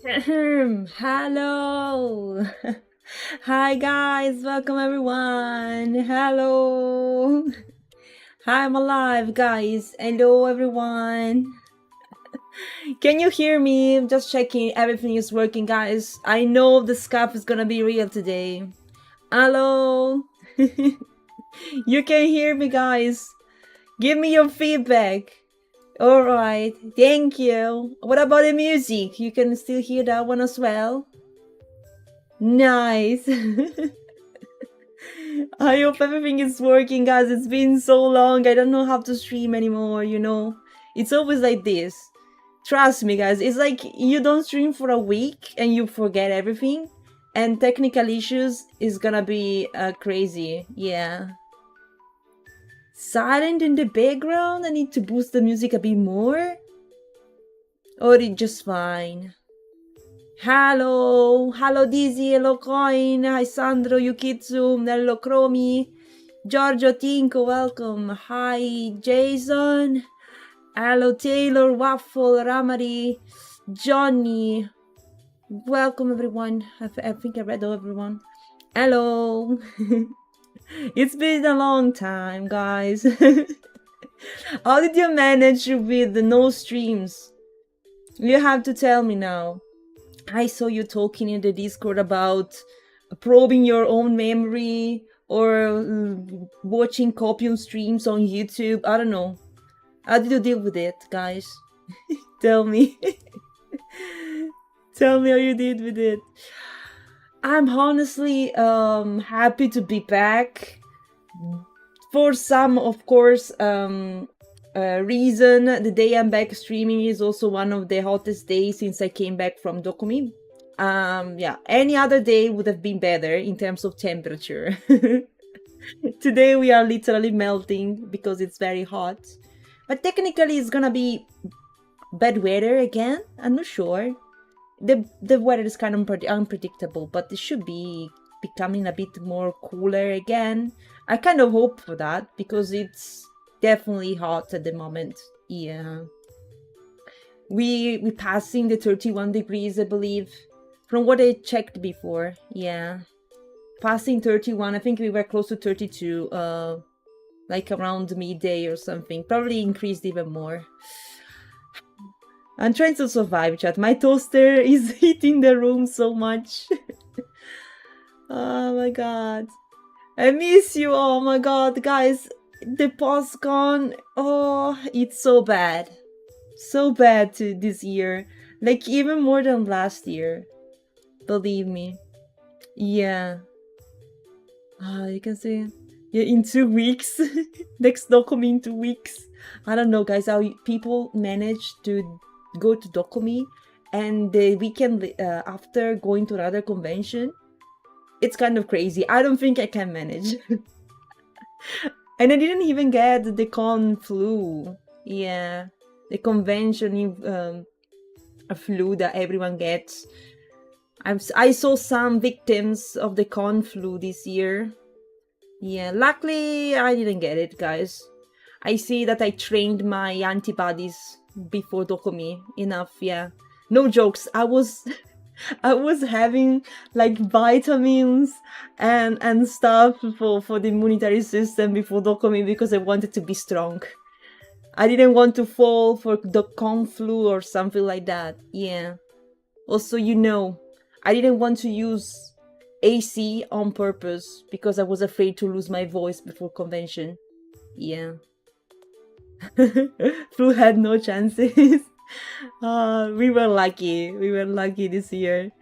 Hello. Hi guys, welcome everyone. Hello. Hi, I'm alive, guys. Hello everyone. Can you hear me? I'm just checking everything is working, guys. I know the scuff is gonna be real today. Hello. You can hear me, guys. Give me your feedback. Alright, thank you. What about the music? You can still hear that one as well? Nice. I hope everything is working, guys. It's been so long. I don't know how to stream anymore, you know? It's always like this. Trust me, guys. It's like you don't stream for a week and you forget everything. And technical issues is gonna be crazy. Yeah. Silent in the background? I need to boost the music a bit more? Or it's just fine? Hello, Dizzy, hello Coin, hi Sandro, Yukitsu, hello Chromi, Giorgio Tinko, welcome, hi Jason, hello Taylor, Waffle, Ramari, Johnny, welcome everyone. I think I read everyone. Hello. It's been a long time, guys. How did you manage with the no streams? You have to tell me now. I saw you talking in the Discord about probing your own memory or watching copium streams on YouTube. I don't know. How did you deal with it, guys? Tell me. Tell me how you did with it. I'm honestly happy to be back. For some, of course, reason, the day I'm back streaming is also one of the hottest days since I came back from Dokomi. Yeah, any other day would have been better in terms of temperature. Today we are literally melting because it's very hot. But technically it's gonna be bad weather again. I'm not sure. The weather is kind of unpredictable, but it should be becoming a bit more cooler again. I kind of hope for that because it's definitely hot at the moment. Yeah, we passing the 31 degrees, I believe, from what I checked before. Yeah, passing 31. I think we were close to 32 like around midday or something. Probably increased even more. I'm trying to survive, chat. My toaster is heating the room so much. Oh my god. I miss you. Oh my god, guys. The postcon. Oh, it's so bad. So bad to this year. Like, even more than last year. Believe me. Yeah. You can see. Yeah, in 2 weeks. Next Dokomi in 2 weeks. I don't know, guys, how people manage to go to Dokomi and the weekend after going to another convention. It's kind of crazy. I don't think I can manage. And I didn't even get the con flu. Yeah, the convention flu that everyone gets. I saw some victims of the con flu this year. Yeah, luckily I didn't get it, guys. I see that I trained my antibodies before Dokomi enough. Yeah, no jokes. I was having like vitamins and stuff for the immunitary system before Dokomi because I wanted to be strong. I didn't want to fall for the con flu or something like that. Yeah. Also, you know, I didn't want to use AC on purpose because I was afraid to lose my voice before convention. Yeah. Flu had no chances. We were lucky. We were lucky this year.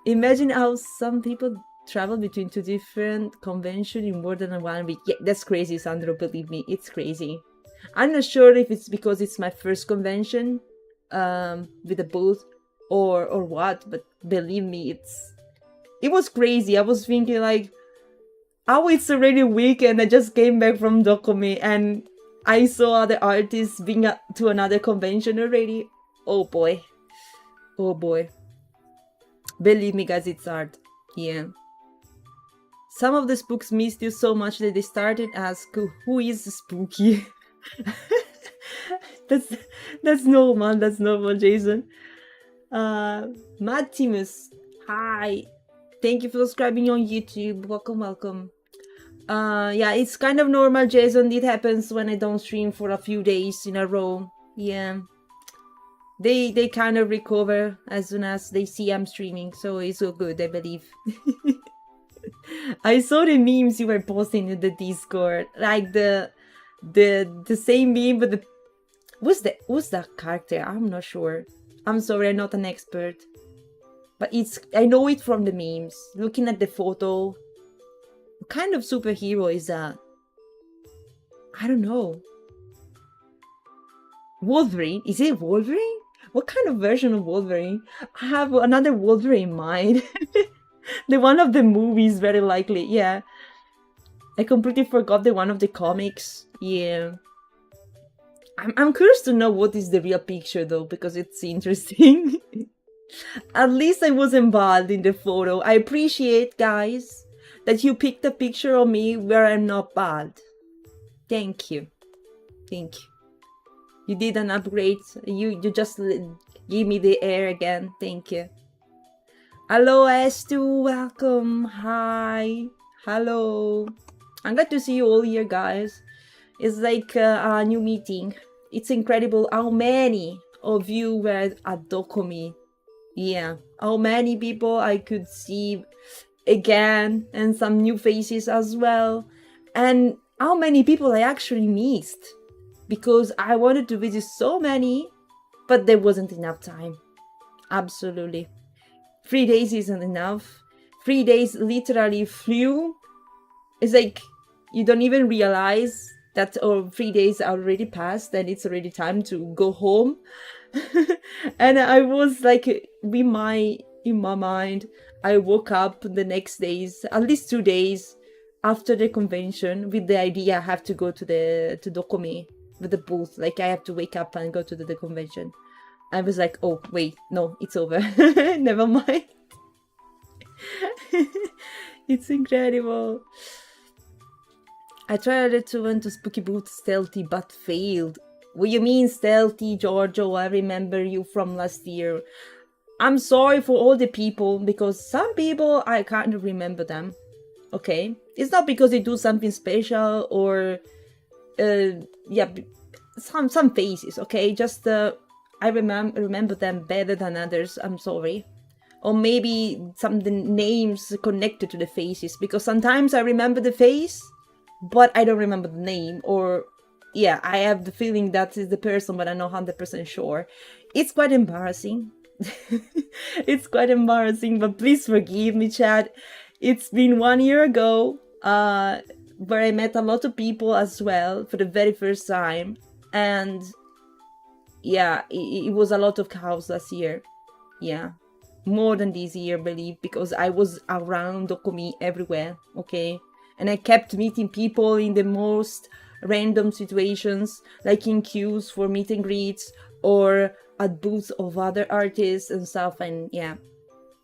Imagine how some people travel between 2 different conventions in more than 1 week. Yeah, that's crazy, Sandro. Believe me, it's crazy. I'm not sure if it's because it's my first convention with a booth or what, but believe me, it was crazy. I was thinking like, oh, it's already a week and I just came back from Dokomi and I saw other artists being to another convention already. Oh boy. Oh boy. Believe me, guys, it's hard. Yeah. Some of the spooks missed you so much that they started ask who is Spuky? That's normal, Jason. Maximus, hi. Thank you for subscribing on YouTube. Welcome. Yeah, it's kind of normal, Jason. It happens when I don't stream for a few days in a row. Yeah. They kind of recover as soon as they see I'm streaming, so it's all good, I believe. I saw the memes you were posting in the Discord, like the same meme, but the what's that character? I'm not sure. I'm sorry, I'm not an expert, but I know it from the memes. Looking at the photo, what kind of superhero is that? I don't know. Wolverine? Is it Wolverine? What kind of version of Wolverine? I have another Wolverine in mind. The one of the movies, very likely. Yeah. I completely forgot the one of the comics. Yeah. I'm curious to know what is the real picture though, because it's interesting. At least I wasn't bald in the photo. I appreciate, guys, that you picked a picture of me where I'm not bald. Thank you. Thank you. You did an upgrade. You just give me the air again. Thank you. Hello, S2. Welcome. Hi. Hello. I'm glad to see you all here, guys. It's like a new meeting. It's incredible how many of you were at Dokomi. Yeah. How many people I could see again, and some new faces as well. And how many people I actually missed. Because I wanted to visit so many, but there wasn't enough time. Absolutely. 3 days isn't enough. 3 days literally flew. It's like you don't even realize that 3 days already passed and it's already time to go home. And I was like, in my mind, I woke up the next days, at least 2 days after the convention, with the idea I have to go to Dokomi with the booth. Like I have to wake up and go to the convention. I was like, oh wait, no, it's over. Never mind. It's incredible. I tried to went to Spuky booth stealthy but failed. What you mean stealthy, Giorgio? I remember you from last year. I'm sorry for all the people, because some people I can't remember them. Okay, it's not because they do something special or yeah, some faces. Okay, just I remember them better than others. I'm sorry. Or maybe some of the names connected to the faces, because sometimes I remember the face, but I don't remember the name. Or yeah, I have the feeling that is the person, but I'm not 100% sure. It's quite embarrassing. It's quite embarrassing, but please forgive me, chat. It's been 1 year ago, where I met a lot of people as well for the very first time. And yeah, it was a lot of chaos last year. Yeah, more than this year, I believe, because I was around Dokomi everywhere, okay? And I kept meeting people in the most random situations, like in queues for meet and greets or at booths of other artists and stuff. And yeah,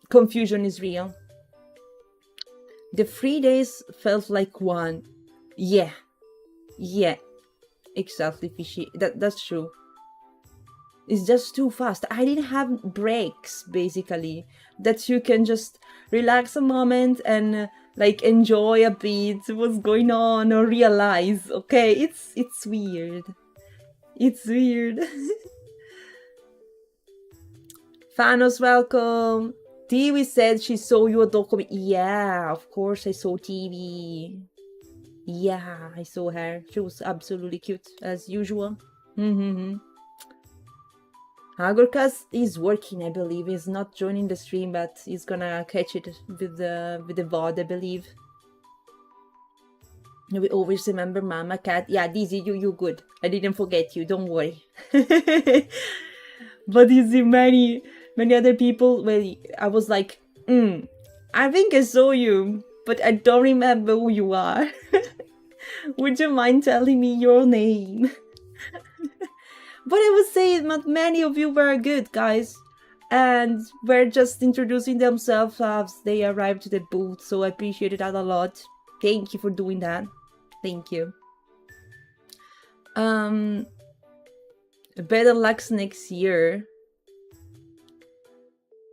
confusion is real. The 3 days felt like one. Yeah, exactly, Fishy. That's true. It's just too fast. I didn't have breaks, basically, that you can just relax a moment and like enjoy a bit what's going on or realize. Okay, it's weird. It's weird. Thanos, welcome. TV said she saw you at Dokomi. Yeah, of course I saw TV. Yeah, I saw her. She was absolutely cute, as usual. Agorkas is working, I believe. He's not joining the stream, but he's gonna catch it with the VOD, I believe. We always remember Mama Cat. Yeah, Dizzy, you good. I didn't forget you, don't worry. But you see many other people, well, I was like, I think I saw you, but I don't remember who you are. Would you mind telling me your name? But I would say not many of you were good, guys. And were just introducing themselves as they arrived to the booth, so I appreciated that a lot. Thank you for doing that. Thank you. Better luck next year.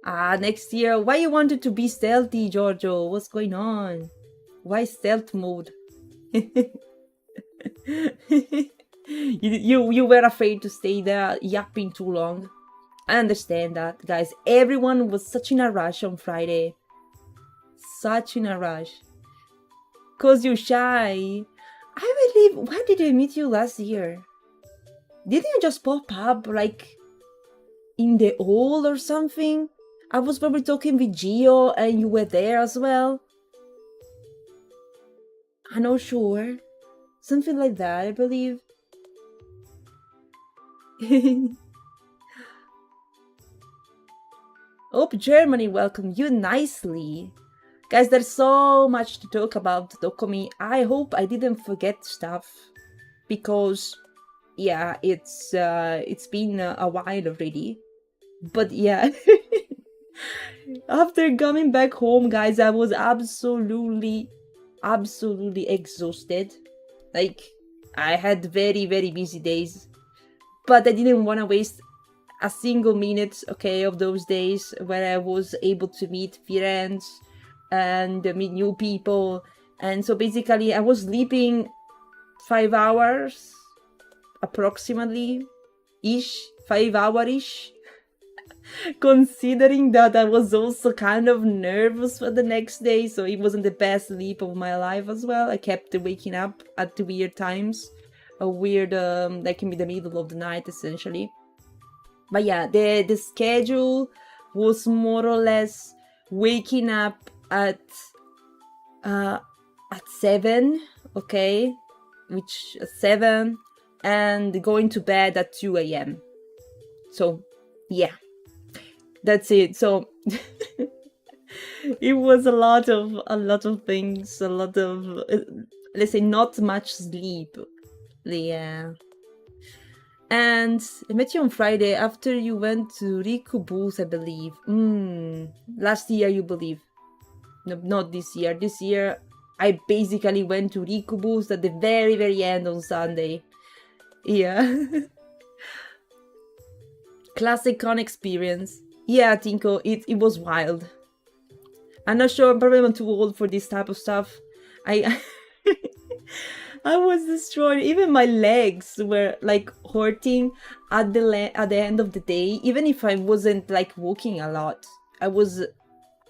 Next year. Why you wanted to be stealthy, Giorgio? What's going on? Why stealth mode? you were afraid to stay there yapping too long. I understand that, guys. Everyone was such in a rush on Friday. Such in a rush. Cause you're shy. I believe, when did I meet you last year? Didn't you just pop up, like, in the hall or something? I was probably talking with Gio and you were there as well. I'm not sure. Something like that, I believe. Hope Germany welcomed you nicely. Guys, there's so much to talk about Dokomi. I hope I didn't forget stuff. Because, yeah, it's been a while already. But yeah. After coming back home, guys, I was absolutely exhausted. Like, I had very, very busy days. But I didn't want to waste a single minute, okay, of those days where I was able to meet friends and meet new people. And so basically I was sleeping 5 hours approximately ish, 5 hour-ish. Considering that I was also kind of nervous for the next day, so it wasn't the best sleep of my life as well. I kept waking up at weird times, like in the middle of the night essentially. But yeah, the schedule was more or less waking up at 7, okay, which 7, and going to bed at 2 a.m. So yeah, that's it. So it was a lot of things, a lot of let's say not much sleep. Yeah. And I met you on Friday after you went to Riku booth, I believe. Last year, you believe. No, not this year. This year, I basically went to Riku booth at the very, very end on Sunday. Yeah. Classic con experience. Yeah, Tinko, it was wild. I'm not sure, probably I'm too old for this type of stuff. I was destroyed. Even my legs were like hurting at the end of the day. Even if I wasn't like walking a lot, I was,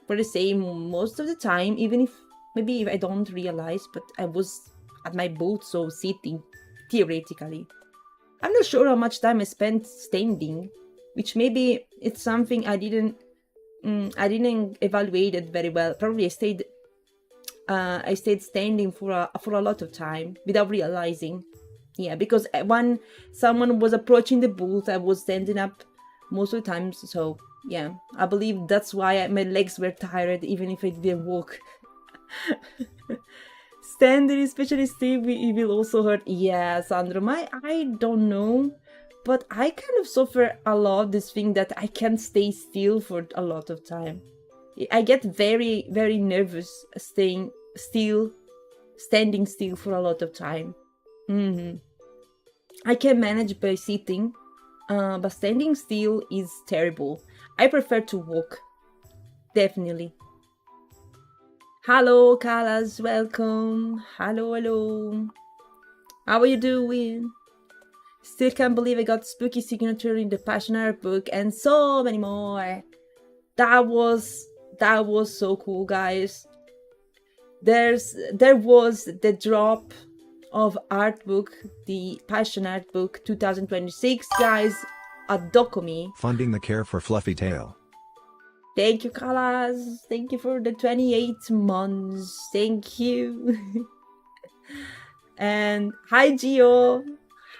for the same most of the time. Even if maybe I don't realize, but I was at my boat, so sitting theoretically. I'm not sure how much time I spent standing, which maybe it's something I didn't evaluate it very well. Probably I stayed standing for a lot of time without realizing. Yeah, because when someone was approaching the booth, I was standing up most of the times. So yeah, I believe that's why my legs were tired, even if I didn't walk. Standing, especially still, it will also hurt. Yeah, Sandro, I don't know, but I kind of suffer a lot this thing that I can't stay still for a lot of time. I get very, very nervous standing still for a lot of time. I can manage by sitting, but standing still is terrible. I prefer to walk, definitely. Hello, Kalas, welcome. Hello. How are you doing? Still can't believe I got Spuky signature in the Passion Art book and so many more. That was so cool, guys. There was the drop of art book, the Passion Art book 2026, guys, at Dokomi. Funding the care for Fluffy Tail. Thank you, Kalas. Thank you for the 28 months. Thank you. And hi, Gio.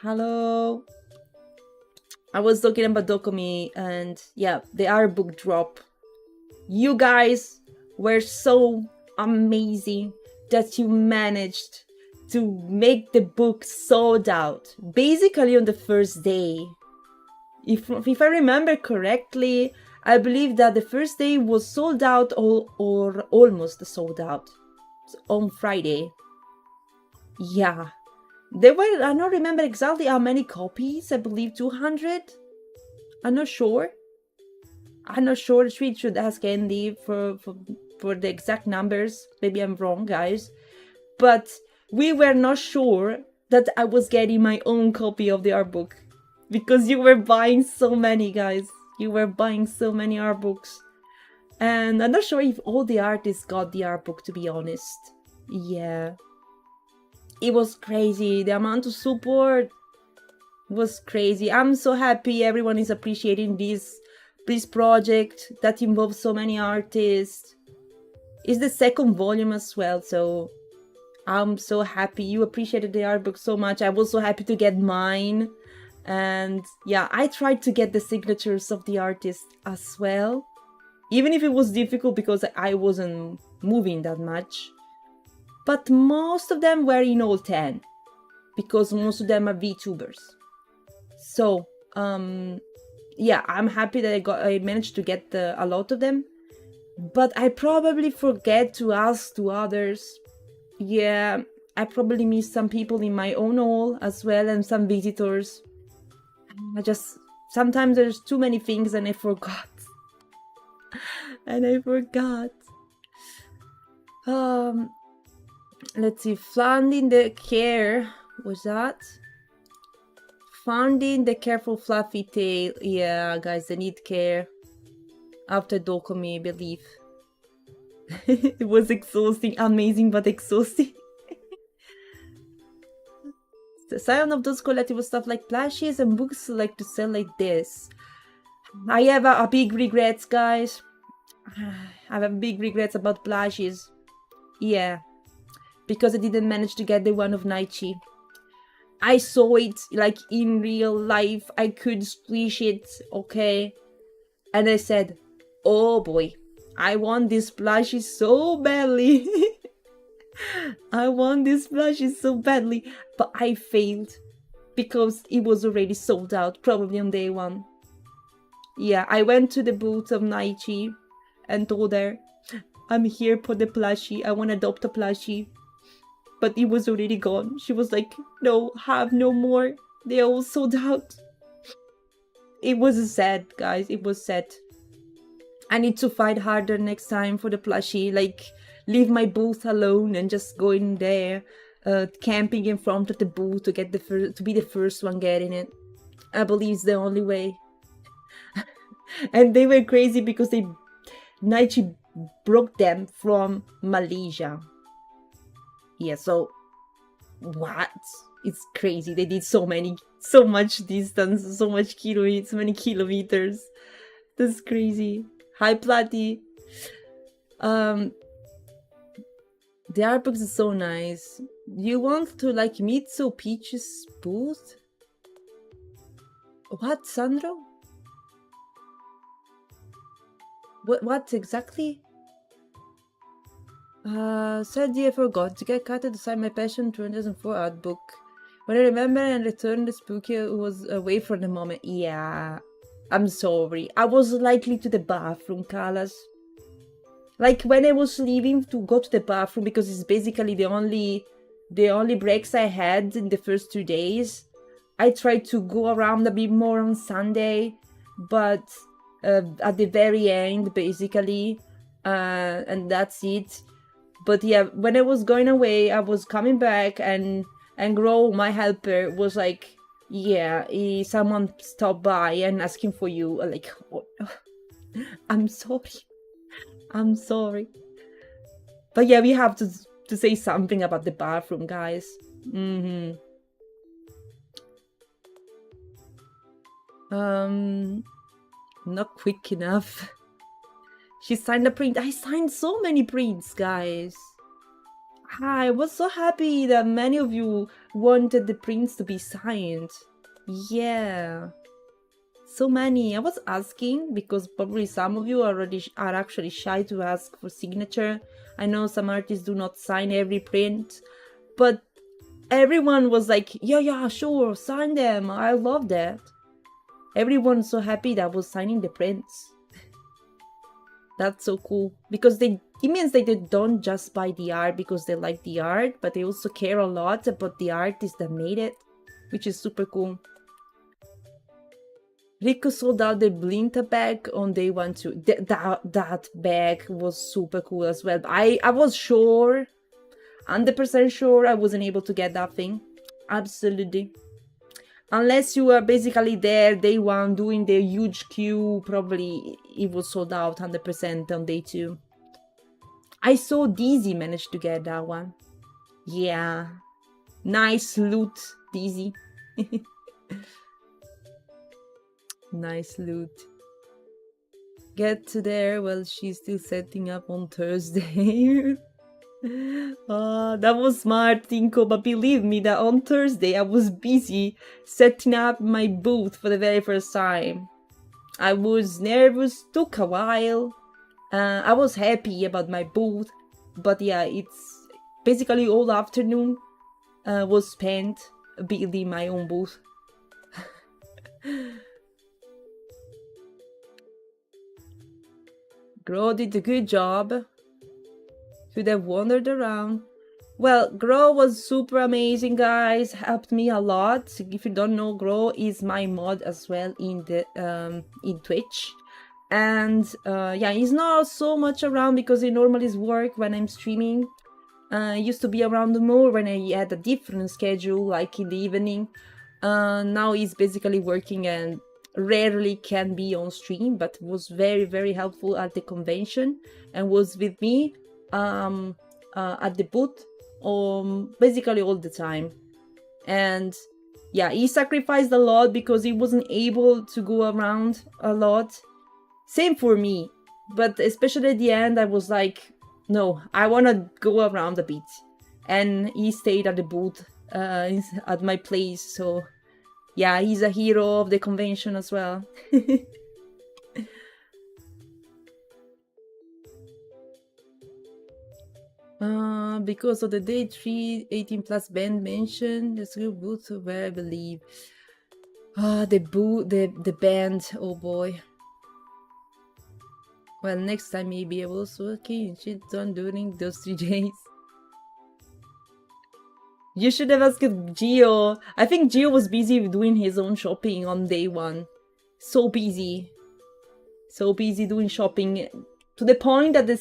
Hello. I was talking about Dokomi, and yeah, the art book drop. You guys were so amazing that you managed to make the book sold out basically on the first day. If I remember correctly, I believe that the first day was sold out or almost sold out on Friday. Yeah. There were, I don't remember exactly how many copies, I believe 200. I'm not sure. I'm not sure. We should ask Andy for the exact numbers. Maybe I'm wrong, guys. But we were not sure that I was getting my own copy of the art book. Because you were buying so many, guys. You were buying so many art books. And I'm not sure if all the artists got the art book, to be honest. Yeah. It was crazy. The amount of support was crazy. I'm so happy everyone is appreciating this project that involves so many artists. It's the second volume as well, so I'm so happy you appreciated the art book so much. I was so happy to get mine. And yeah, I tried to get the signatures of the artists as well, even if it was difficult because I wasn't moving that much. But most of them were in all 10 because most of them are VTubers. So yeah, I'm happy that I managed to get a lot of them, but I probably forget to ask to others. Yeah, I probably missed some people in my own hall as well and some visitors. Sometimes there's too many things and I forgot. Let's see, funding the care, was that? Funding the careful fluffy tail. Yeah, guys, they need care. After Dokomi, I believe. It was exhausting, amazing, but exhausting. The sign of those collectible stuff like plushies and books like to sell like this. I have a big regrets, guys. I have big regrets about plushies. Yeah, because I didn't manage to get the one of Naichi. I saw it like in real life. I could squish it, okay? And I said, oh boy, I want this plushie so badly. I want this plushie so badly. But I failed because it was already sold out, probably on day one. Yeah, I went to the booth of Naichi and told her, I'm here for the plushie. I want to adopt a plushie. But it was already gone. She was like, no, have no more. They all sold out. It was sad, guys. It was sad. I need to fight harder next time for the plushie. Like, leave my booth alone and just go in there, camping in front of the booth to get to be the first one getting it. I believe it's the only way. And they were crazy because Naichi broke them from Malaysia. Yeah, so what? It's crazy. They did so much distance, so many kilometers. That's crazy. Hi, Platy. The art books is so nice. You want to like meet so Peach's booth? What, Sandro? What exactly? Sadly, I forgot to get cut to sign my Passion 2004 art book. When I remember and returned the Spuky, was away for the moment. Yeah, I'm sorry. I was likely to the bathroom, Kalas. Like when I was leaving to go to the bathroom, because it's basically the only breaks I had in the first 2 days. I tried to go around a bit more on Sunday, but at the very end, basically, and that's it. But yeah, when I was going away, I was coming back and Gro, my helper, was like, yeah, someone stopped by and asking for you. Like, oh, I'm sorry. But yeah, we have to say something about the bathroom, guys. Not quick enough. She signed a print. I signed so many prints, guys. I was so happy that many of you wanted the prints to be signed. Yeah. So many. I was asking because probably some of you are actually shy to ask for signature. I know some artists do not sign every print, but everyone was like, yeah, sure, sign them. I love that. Everyone's so happy that I was signing the prints. That's so cool because it means that they don't just buy the art because they like the art, but they also care a lot about the artist that made it, which is super cool. Rico sold out the Blinta bag on day 1 too. That bag was super cool as well. I was sure, 100% sure I wasn't able to get that thing. Absolutely. Unless you were basically there day 1 doing the huge queue, probably it was sold out 100% on day 2. I saw Dizzy managed to get that one. Yeah. Nice loot, Dizzy. Nice loot. Get to there while she's still setting up on Thursday. That was smart, Tinko, but believe me that on Thursday I was busy setting up my booth for the very first time. I was nervous, took a while. I was happy about my booth, but yeah, it's basically all afternoon was spent building my own booth. Gro did a good job. Should have wandered around. Well, Gro was super amazing, guys. Helped me a lot. If you don't know, Gro is my mod as well in the in Twitch. And yeah, he's not so much around because he normally is work when I'm streaming. Used to be around more when I had a different schedule, like in the evening. Now he's basically working and rarely can be on stream, but was very, very helpful at the convention and was with me at the booth basically all the time. And yeah, he sacrificed a lot because he wasn't able to go around a lot. Same for me, but especially at the end I was like, no, I want to go around a bit. And he stayed at the booth at my place, so yeah, he's a hero of the convention as well. Because of the day 3 18+ band mentioned, the school booth where I believe. The band, oh boy. Well, next time maybe I will also okay shit done during those 3 days. You should have asked Gio. I think Gio was busy doing his own shopping on day 1. So busy. So busy doing shopping. To the point that the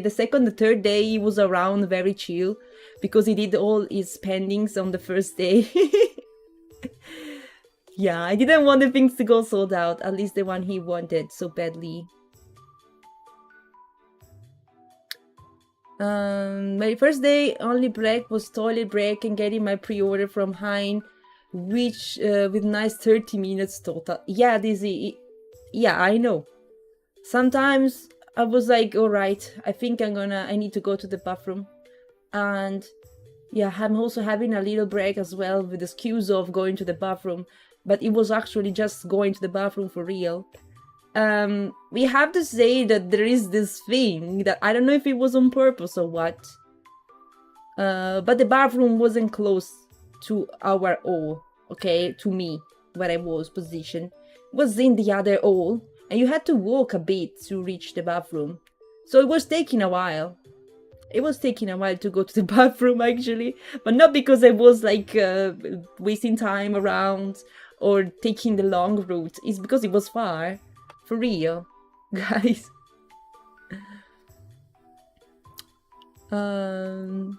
second, the third day, he was around very chill. Because he did all his spendings on the first day. Yeah, I didn't want the things to go sold out. At least the one he wanted so badly. My first day only break was toilet break and getting my pre-order from Hein, which with nice 30 minutes total. Yeah, Dizzy. Yeah, I know. Sometimes I was like, all right, I think I need to go to the bathroom. And yeah, I'm also having a little break as well with the excuse of going to the bathroom. But it was actually just going to the bathroom for real. We have to say that there is this thing that I don't know if it was on purpose or what, but the bathroom wasn't close to our hall, okay, to me, where I was positioned. It was in the other hall, and you had to walk a bit to reach the bathroom. So it was taking a while. It was taking a while to go to the bathroom, actually, but not because I was like wasting time around or taking the long route. It's because it was far. For real, guys. The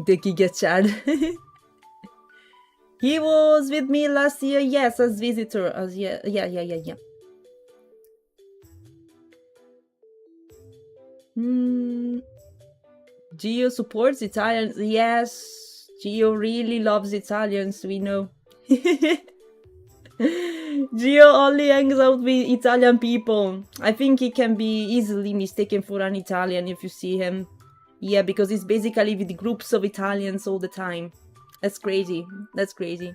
Giga Chad. He was with me last year, yes, as visitor. Yeah. Gio supports Italians. Yes, Gio really loves Italians, we know. Gio only hangs out with Italian people. I think he can be easily mistaken for an Italian if you see him. Yeah, because he's basically with groups of Italians all the time. That's crazy. That's crazy.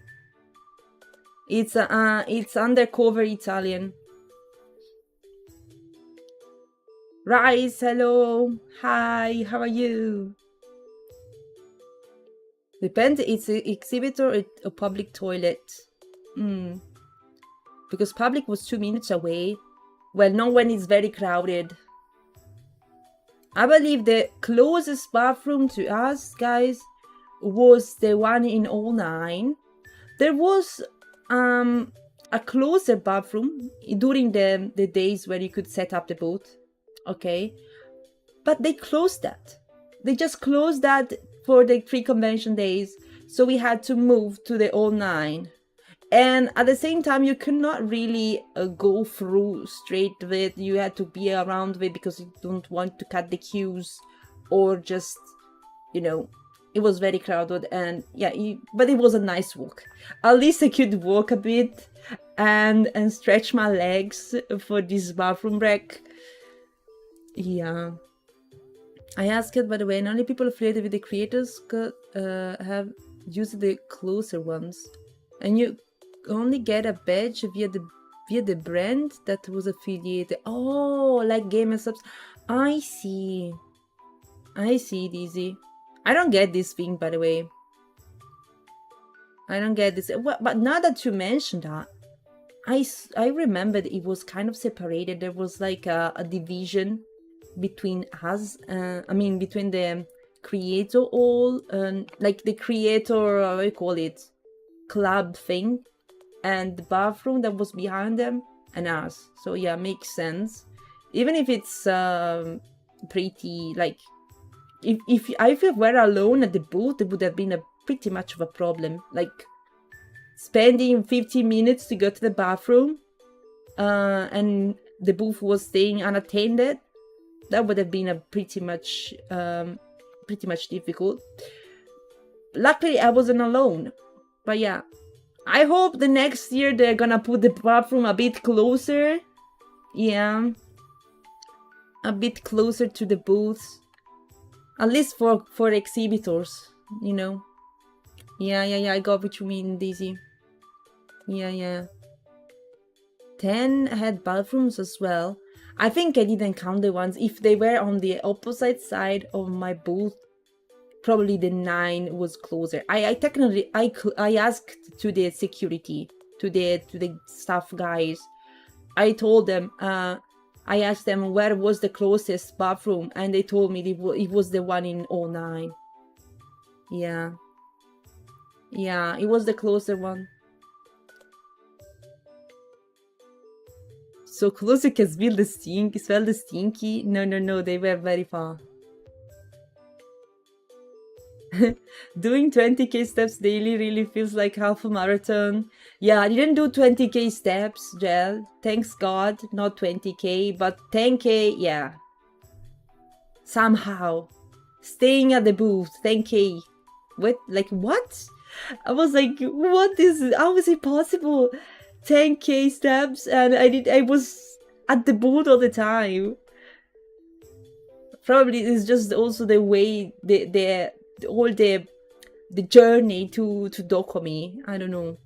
It's undercover Italian. Rice, hello. Hi, how are you? Depends, it's an exhibitor or a public toilet. Because public was 2 minutes away. Well, not when it's very crowded. I believe the closest bathroom to us, guys, was the one in 09. There was a closer bathroom during the days where you could set up the boat, okay? But they closed that. They just closed that for the pre-convention days, so we had to move to the 09. And at the same time, you could not really go through straight with. You had to be around with because you don't want to cut the queues, or just, you know, it was very crowded. And yeah, but it was a nice walk. At least I could walk a bit and stretch my legs for this bathroom break. Yeah. I asked, by the way, and only people affiliated with the creators could have used the closer ones, and you only get a badge via the brand that was affiliated. Oh, like gamer subs. I see, Dizzy. I don't get this thing, by the way. I don't get this. But now that you mentioned that, I remembered it was kind of separated. There was like a division between us. I mean, between the creator all, like the creator, how you call it, club thing, and the bathroom that was behind them, and us. So yeah, makes sense. Even if it's pretty, like, if I were alone at the booth, it would have been a pretty much of a problem. Like, spending 15 minutes to go to the bathroom, and the booth was staying unattended, that would have been a pretty much difficult. Luckily, I wasn't alone. But yeah, I hope the next year they're gonna put the bathroom a bit closer. Yeah, a bit closer to the booths, at least for exhibitors, you know. Yeah, I got what you mean, Daisy. Yeah. 10 had bathrooms as well. I think I didn't count the ones. If they were on the opposite side of my booth, probably the 9 was closer. I asked to the security, to the staff guys. I told them, I asked them where was the closest bathroom, and they told me it was the one in 09. Yeah, it was the closer one. So close you can smell the stinky. No, they were very far. Doing 20k steps daily really feels like half a marathon. Yeah, I didn't do 20k steps, Gel. Thanks God, not 20k, but 10k, yeah. Somehow. Staying at the booth, 10k. What? Like, what? I was like, how is it possible? 10k steps, and I was at the booth all the time. Probably it's just also the way the journey to Dokomi. I don't know.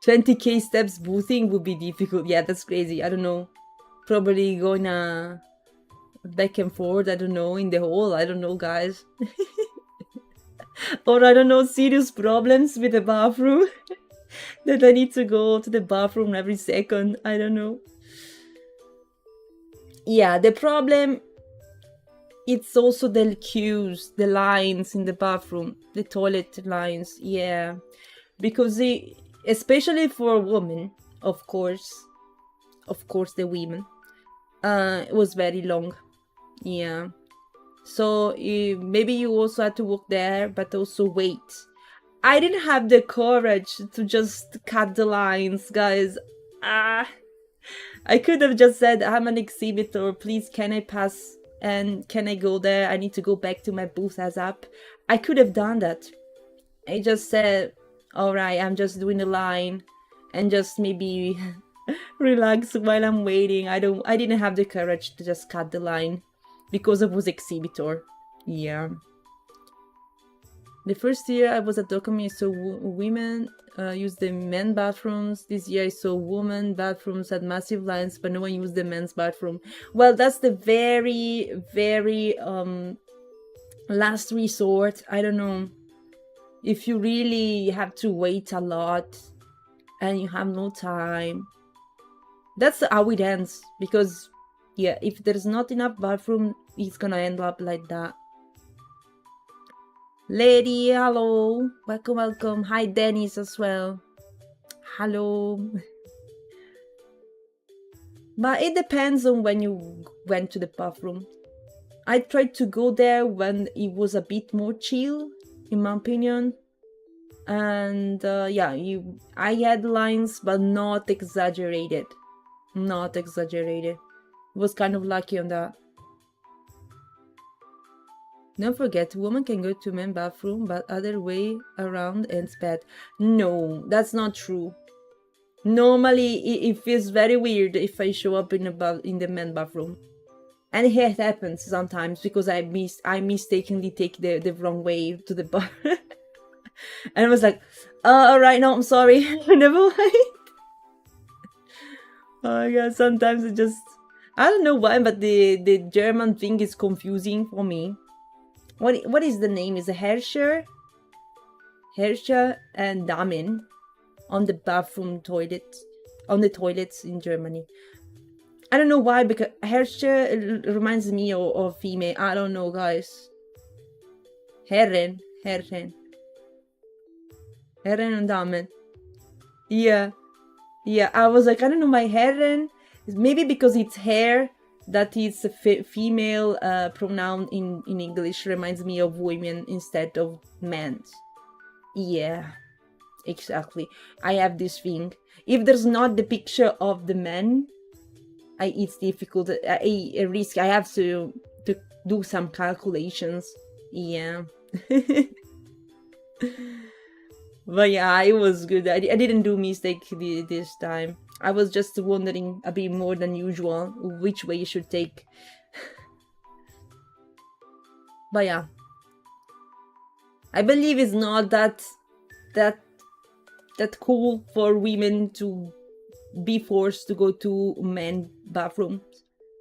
20k steps boothing would be difficult. Yeah, that's crazy. I don't know. Probably going back and forth. I don't know, in the hall. I don't know, guys. Or I don't know, serious problems with the bathroom. That I need to go to the bathroom every second. I don't know. Yeah, the problem, it's also the queues, the lines in the bathroom, the toilet lines. Yeah, because especially for women, of course the women, it was very long. Yeah, so maybe you also had to walk there, but also wait. I didn't have the courage to just cut the lines, guys. I could have just said, I'm an exhibitor, please can I pass and can I go there? I need to go back to my booth as up. I could have done that. I just said, alright, I'm just doing the line and just maybe relax while I'm waiting. I didn't have the courage to just cut the line because I was exhibitor. Yeah. The first year I was at Dokomi, I saw women use the men bathrooms. This year I saw women bathrooms had massive lines, but no one used the men's bathroom. Well, that's the very, very last resort. I don't know. If you really have to wait a lot and you have no time, that's how it ends. Because, yeah, if there's not enough bathroom, it's gonna end up like that. Lady, hello. Welcome. Hi, Dennis as well. Hello. But it depends on when you went to the bathroom. I tried to go there when it was a bit more chill, in my opinion. And yeah, I had lines, but not exaggerated. Not exaggerated. Was kind of lucky on that. Don't forget, women can go to men's bathroom, but other way around ends bad. No, that's not true. Normally, it feels very weird if I show up in the men's bathroom, and it happens sometimes because I mistakenly take the wrong way to the bar, and I was like, all right, no, I'm sorry, never mind. Oh my god, sometimes it just, I don't know why, but the German thing is confusing for me. What is the name? Is it Herrscher and Damen on the bathroom toilet, on the toilets in Germany? I don't know why, because Herrscher reminds me of female. I don't know, guys. Herren and Damen. Yeah. I was like, I don't know, my Herren, maybe because it's hair, that is a female pronoun in English, reminds me of women instead of men. Yeah, exactly. I have this thing. If there's not the picture of the man, it's difficult. I risk. I have to do some calculations. Yeah. But yeah, it was good. I didn't do mistake this time. I was just wondering a bit more than usual which way you should take. But yeah, I believe it's not that cool for women to be forced to go to men bathrooms.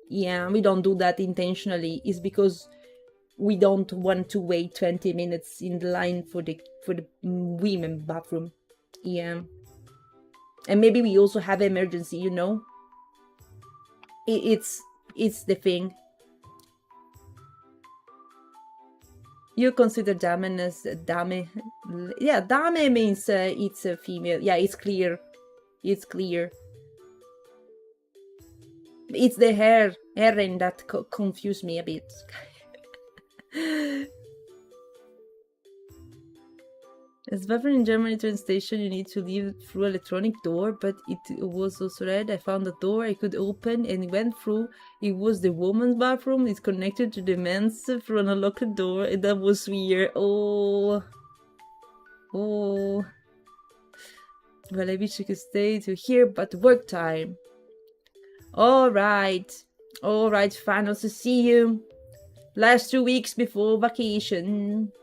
Yeah, we don't do that intentionally. It's because we don't want to wait 20 minutes in the line for the women bathroom. Yeah. And maybe we also have emergency, you know? It's the thing. You consider damen as dame? Yeah, dame means it's a female. Yeah, it's clear. It's clear. It's the herring that confused me a bit. As bathroom in Germany train station, you need to leave through electronic door, but it was also red. I found a door I could open and went through. It was the woman's bathroom. It's connected to the men's through an unlocked door, and that was weird. Oh. Well, I wish you could stay to here, but work time. All right, fine. Also see you last 2 weeks before vacation.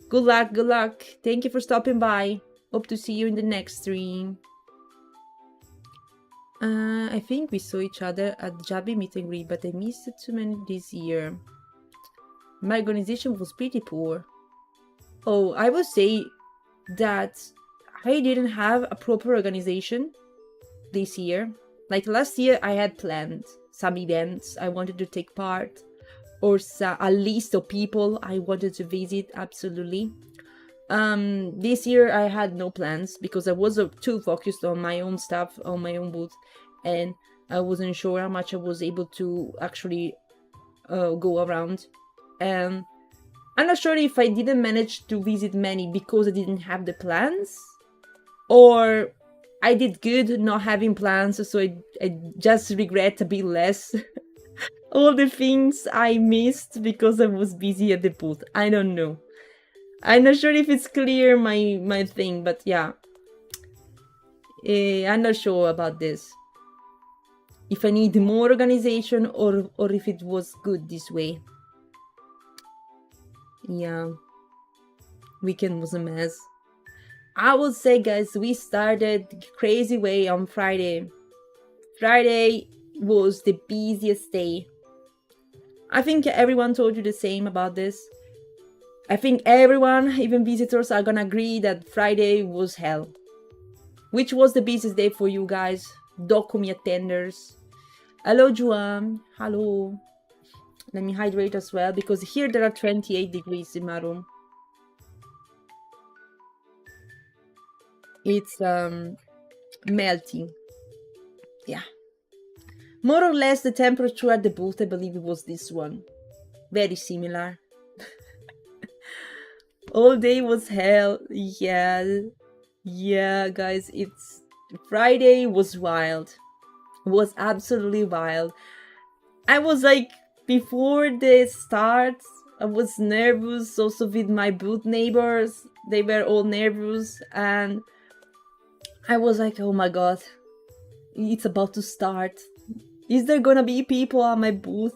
Good luck. Thank you for stopping by. Hope to see you in the next stream. I think we saw each other at Jabi meet and greet, but I missed too many this year. My organization was pretty poor. Oh, I would say that I didn't have a proper organization this year. Like last year, I had planned some events I wanted to take part, or a list of people I wanted to visit, absolutely. This year I had no plans because I was too focused on my own stuff, on my own booth, and I wasn't sure how much I was able to actually go around. And I'm not sure if I didn't manage to visit many because I didn't have the plans, or I did good not having plans, so I just regret a bit less all the things I missed because I was busy at the booth. I don't know. I'm not sure if it's clear my thing, but yeah. I'm not sure about this. If I need more organization or if it was good this way. Yeah. Weekend was a mess. I would say, guys, we started crazy way on Friday. Friday was the busiest day. I think everyone told you the same about this. I think everyone, even visitors, are gonna agree that Friday was hell. Which was the busiest day for you guys? Dokomi attenders. Hello, Juan. Hello. Let me hydrate as well, because here there are 28 degrees in my room. It's melting. Yeah. More or less the temperature at the booth, I believe it was this one. Very similar. All day was hell. Yeah, guys, it's Friday was wild. It was absolutely wild. I was like, before the start, I was nervous also with my booth neighbors. They were all nervous, and I was like, oh my god, it's about to start. Is there gonna be people at my booth?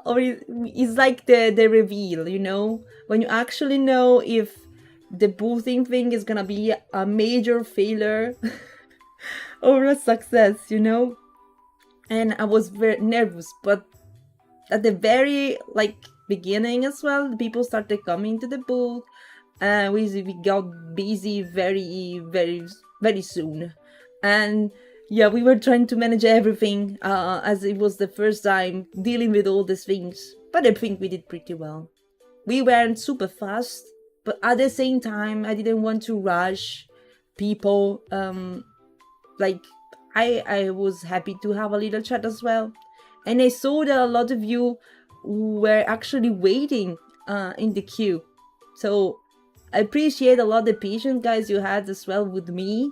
Or it's like the reveal, you know? When you actually know if the boothing thing is gonna be a major failure or a success, you know? And I was very nervous, but at the very beginning as well, the people started coming to the booth, and we got busy very soon. And yeah, we were trying to manage everything as it was the first time dealing with all these things, but I think we did pretty well. We weren't super fast, but at the same time I didn't want to rush people. I was happy to have a little chat as well, and I saw that a lot of you were actually waiting in the queue, so I appreciate a lot the patience guys you had as well with me.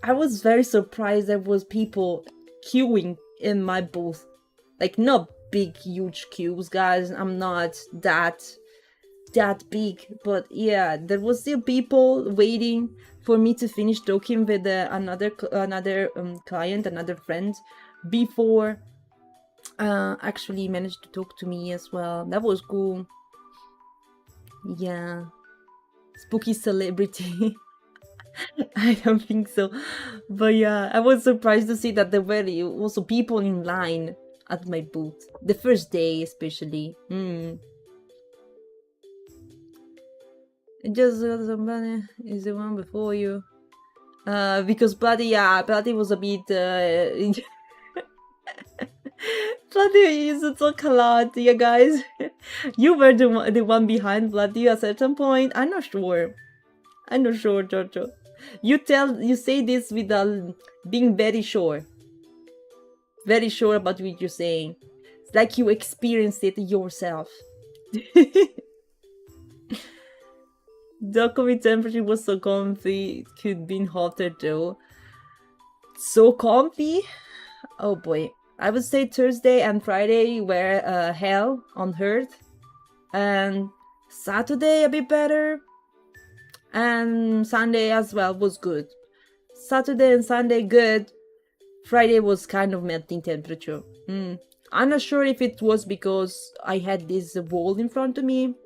I was very surprised there was people queuing in my booth. Like, not big huge queues, guys. I'm not that big, but yeah, there was still people waiting for me to finish talking with another client, another friend, before actually managed to talk to me as well. That was cool. Yeah, spooky celebrity. I don't think so, but yeah, I was surprised to see that there were also people in line at my booth the first day, especially. Just somebody is the one before you, because Bloody was a bit. Bloody used to talk a lot, yeah, guys. You were the one behind Bloody at a certain point. I'm not sure, Jojo. You say this with being very sure about what you're saying. It's like you experienced it yourself. Dokomi temperature was so comfy. It could been hotter though. So comfy. Oh boy, I would say Thursday and Friday were hell on earth, and Saturday a bit better, and Sunday as well was good. Saturday and Sunday good. Friday was kind of melting temperature. I'm not sure if it was because I had this wall in front of me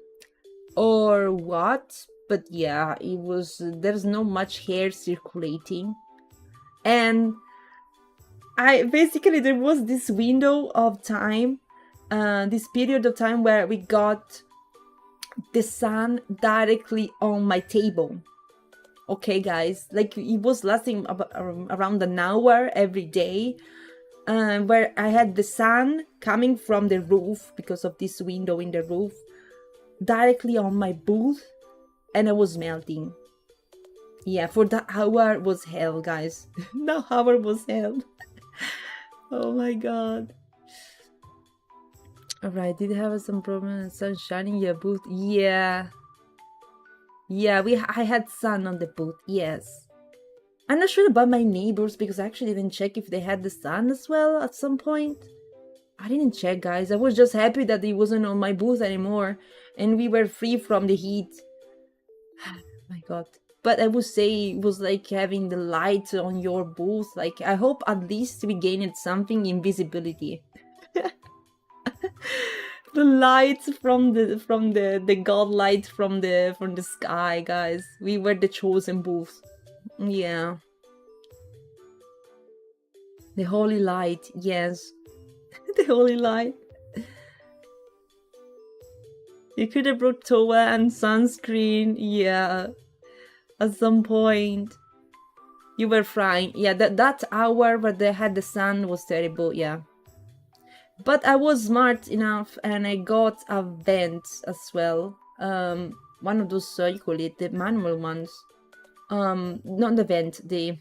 or what, but yeah, it was. There's not much hair circulating, and there was this window of time, this period of time where we got the sun directly on my table. Okay, guys, like it was lasting around an hour every day, where I had the sun coming from the roof because of this window in the roof directly on my booth, and I was melting. Yeah, for that hour was hell, guys. That hour was hell. Oh my god. Alright, did you have some problem with sun shining your booth? Yeah, I had sun on the booth, yes. I'm not sure about my neighbors because I actually didn't check if they had the sun as well at some point. I didn't check, guys. I was just happy that it wasn't on my booth anymore and we were free from the heat. My god. But I would say it was like having the light on your booth. Like, I hope at least we gained something in visibility. The lights from the god light from the sky, guys. We were the chosen booth. Yeah. The holy light, yes. The holy light. You could have brought towel and sunscreen, yeah. At some point. You were frying. Yeah, that hour where they had the sun was terrible, yeah. But I was smart enough and I got a vent as well. One of those, you call it, the manual ones. not the vent, the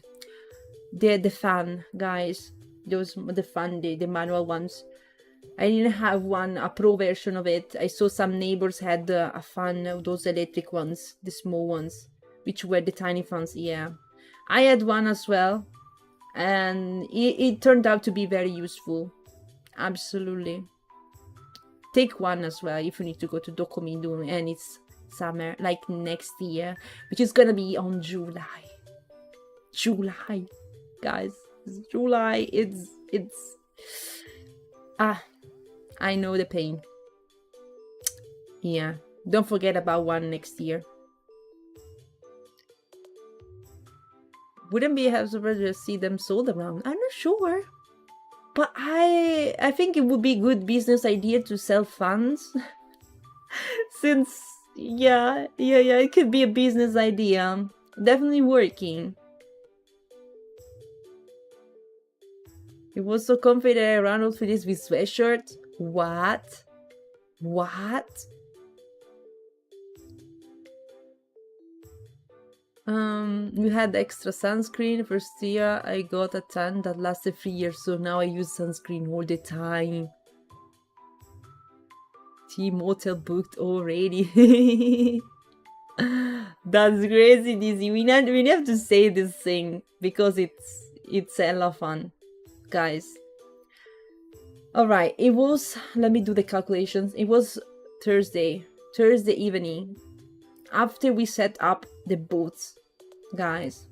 fan, guys. Those the fan, the manual ones. I didn't have one, a pro version of it. I saw some neighbors had a fan, those electric ones, the small ones, which were the tiny fans. Yeah, I had one as well, and it turned out to be very useful. Absolutely. Take one as well if you need to go to Dokomi, and it's summer, like next year, which is gonna be on July. July, guys. It's July. It's I know the pain. Yeah, don't forget about one next year. Wouldn't be surprised to see them sold around. I'm not sure, but I think it would be a good business idea to sell fans, since yeah, it could be a business idea. Definitely working. It was so confident I ran out for this with sweatshirt. What? What? We had extra sunscreen. First year I got a tan that lasted 3 years, so now I use sunscreen all the time. Team hotel booked already. That's crazy, Dizzy. We have to say this thing because it's hella fun, guys. Alright, it was, let me do the calculations. It was Thursday evening. After we set up the boats, guys,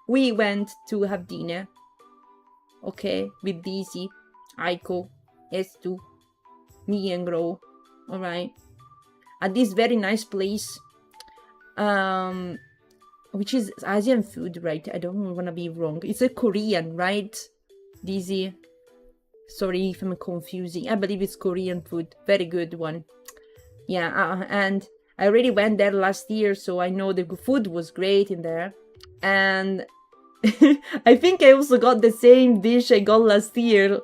we went to have dinner. Okay, with Dizzy, Aiko, S2, me and Grow. Alright. At this very nice place. Which is Asian food, right? I don't want to be wrong. It's a Korean, right? Dizzy. Sorry if I'm confusing. I believe it's Korean food. Very good one. Yeah, and I already went there last year, so I know the food was great in there. And I think I also got the same dish I got last year.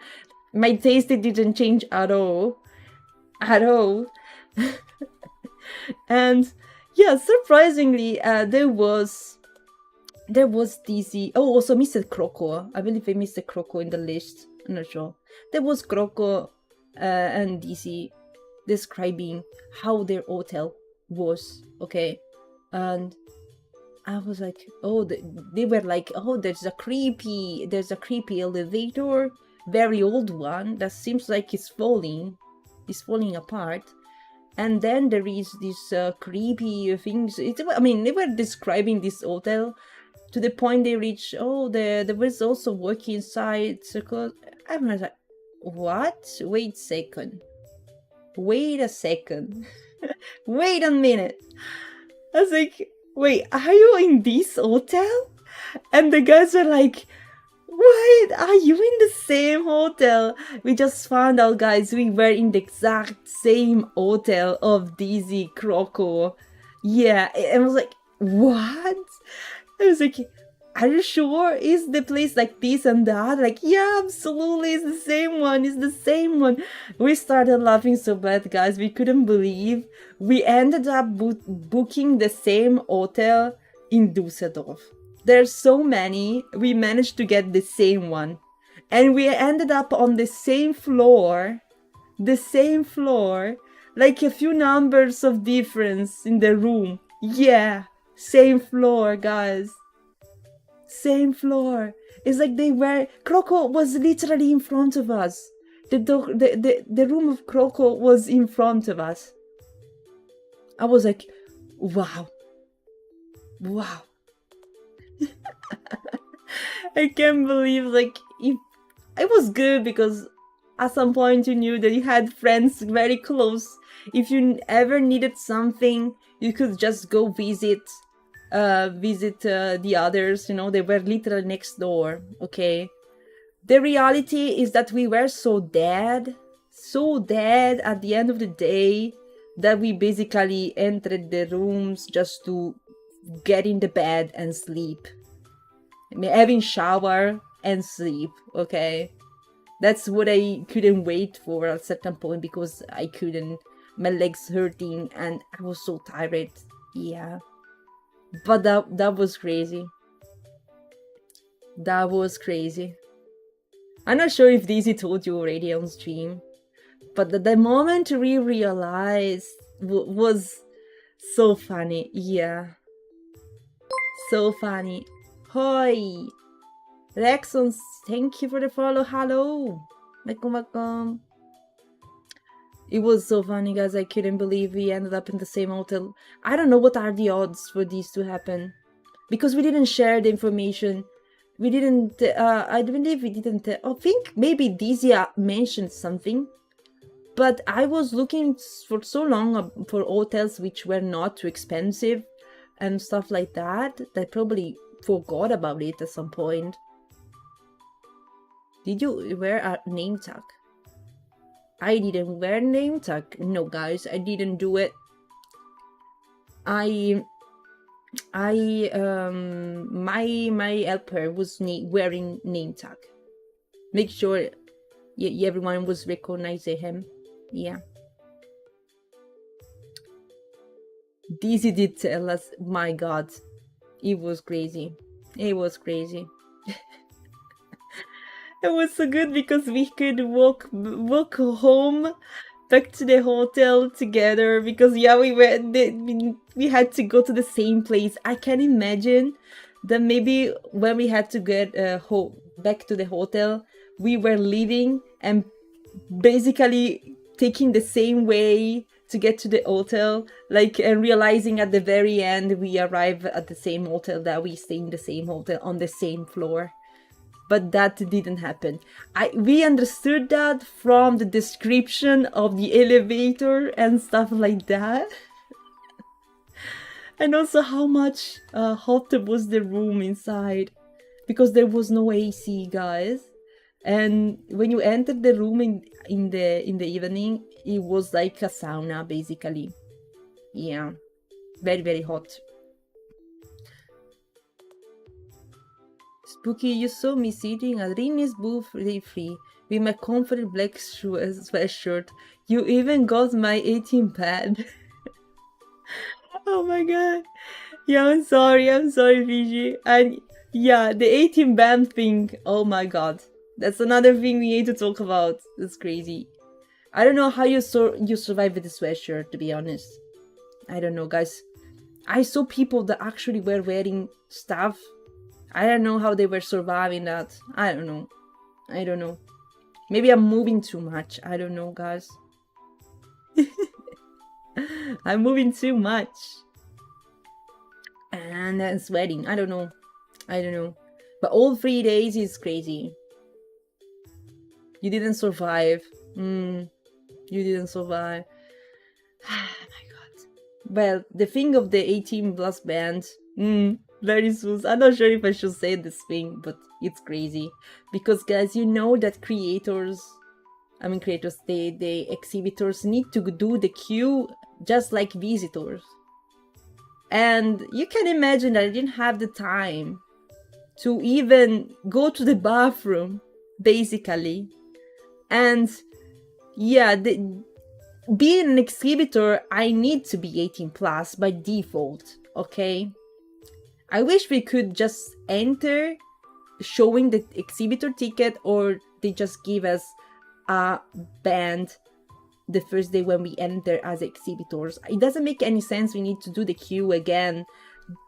My taste didn't change at all. At all. And yeah, surprisingly, there was Dizzy. Oh, also Mr. Croco. I believe I missed Croco in the list. I'm not sure. There was Croco and Dizzy describing how their hotel was. Okay, and I was like, oh, they were like, oh, there's a creepy elevator, very old one that seems like it's falling apart. And then there is this creepy things. I mean, they were describing this hotel to the point they reached. Oh, there was also work inside. So I was like, what? Wait a second. Wait a minute. I was like, wait, are you in this hotel? And the guys were like, what? Are you in the same hotel? We just found out, guys, we were in the exact same hotel of Dizzy Croco. Yeah, and I was like, what? I was like, are you sure? Is the place like this and that? Like, yeah, absolutely, it's the same one. We started laughing so bad, guys, we couldn't believe. We ended up booking the same hotel in Dusseldorf. There's so many, we managed to get the same one. And we ended up on the same floor, like a few numbers of difference in the room. Yeah, same floor, guys. Same floor. It's like Croco was literally in front of us. The room of Croco was in front of us. I was like, wow. I can't believe, like, it was good because at some point you knew that you had friends very close. If you ever needed something, you could just go visit the others, you know, they were literally next door. Okay, the reality is that we were so dead at the end of the day that we basically entered the rooms just to get in the bed and sleep. I mean, having shower and sleep. Okay, that's what I couldn't wait for at a certain point because I couldn't, my legs hurting and I was so tired. Yeah, But that was crazy. That was crazy. I'm not sure if Daisy told you already on stream, but the moment we realized was so funny. Yeah, so funny. Hoi! Rexons, thank you for the follow. Hello! Welcome. It was so funny, guys. I couldn't believe we ended up in the same hotel. I don't know what are the odds for these to happen. Because we didn't share the information. We didn't, I believe we didn't, I think maybe Dizia mentioned something. But I was looking for so long for hotels which were not too expensive and stuff like that. I probably forgot about it at some point. Did you wear a name tag? I didn't wear name tag. No, guys, I didn't do it. My helper was wearing name tag. Make sure everyone was recognizing him. Yeah. Dizzy did tell us, my god, it was crazy. It was crazy. It was so good because we could walk home back to the hotel together because we had to go to the same place. I can imagine that maybe when we had to get back to the hotel, we were leaving and basically taking the same way to get to the hotel, and realizing at the very end we arrive at the same hotel, that we stay in the same hotel on the same floor. But that didn't happen. We understood that from the description of the elevator and stuff like that. And also how much hotter was the room inside, because there was no AC, guys. And when you entered the room in the evening, it was like a sauna, basically. Yeah, very, very hot. Spooky, you saw me sitting at Rinny's booth free with my comfort black sweatshirt. You even got my 18 pad. Oh my god. Yeah, I'm sorry, Fiji. And yeah, the 18 band thing. Oh my god. That's another thing we need to talk about. That's crazy. I don't know how you survived with the sweatshirt, to be honest. I don't know, guys. I saw people that actually were wearing stuff. I don't know how they were surviving that. I don't know. Maybe I'm moving too much. I don't know, guys. I'm moving too much. And then sweating. I don't know. But all 3 days is crazy. You didn't survive. You didn't survive. Oh my god. Well, the thing of the 18 plus band. Very smooth. I'm not sure if I should say this thing, but it's crazy. Because guys, you know that the exhibitors need to do the queue just like visitors. And you can imagine that I didn't have the time to even go to the bathroom, basically. And yeah, being an exhibitor, I need to be 18 plus by default, okay? I wish we could just enter showing the exhibitor ticket, or they just give us a band the first day when we enter as exhibitors. It doesn't make any sense. We need to do the queue again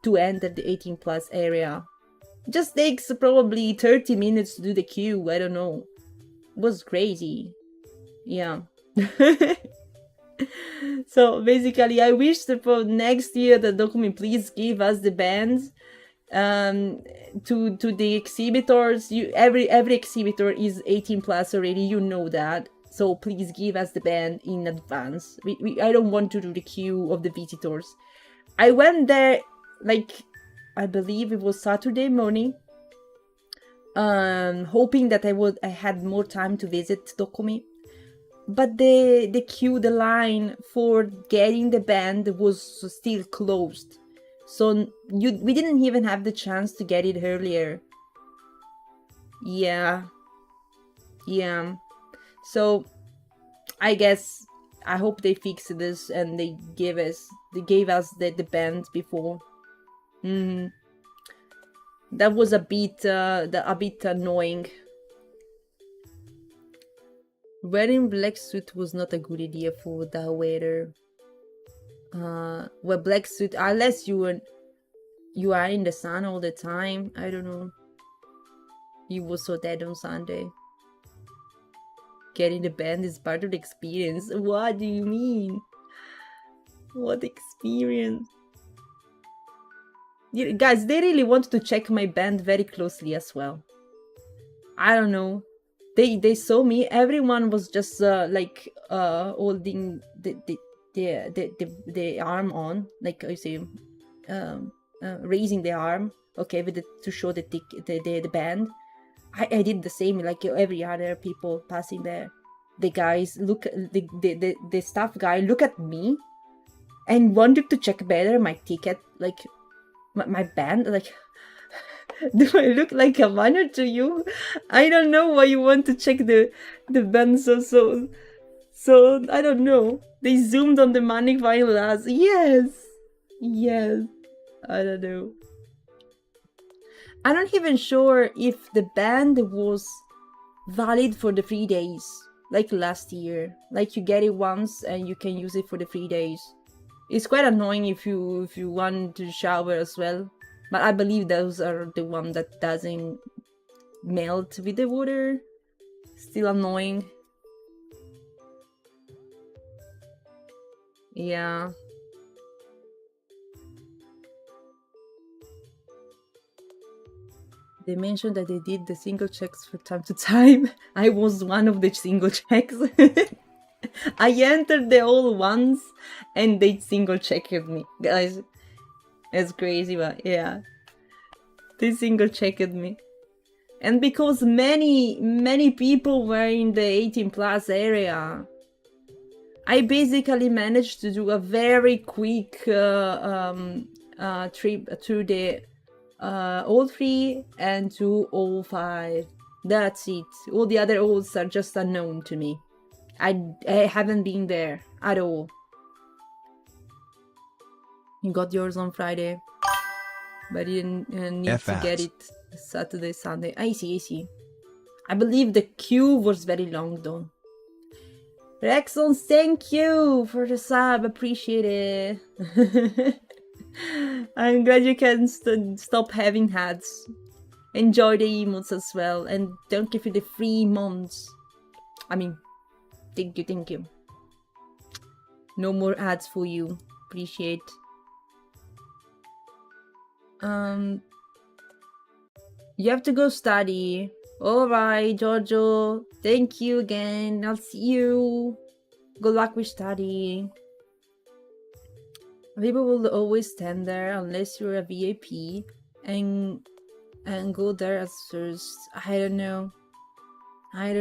to enter the 18 plus area. It just takes probably 30 minutes to do the queue. I don't know. It was crazy. Yeah. So basically, I wish that for next year the Dokomi please give us the bands to the exhibitors. Every exhibitor is 18 plus already, you know that. So please give us the band in advance. I don't want to do the queue of the visitors. I went there I believe it was Saturday morning, hoping that I had more time to visit Dokomi. But the queue, the line for getting the band was still closed. So we didn't even have the chance to get it earlier. Yeah. So I guess I hope they fixed this and they gave us the band before. That was a bit annoying. Wearing black suit was not a good idea for the weather. Well, black suit, unless you are in the sun all the time. I don't know. You were so dead on Sunday. Getting the band is part of the experience. What do you mean? What experience? Guys, they really wanted to check my band very closely as well. I don't know. They saw me. Everyone was just like holding the arm on, like I say, raising the arm. Okay, with to show the band. I did the same, like every other people passing there. The guys look, the staff guy look at me and wanted to check better my ticket, like my band, like. Do I look like a minor to you? I don't know why you want to check the band so I don't know. They zoomed on the magnifying glass. Yes. I don't know. I'm not even sure if the band was valid for the 3 days, like last year. Like you get it once and you can use it for the 3 days. It's quite annoying if you want to shower as well. But I believe those are the one that doesn't melt with the water. Still annoying. Yeah. They mentioned that they did the single checks from time to time. I was one of the single checks. I entered the old ones and they single checked me. Guys, it's crazy, but yeah. They single checked me. And because many people were in the 18 plus area, I basically managed to do a very quick trip to the old 3 and to old 5. That's it. All the other olds are just unknown to me. I haven't been there at all. You got yours on Friday, but you didn't need to get it Saturday, Sunday. I see. I believe the queue was very long though. Rexon, thank you for the sub. Appreciate it. I'm glad you can stop having ads. Enjoy the emotes as well, and don't give you the free months. I mean, thank you. No more ads for you. Appreciate. You have to go study. Alright, Giorgio. Thank you again. I'll see you. Good luck with studying. People will always stand there unless you're a VIP and go there as first. I don't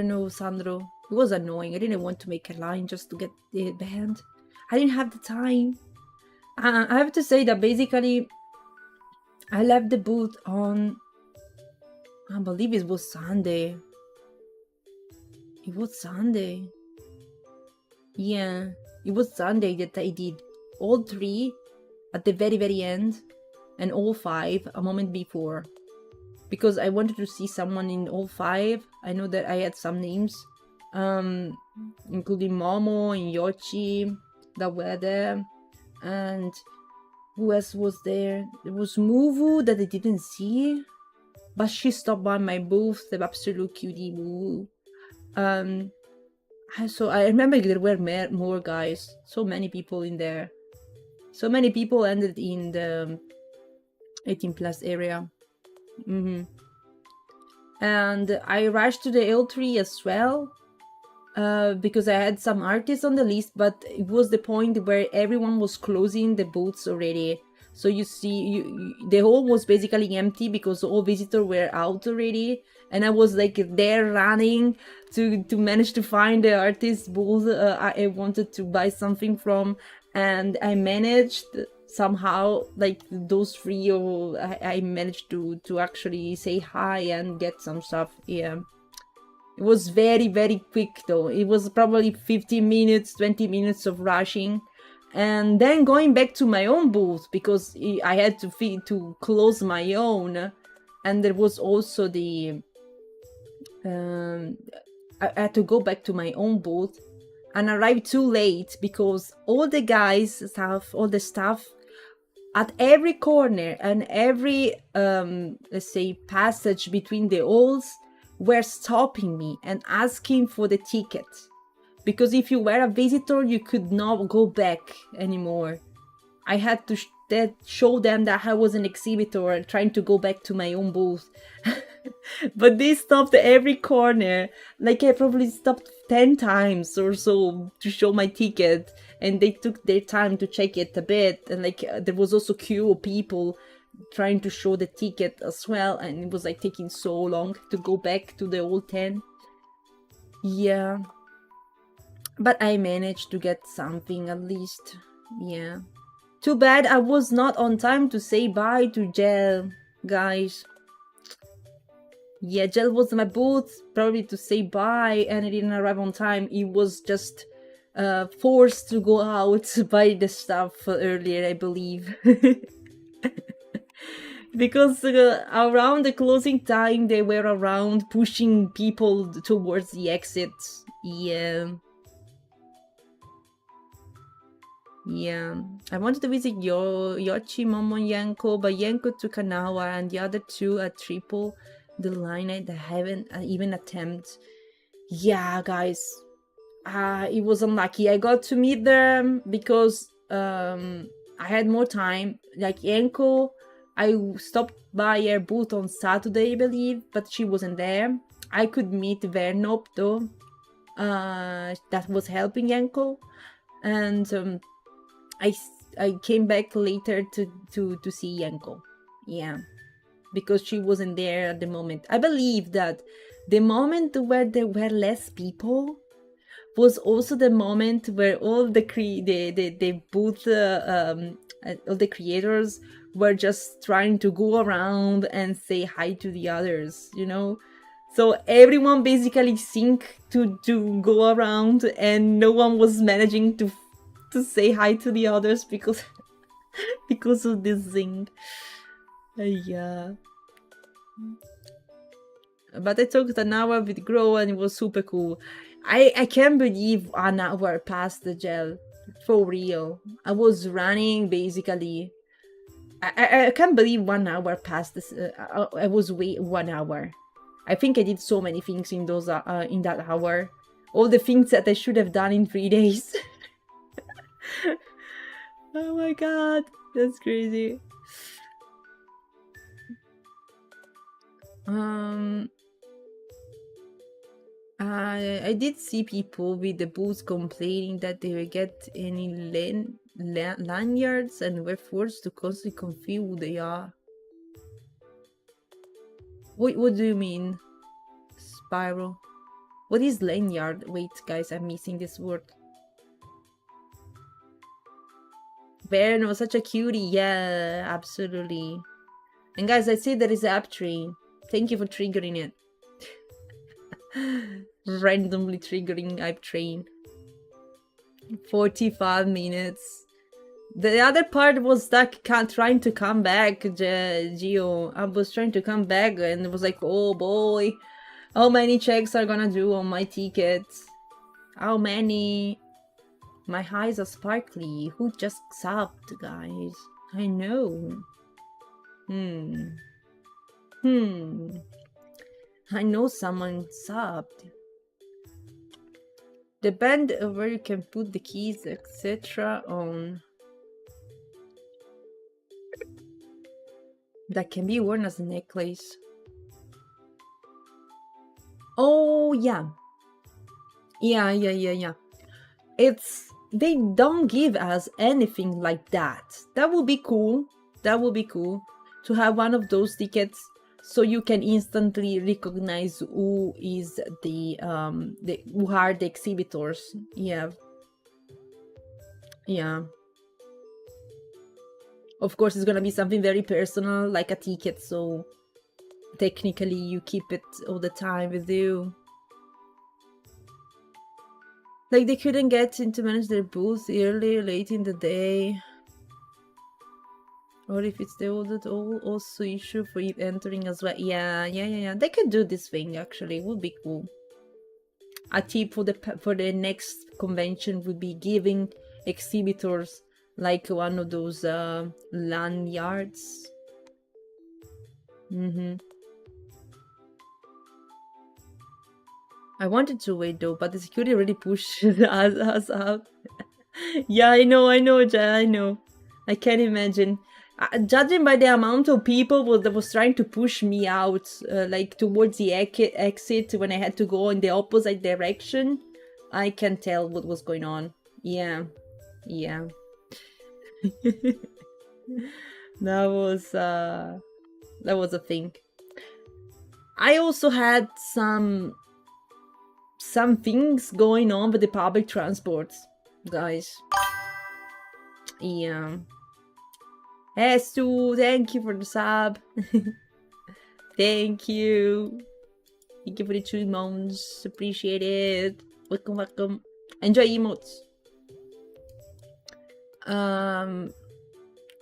know, Sandro. It was annoying. I didn't want to make a line just to get the band. I didn't have the time. I have to say that basically I left the booth on, I believe it was Sunday. It was Sunday. Yeah, it was Sunday that I did all 3 at the very end and all 5 a moment before. Because I wanted to see someone in all 5. I know that I had some names, including Momo and Yoshi that were there. And who else was there? There was Muvu that I didn't see, but she stopped by my booth, the absolute cutie Muvu. So I remember there were more guys. So many people in there. So many people ended in the 18 plus area. And I rushed to the L3 as well, because I had some artists on the list, but it was the point where everyone was closing the booths already. So you see, the hall was basically empty because all visitors were out already, and I was like there running to manage to find the artist booth I wanted to buy something from, and I managed somehow, like those 3, or I managed to actually say hi and get some stuff. Yeah, it was very quick though. It was probably 15 minutes, 20 minutes of rushing and then going back to my own booth because I had to close my own, and there was also the I had to go back to my own booth and arrived too late because all the staff at every corner and every let's say passage between the halls were stopping me and asking for the ticket, because if you were a visitor you could not go back anymore. I had to show them that I was an exhibitor trying to go back to my own booth. But they stopped every corner. Like I probably stopped 10 times or so to show my ticket, and they took their time to check it a bit. And like there was also queue of people trying to show the ticket as well, and it was like taking so long to go back to the old 10. Yeah. But I managed to get something at least. Yeah. Too bad I was not on time to say bye to Gel, guys. Yeah, Gel was in my booth, probably to say bye, and I didn't arrive on time. He was just forced to go out to buy the stuff earlier, I believe. Because around the closing time, they were around pushing people towards the exit. Yeah. Yeah, I wanted to visit Yoshi, Momo, and Yanko, but Yanko took an hour and the other two at triple the line. I haven't even attempt. Yeah, guys, it was unlucky. I got to meet them because I had more time. Like Yanko, I stopped by her booth on Saturday, I believe, but she wasn't there. I could meet Vernop though. That was helping Yanko, and I came back later to see Yanko. Yeah, because she wasn't there at the moment. I believe that the moment where there were less people was also the moment where all the booth all the creators were just trying to go around and say hi to the others, you know. So everyone basically synced to go around, and no one was managing to say hi to the others because because of this thing. Yeah. But I talked an hour with Grow and it was super cool. I can't believe an hour passed the gel. For real. I was running basically. I can't believe 1 hour passed this. I was wait 1 hour. I think I did so many things in those in that hour. All the things that I should have done in 3 days. Oh my god, that's crazy. I did see people with the booths complaining that they would get any lanyards and were forced to constantly confirm who they are. What do you mean, Spiral? What is lanyard? Wait, guys, I'm missing this word. Baron was such a cutie. Yeah, absolutely. And guys, I see there is app train. Thank you for triggering it. Randomly triggering app train. 45 minutes. The other part was stuck trying to come back, Gio. I was trying to come back and it was like, oh boy, how many checks are gonna do on my ticket? How many? My eyes are sparkly. Who just subbed, guys? I know. I know someone subbed. The band where you can put the keys, etc. on. That can be worn as a necklace. Oh, yeah. Yeah. They don't give us anything like that. That would be cool. That would be cool to have one of those tickets so you can instantly recognize who is who are the exhibitors. Yeah. Of course, it's gonna be something very personal, like a ticket, so technically you keep it all the time with you. Like they couldn't get in to manage their booth early, late in the day. Or if it's the audit also issue for you entering as well. Yeah. They could do this thing actually. It would be cool. A tip for the next convention would be giving exhibitors like one of those lanyards. I wanted to wait though, but the security already pushed us out. Yeah, I know, Jay, I know. I can't imagine. Judging by the amount of people that was trying to push me out, like towards the exit when I had to go in the opposite direction, I can tell what was going on. Yeah. That was a thing. I also had some things going on with the public transport, guys. Yeah. Estu, thank you for the sub. Thank you. Thank you for the 2 months. Appreciate it. Welcome. Enjoy emotes. And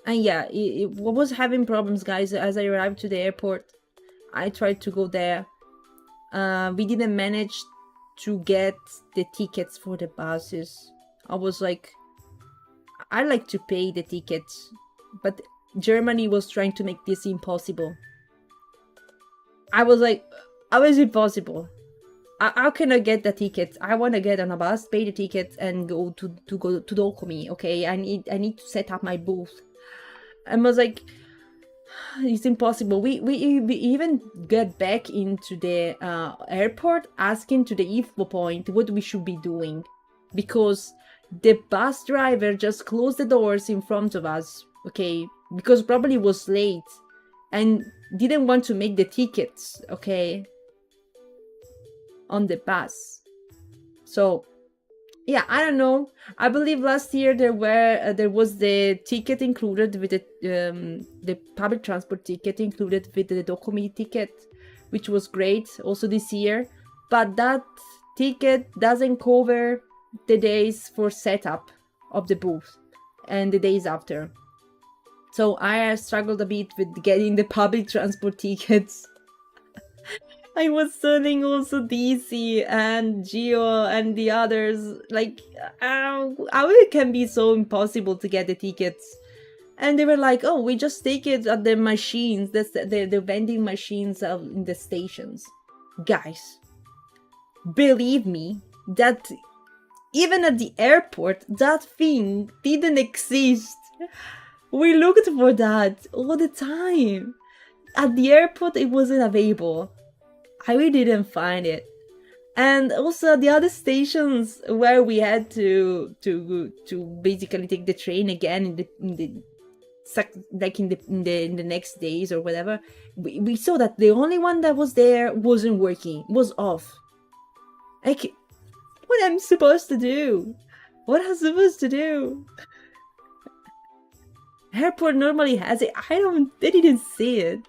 yeah, it was having problems, guys. As I arrived to the airport, I tried to go there. We didn't manage to get the tickets for the buses. I was like, I like to pay the tickets, but Germany was trying to make this impossible. I was like, how is it possible? How can I get the tickets? I want to get on a bus, pay the tickets, and go to Dokomi. Okay, I need to set up my booth. I was like, it's impossible. We even get back into the airport asking to the info point what we should be doing, because the bus driver just closed the doors in front of us. Okay, because probably was late and didn't want to make the tickets. Okay, on the bus. So yeah, I don't know. I believe last year there was the ticket included with the public transport ticket included with the Dokomi ticket, which was great. Also this year, but that ticket doesn't cover the days for setup of the booth and the days after. So I struggled a bit with getting the public transport tickets. I was telling also DC and Geo and the others, like, how it can be so impossible to get the tickets. And they were like, oh, we just take it at the machines, that's the vending machines in the stations. Guys, believe me, that even at the airport, that thing didn't exist. We looked for that all the time. At the airport, it wasn't available. I really didn't find it. And also the other stations where we had to basically take the train again in the next days or whatever, we saw that the only one that was there wasn't working, was off. Like, what am I supposed to do? What am I supposed to do? Airport normally has it. They didn't see it.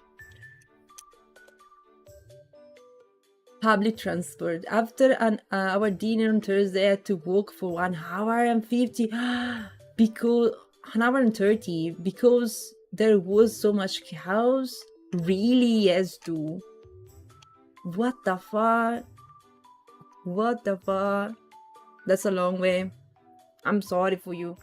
Public transport. After our dinner on Thursday, I had to walk for 1 hour and 50 because 1 hour and 30 because there was so much chaos. Really, yes, do. What the fuck? What the fuck? That's a long way. I'm sorry for you.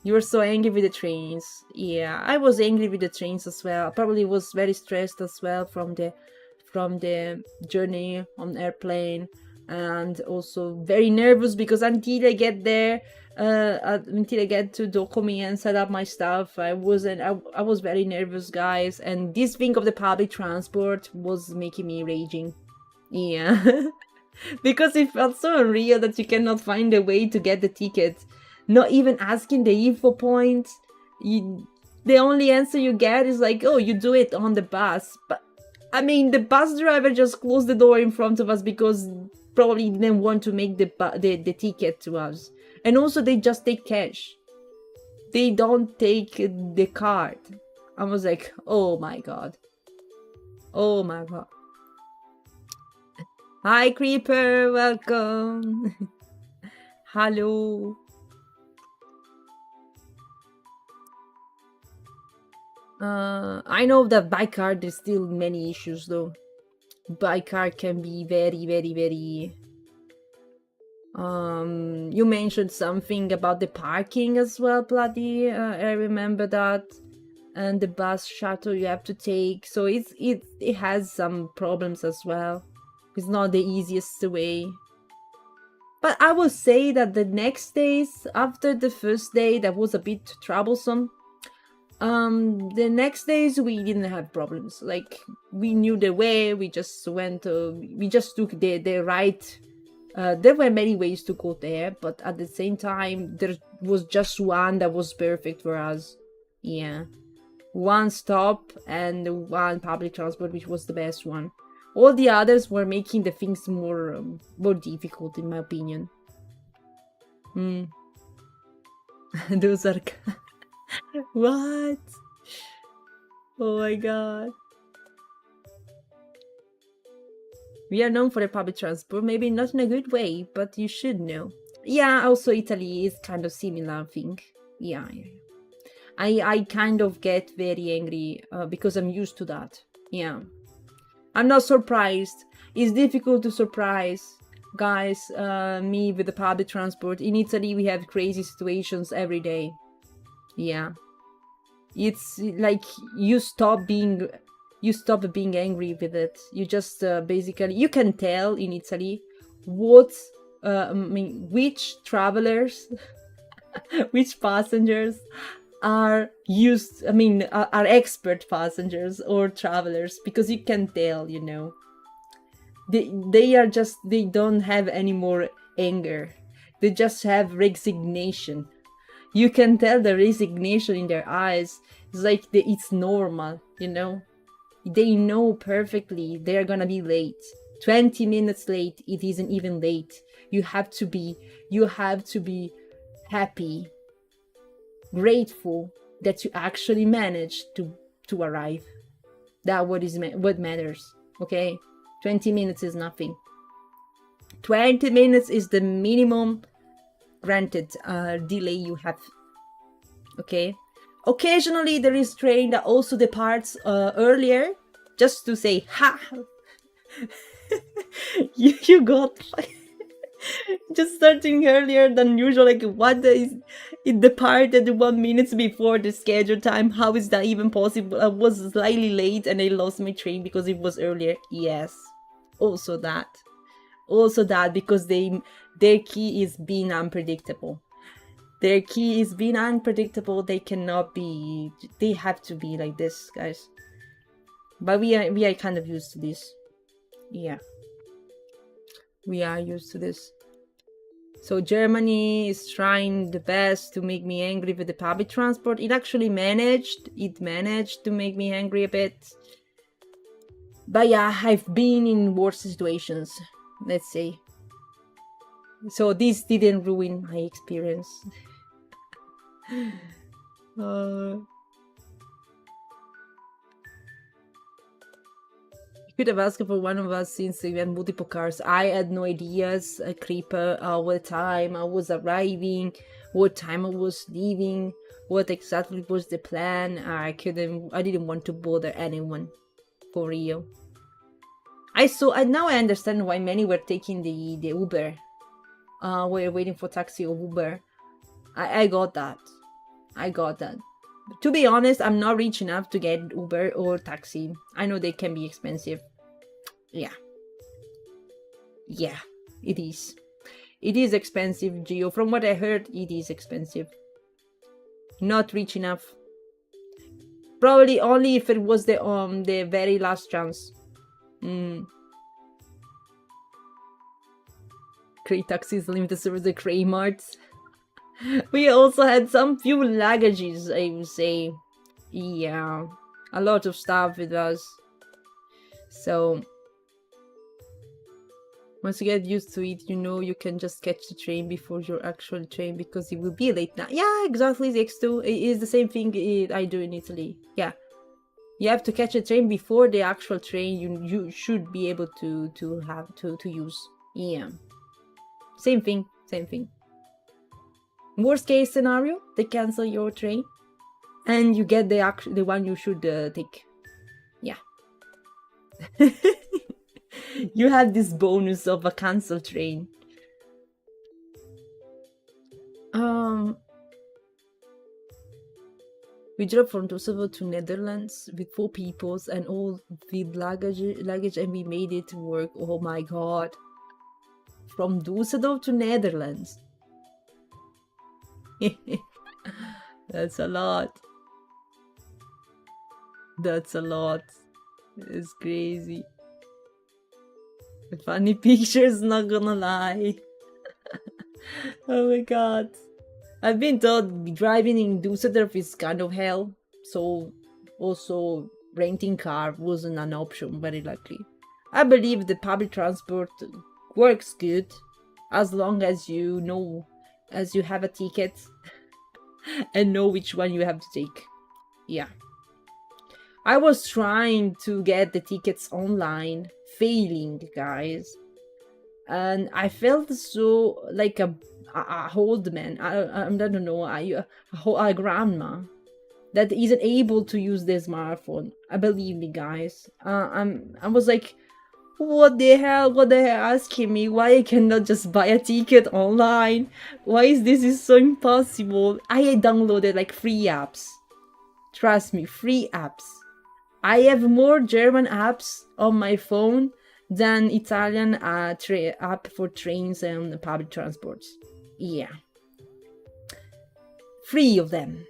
You were so angry with the trains. Yeah, I was angry with the trains as well. I probably was very stressed as well from the journey on airplane, and also very nervous because until I get there, until I get to Dokomi and set up my stuff, I was very nervous, guys. And this thing of the public transport was making me raging. Yeah. Because it felt so unreal that you cannot find a way to get the ticket. Not even asking the info point. The only answer you get is like, oh, you do it on the bus. But I mean, the bus driver just closed the door in front of us because probably didn't want to make the ticket to us. And also they just take cash. They don't take the card. I was like, oh my god. Oh my god. Hi, Creeper, welcome. Hello. I know that by car there's still many issues though. By car can be very, very, very. You mentioned something about the parking as well, Bloody. I remember that, and the bus shuttle you have to take. So it has some problems as well. It's not the easiest way. But I will say that the next days after the first day that was a bit troublesome. The next days we didn't have problems. Like we knew the way. We just went. We just took the right. There were many ways to go there, but at the same time, there was just one that was perfect for us. Yeah, one stop and one public transport, which was the best one. All the others were making the things more difficult, in my opinion. Those are what? Oh my god. We are known for the public transport, maybe not in a good way, but you should know. Yeah, also Italy is kind of similar thing. Yeah. I kind of get very angry because I'm used to that. Yeah. I'm not surprised. It's difficult to surprise guys me with the public transport. In Italy we have crazy situations every day. Yeah. It's like you stop being angry with it. You just basically you can tell in Italy what which travelers which passengers are used are expert passengers or travelers, because you can tell, you know, they don't have any more anger, they just have resignation. You can tell the resignation in their eyes. It's like it's normal, you know. They know perfectly they're gonna be late. 20 minutes late, it isn't even late. You have to be happy, grateful that you actually managed to arrive. That what matters, okay? 20 minutes is nothing. 20 minutes is the minimum granted delay you have, okay? Occasionally there is train that also departs earlier, just to say, ha! you got just starting earlier than usual. Like, what is it departed 1 minute before the scheduled time? How is that even possible? I was slightly late and I lost my train because it was earlier. Yes, also that because their key is being unpredictable. Their key is being unpredictable. They cannot be. They have to be like this, guys. But we are kind of used to this. Yeah, we are used to this. So Germany is trying the best to make me angry with the public transport. It actually managed. It managed to make me angry a bit. But yeah, I've been in worse situations, let's say. So this didn't ruin my experience. You could have asked for one of us since we had multiple cars. I had no ideas. A creeper what time I was arriving, what time I was leaving, what exactly was the plan. I didn't want to bother anyone, for real. Now I understand why many were taking the Uber. We're waiting for taxi or Uber. I got that. To be honest, I'm not rich enough to get Uber or taxi. I know they can be expensive. Yeah, it is. It is expensive, Gio. From what I heard, it is expensive. Not rich enough. Probably only if it was the very last chance. Cray taxis, limited service, the Cray marts. We also had some few luggages, I would say. Yeah, a lot of stuff with us. So once you get used to it, you know you can just catch the train before your actual train, because it will be late now. Yeah, exactly, X2. It is the same thing I do in Italy. Yeah. You have to catch a train before the actual train you should be able to have to use. Yeah. Same thing. Worst case scenario, they cancel your train and you get the one you should take. Yeah. You had this bonus of a cancelled train. We drove from Düsseldorf to Netherlands with 4 people and all with luggage, and we made it to work. Oh my god. From Düsseldorf to Netherlands. That's a lot. It's crazy. Funny pictures, not gonna lie. Oh my god. I've been told driving in Düsseldorf is kind of hell, so also renting car wasn't an option, very likely. I believe the public transport works good as long as you have a ticket and know which one you have to take. Yeah. I was trying to get the tickets online, failing, guys. And I felt so like a old man. I don't know, a grandma that isn't able to use their smartphone. I believe me, guys. I was like, what the hell? Asking me why I cannot just buy a ticket online? Why is this so impossible? I downloaded like free apps. Trust me, free apps. I have more German apps on my phone than Italian app for trains and public transports. Yeah. 3 of them.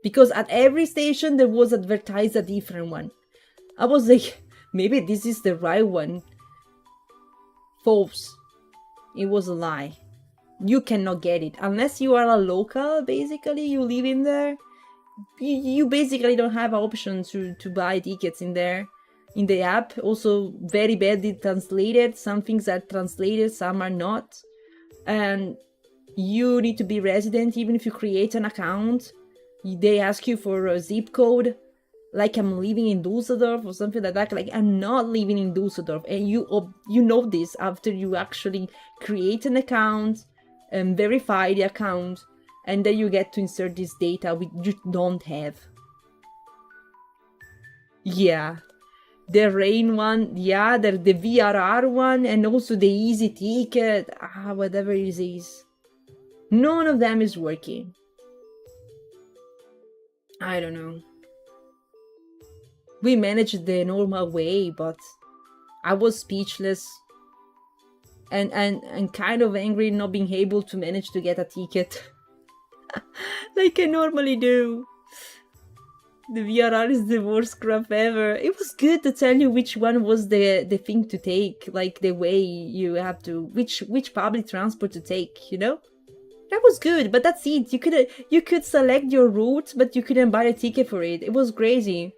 Because at every station there was advertised a different one. I was like, maybe this is the right one. False. It was a lie. You cannot get it. Unless you are a local, basically, you live in there. You basically don't have options to buy tickets in there. In the app, also very badly translated. Some things are translated, some are not. And you need to be resident even if you create an account. They ask you for a zip code, like I'm living in Düsseldorf or something like that. Like I'm not living in Düsseldorf, and you know this after you actually create an account and verify the account, and then you get to insert this data which you don't have. Yeah. The rain one, yeah, the VRR one, and also the easy ticket, whatever it is. None of them is working. I don't know. We managed the normal way, but I was speechless and kind of angry not being able to manage to get a ticket like I normally do. The VRR is the worst crap ever. It was good to tell you which one was the thing to take, like the way you have to, which public transport to take, you know? That was good, but that's it. You could select your route, but you couldn't buy a ticket for it. It was crazy.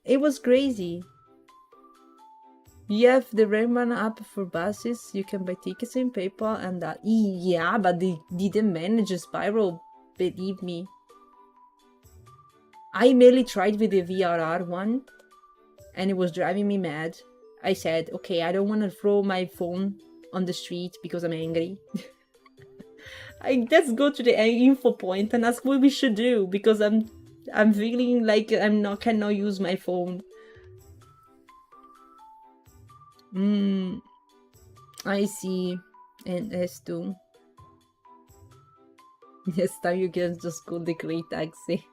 It was crazy. You have the Rayman app for buses. You can buy tickets in PayPal and that. Yeah, but they didn't manage a spiral, believe me. I merely tried with the VRR one, and it was driving me mad. I said, okay, I don't want to throw my phone on the street because I'm angry. Let's go to the info point and ask what we should do, because I'm feeling like cannot use my phone. I see. And S2. Yes, now you can just call the great taxi.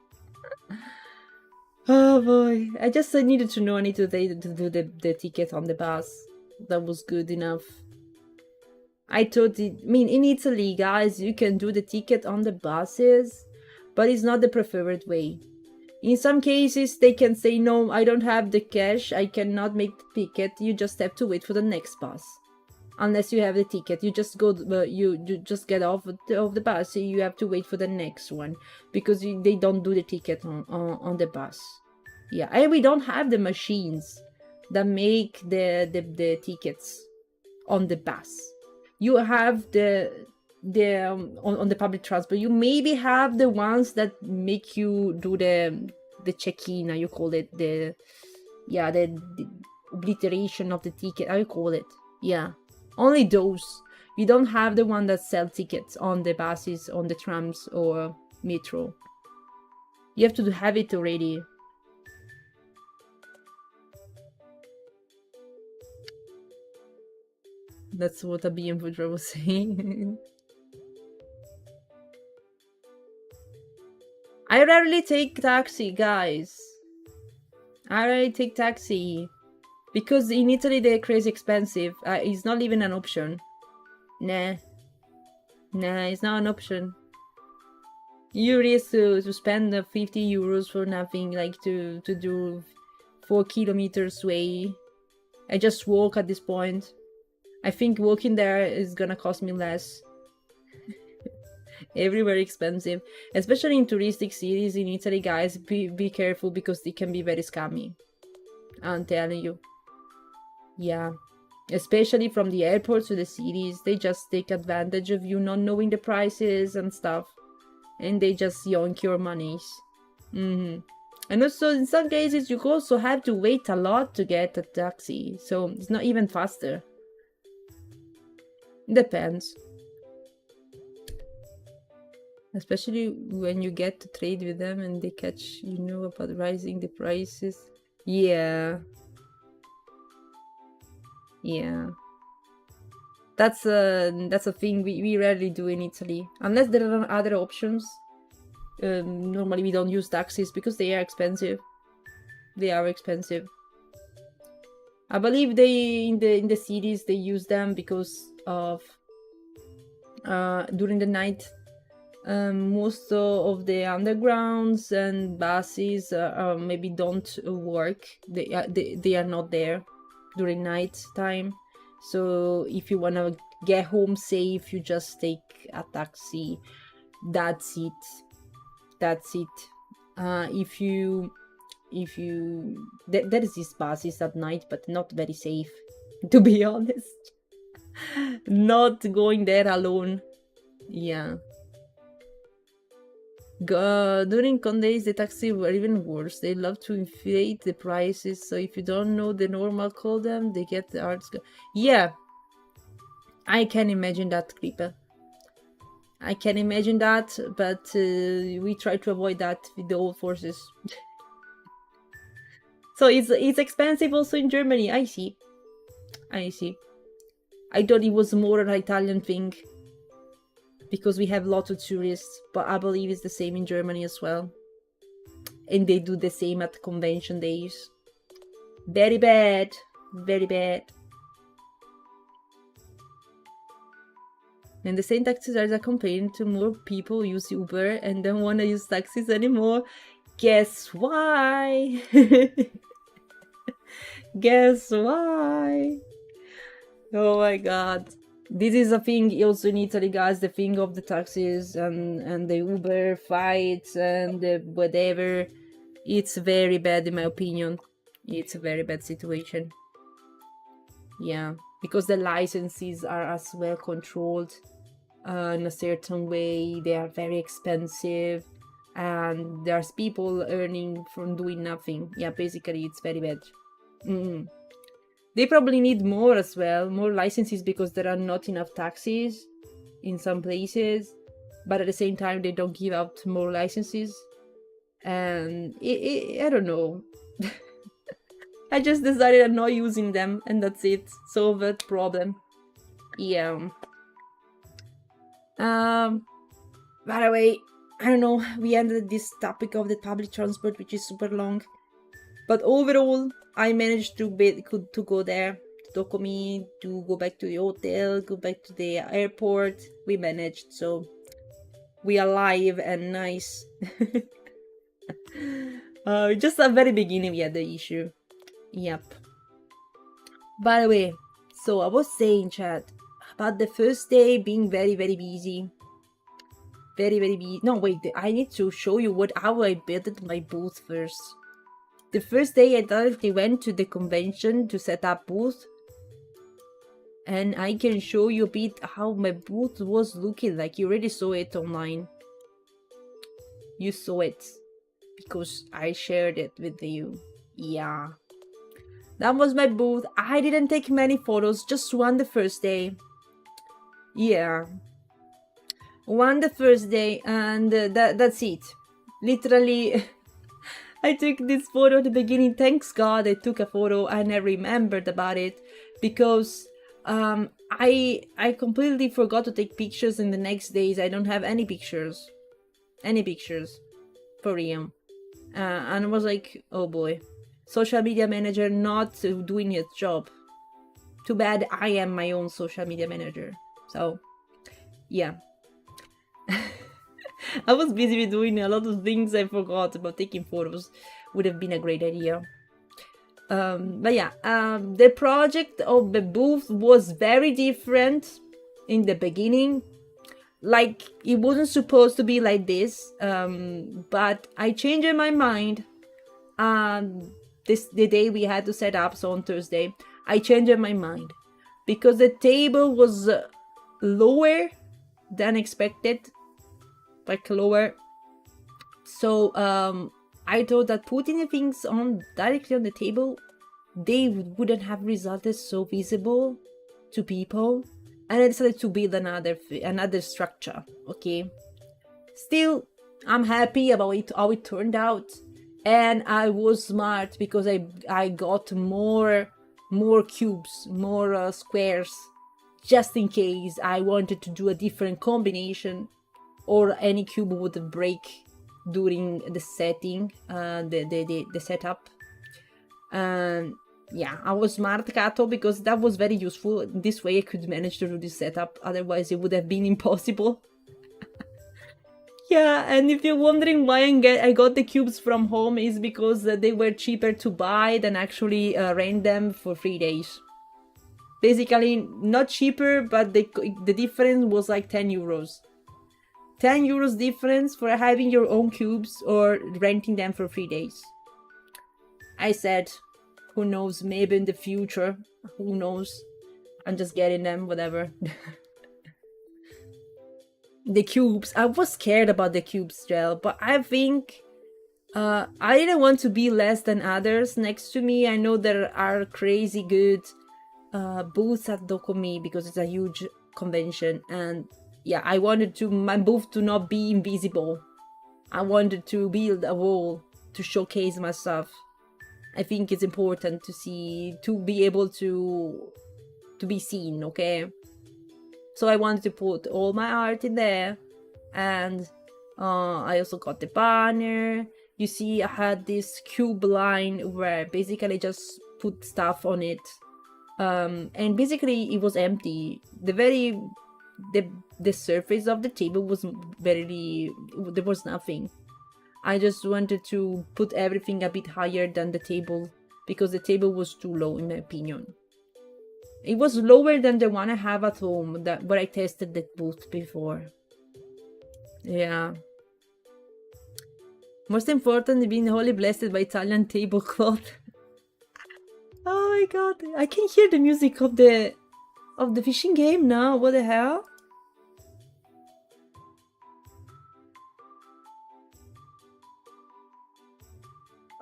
Oh boy, I just needed to know I need to do the ticket on the bus. That was good enough. I mean, in Italy, guys, you can do the ticket on the buses, but it's not the preferred way. In some cases, they can say, no, I don't have the cash, I cannot make the ticket, you just have to wait for the next bus. Unless you have the ticket, you just go, you just get off of the bus, so you have to wait for the next one, because they don't do the ticket on the bus. Yeah, and we don't have the machines that make the tickets on the bus. You have on the public transport, you maybe have the ones that make you do the check-in, how you call it, the obliteration of the ticket, how you call it. Yeah, only those. You don't have the one that sell tickets on the buses, on the trams or metro. You have to have it already. That's what a BMW was saying. I rarely take taxi, guys. I rarely take taxi. Because in Italy they're crazy expensive. It's not even an option. Nah. Nah, it's not an option. You risk to spend 50 euros for nothing, like to do 4 kilometers way. I just walk at this point. I think walking there is gonna cost me less. Everywhere expensive. Especially in touristic cities in Italy, guys. Be careful because they can be very scammy. I'm telling you. Yeah. Especially from the airports to the cities. They just take advantage of you not knowing the prices and stuff. And they just yoink your monies. And also, in some cases, you also have to wait a lot to get a taxi. So, it's not even faster. Depends. Especially when you get to trade with them and they catch, you know, about rising the prices. Yeah. Yeah. That's a thing we rarely do in Italy. Unless there are other options. Normally we don't use taxis because they are expensive. They are expensive. I believe they in the cities they use them because of during the night most of the undergrounds and buses maybe don't work. They are not there during night time. So if you want to get home safe, you just take a taxi. That's it. That's it. If you there is these buses at night, but not very safe, to be honest. Not going there alone. Yeah. During Condays, the taxi were even worse. They love to inflate the prices, so if you don't know the normal call them, they get the arts. Yeah, I can imagine that, Creeper. I can imagine that, but we try to avoid that with the old forces. So it's expensive also in Germany. I see. I see. I thought it was more an Italian thing. Because we have lots of tourists, but I believe it's the same in Germany as well. And they do the same at convention days. Very bad. Very bad. And the same taxis are complaining to more people use Uber and don't want to use taxis anymore. Guess why? Guess why? Oh my god. This is a thing also in Italy, guys, the thing of the taxis and the Uber fights and the whatever. It's very bad in my opinion. It's a very bad situation. Yeah, because the licenses are as well controlled in a certain way. They are very expensive and there's people earning from doing nothing. Yeah, basically it's very bad. They probably need more as well, more licenses, because there are not enough taxis in some places. But at the same time, they don't give out more licenses. And I don't know. I just decided I'm not using them and that's it. Solve that problem. Yeah. By the way, I don't know, we ended this topic of the public transport, which is super long. But overall, I managed to go there, to Dokomi, to go back to the hotel, go back to the airport. We managed, so we are alive and nice. Just at the very beginning we had the issue. Yep. By the way, so I was saying, chat, about the first day being very, very busy. Very, very busy. No, wait, I need to show you how I built my booth first. The first day I directly went to the convention to set up booth. And I can show you a bit how my booth was looking like. You already saw it online. You saw it. because I shared it with you. Yeah. That was my booth. I didn't take many photos, just one the first day. Yeah. One the first day, and that's it. Literally, I took this photo at the beginning. Thanks God I took a photo and I remembered about it, because I completely forgot to take pictures in the next days. I don't have any pictures. Any pictures. For real. And I was like, oh boy. Social media manager not doing its job. Too bad I am my own social media manager. So, yeah. I was busy with doing a lot of things I forgot about. Taking photos would have been a great idea. But yeah, the project of the booth was very different in the beginning. Like, it wasn't supposed to be like this, but I changed my mind. The day we had to set up, so on Thursday, I changed my mind because the table was lower than expected, like lower. So I thought that putting the things on directly on the table, they wouldn't have resulted so visible to people, and I decided to build another structure. Okay, still I'm happy about it, how it turned out, and I was smart because I got more cubes, more squares, just in case I wanted to do a different combination or any cube would break during the setting, the setup. Yeah, I was smart, Kato, because that was very useful. This way I could manage to do this setup, otherwise it would have been impossible. Yeah, and if you're wondering why I got the cubes from home, is because they were cheaper to buy than actually rent them for 3 days. Basically, not cheaper, but the difference was like 10 euros. 10 euros difference for having your own cubes or renting them for 3 days. I said, who knows, maybe in the future, who knows, I'm just getting them, whatever. The cubes, I was scared about the cubes, Gel, but I think I didn't want to be less than others next to me. I know there are crazy good booths at Dokomi because it's a huge convention, and yeah, I wanted my booth to not be invisible. I wanted to build a wall to showcase my stuff. I think it's important to be able to be seen, okay? So I wanted to put all my art in there, and I also got the banner. You see, I had this cube line where basically I just put stuff on it, and basically it was empty. The surface of the table was there was nothing. I just wanted to put everything a bit higher than the table because the table was too low, in my opinion. It was lower than the one I have at home, where I tested that booth before. Yeah. Most important, being wholly blessed by Italian tablecloth. Oh my god, I can hear the music of the fishing game now. What the hell?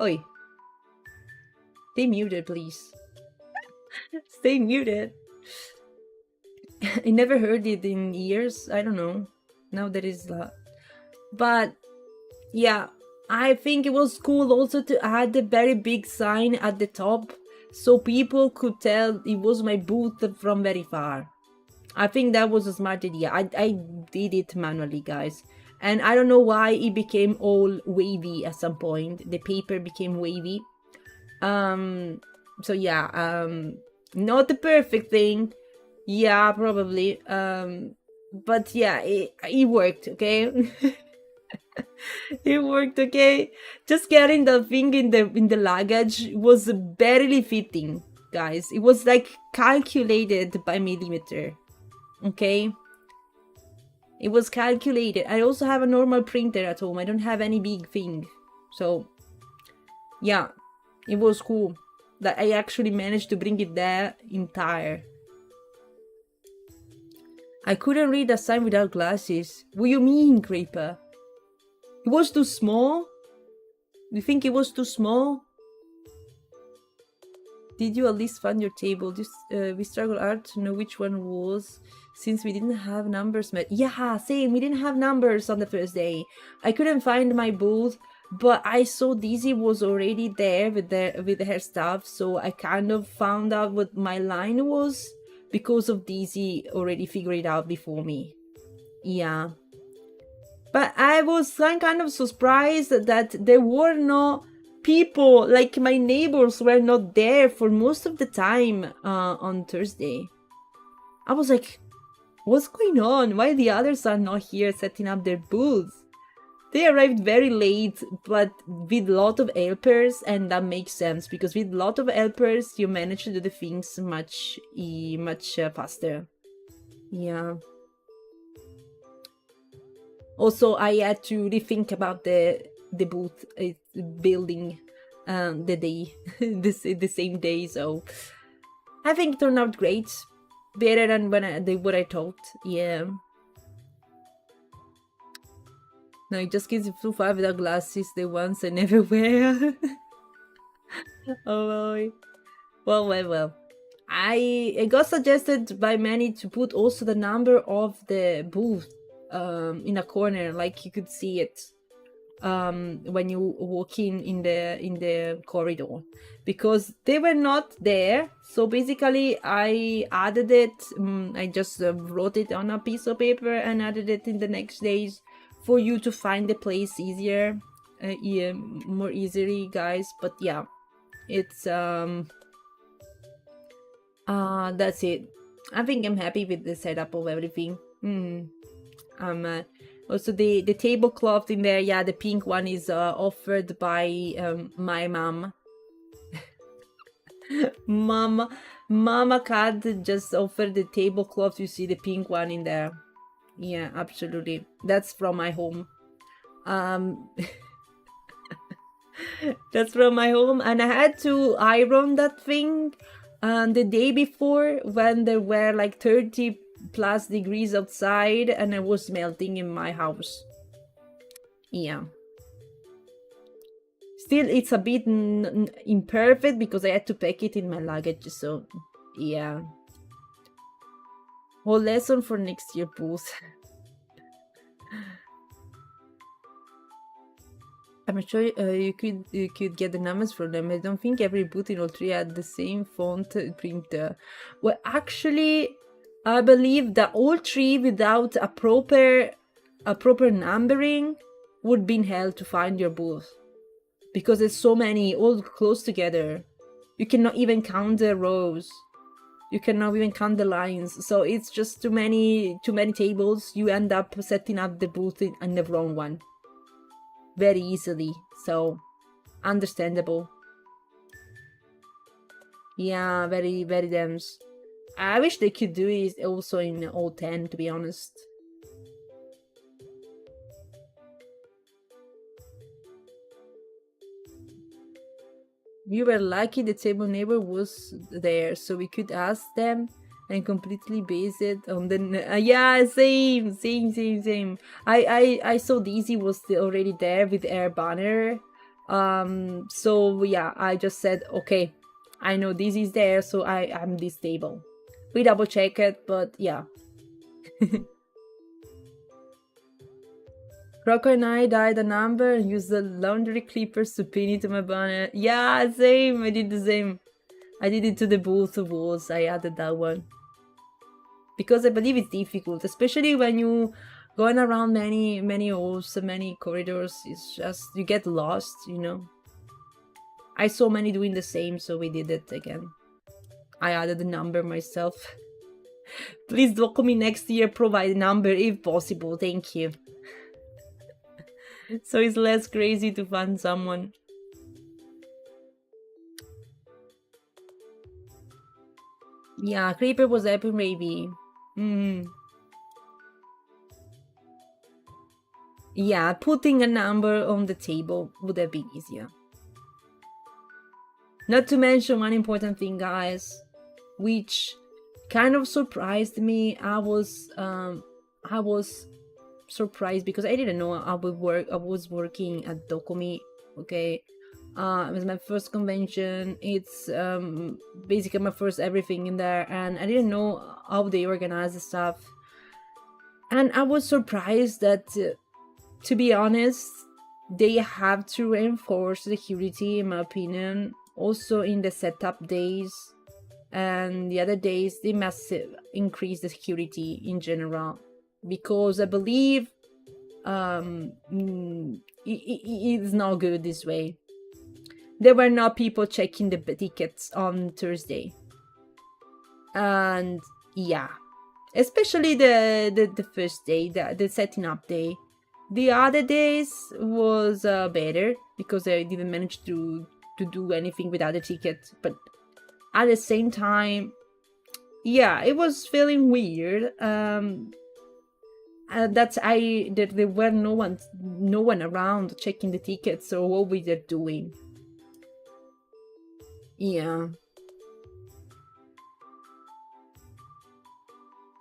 Oi. Stay muted, please. Stay muted. I never heard it in years. I don't know. Now there is that. But yeah, I think it was cool also to add a very big sign at the top so people could tell it was my booth from very far. I think that was a smart idea. I did it manually, guys. And I don't know why it became all wavy at some point. The paper became wavy. So yeah, not the perfect thing. Yeah, probably. But yeah, it worked, okay? It worked, okay? Just getting the thing in the luggage was barely fitting, guys. It was like calculated by millimeter. Okay? It was calculated. I also have a normal printer at home. I don't have any big thing. So yeah, it was cool that I actually managed to bring it there entire. I couldn't read a sign without glasses. What do you mean, Creeper? It was too small? You think it was too small? Did you at least find your table? We struggled hard to know which one was, since we didn't have numbers met. Yeah, same. We didn't have numbers on the first day. I couldn't find my booth, but I saw Dizzy was already there with her stuff, so I kind of found out what my line was because of Dizzy already figured it out before me. Yeah. But I was kind of surprised that there were no people, like my neighbors were not there for most of the time on Thursday. I was like, what's going on? Why the others are not here setting up their booths? They arrived very late, but with a lot of helpers, and that makes sense because with a lot of helpers, you manage to do the things much faster. Yeah. Also, I had to rethink about the booth building the day, the same day. So I think it turned out great, better than what I thought. Yeah. No, it just gives you 2-5 without glasses. The ones I never wear. Oh well. I got suggested by many to put also the number of the booth in a corner, like you could see it when you walk in the corridor, because they were not there. So basically I added it. I just wrote it on a piece of paper and added it in the next days for you to find the place easier, more easily, guys. But yeah, it's that's it. I think I'm happy with the setup of everything. Also the tablecloth in there, yeah, the pink one is offered by my mom. Mama cat just offered the tablecloth. You see the pink one in there. Yeah, absolutely. That's from my home. That's from my home, and I had to iron that thing the day before when there were like 30 plus degrees outside and I was melting in my house. Yeah. Still, it's a bit imperfect because I had to pack it in my luggage, so yeah. Whole lesson for next year, booth. I'm sure you could get the numbers from them. I don't think every booth in all three had the same font printer. Well, actually, I believe that all three without a proper numbering would be in hell to find your booth, because there's so many all close together. You cannot even count the rows. You cannot even count the lines. So it's just too many tables. You end up setting up the booth in the wrong one very easily. So understandable. Yeah, very very dense. I wish they could do it also in all 10, to be honest. We were lucky the table neighbor was there, so we could ask them and completely base it on the yeah, same. I saw Daisy was already there with Air Banner, so yeah, I just said, okay, I know Daisy's there, so I'm this table. We double check it, but yeah. Rocco and I dyed a number and used the laundry clippers to pin it to my banner. Yeah, same. I did the same. I did it to the booth walls. I added that one. Because I believe it's difficult, especially when you going around many halls, many corridors. It's just, you get lost, you know. I saw many doing the same, so we did it again. I added the number myself. Please Dokomi next year provide a number if possible. Thank you. So it's less crazy to find someone. Yeah, Creeper was happy maybe. Yeah, putting a number on the table would have been easier. Not to mention one important thing, guys, which kind of surprised me. I was surprised because I didn't know I was working at Dokomi Okay, it was my first convention. It's basically my first everything in there, and I didn't know how they organize the stuff. And I was surprised that, to be honest, they have to reinforce security, in my opinion, also in the setup days. And the other days, they must increase the security in general. Because I believe it's not good this way. There were not people checking the tickets on Thursday. And yeah, especially the first day, the setting up day. The other days was better because I didn't manage to do anything without the ticket. But at the same time, yeah, it was feeling weird. That there were no one around checking the tickets or what we were doing. Yeah.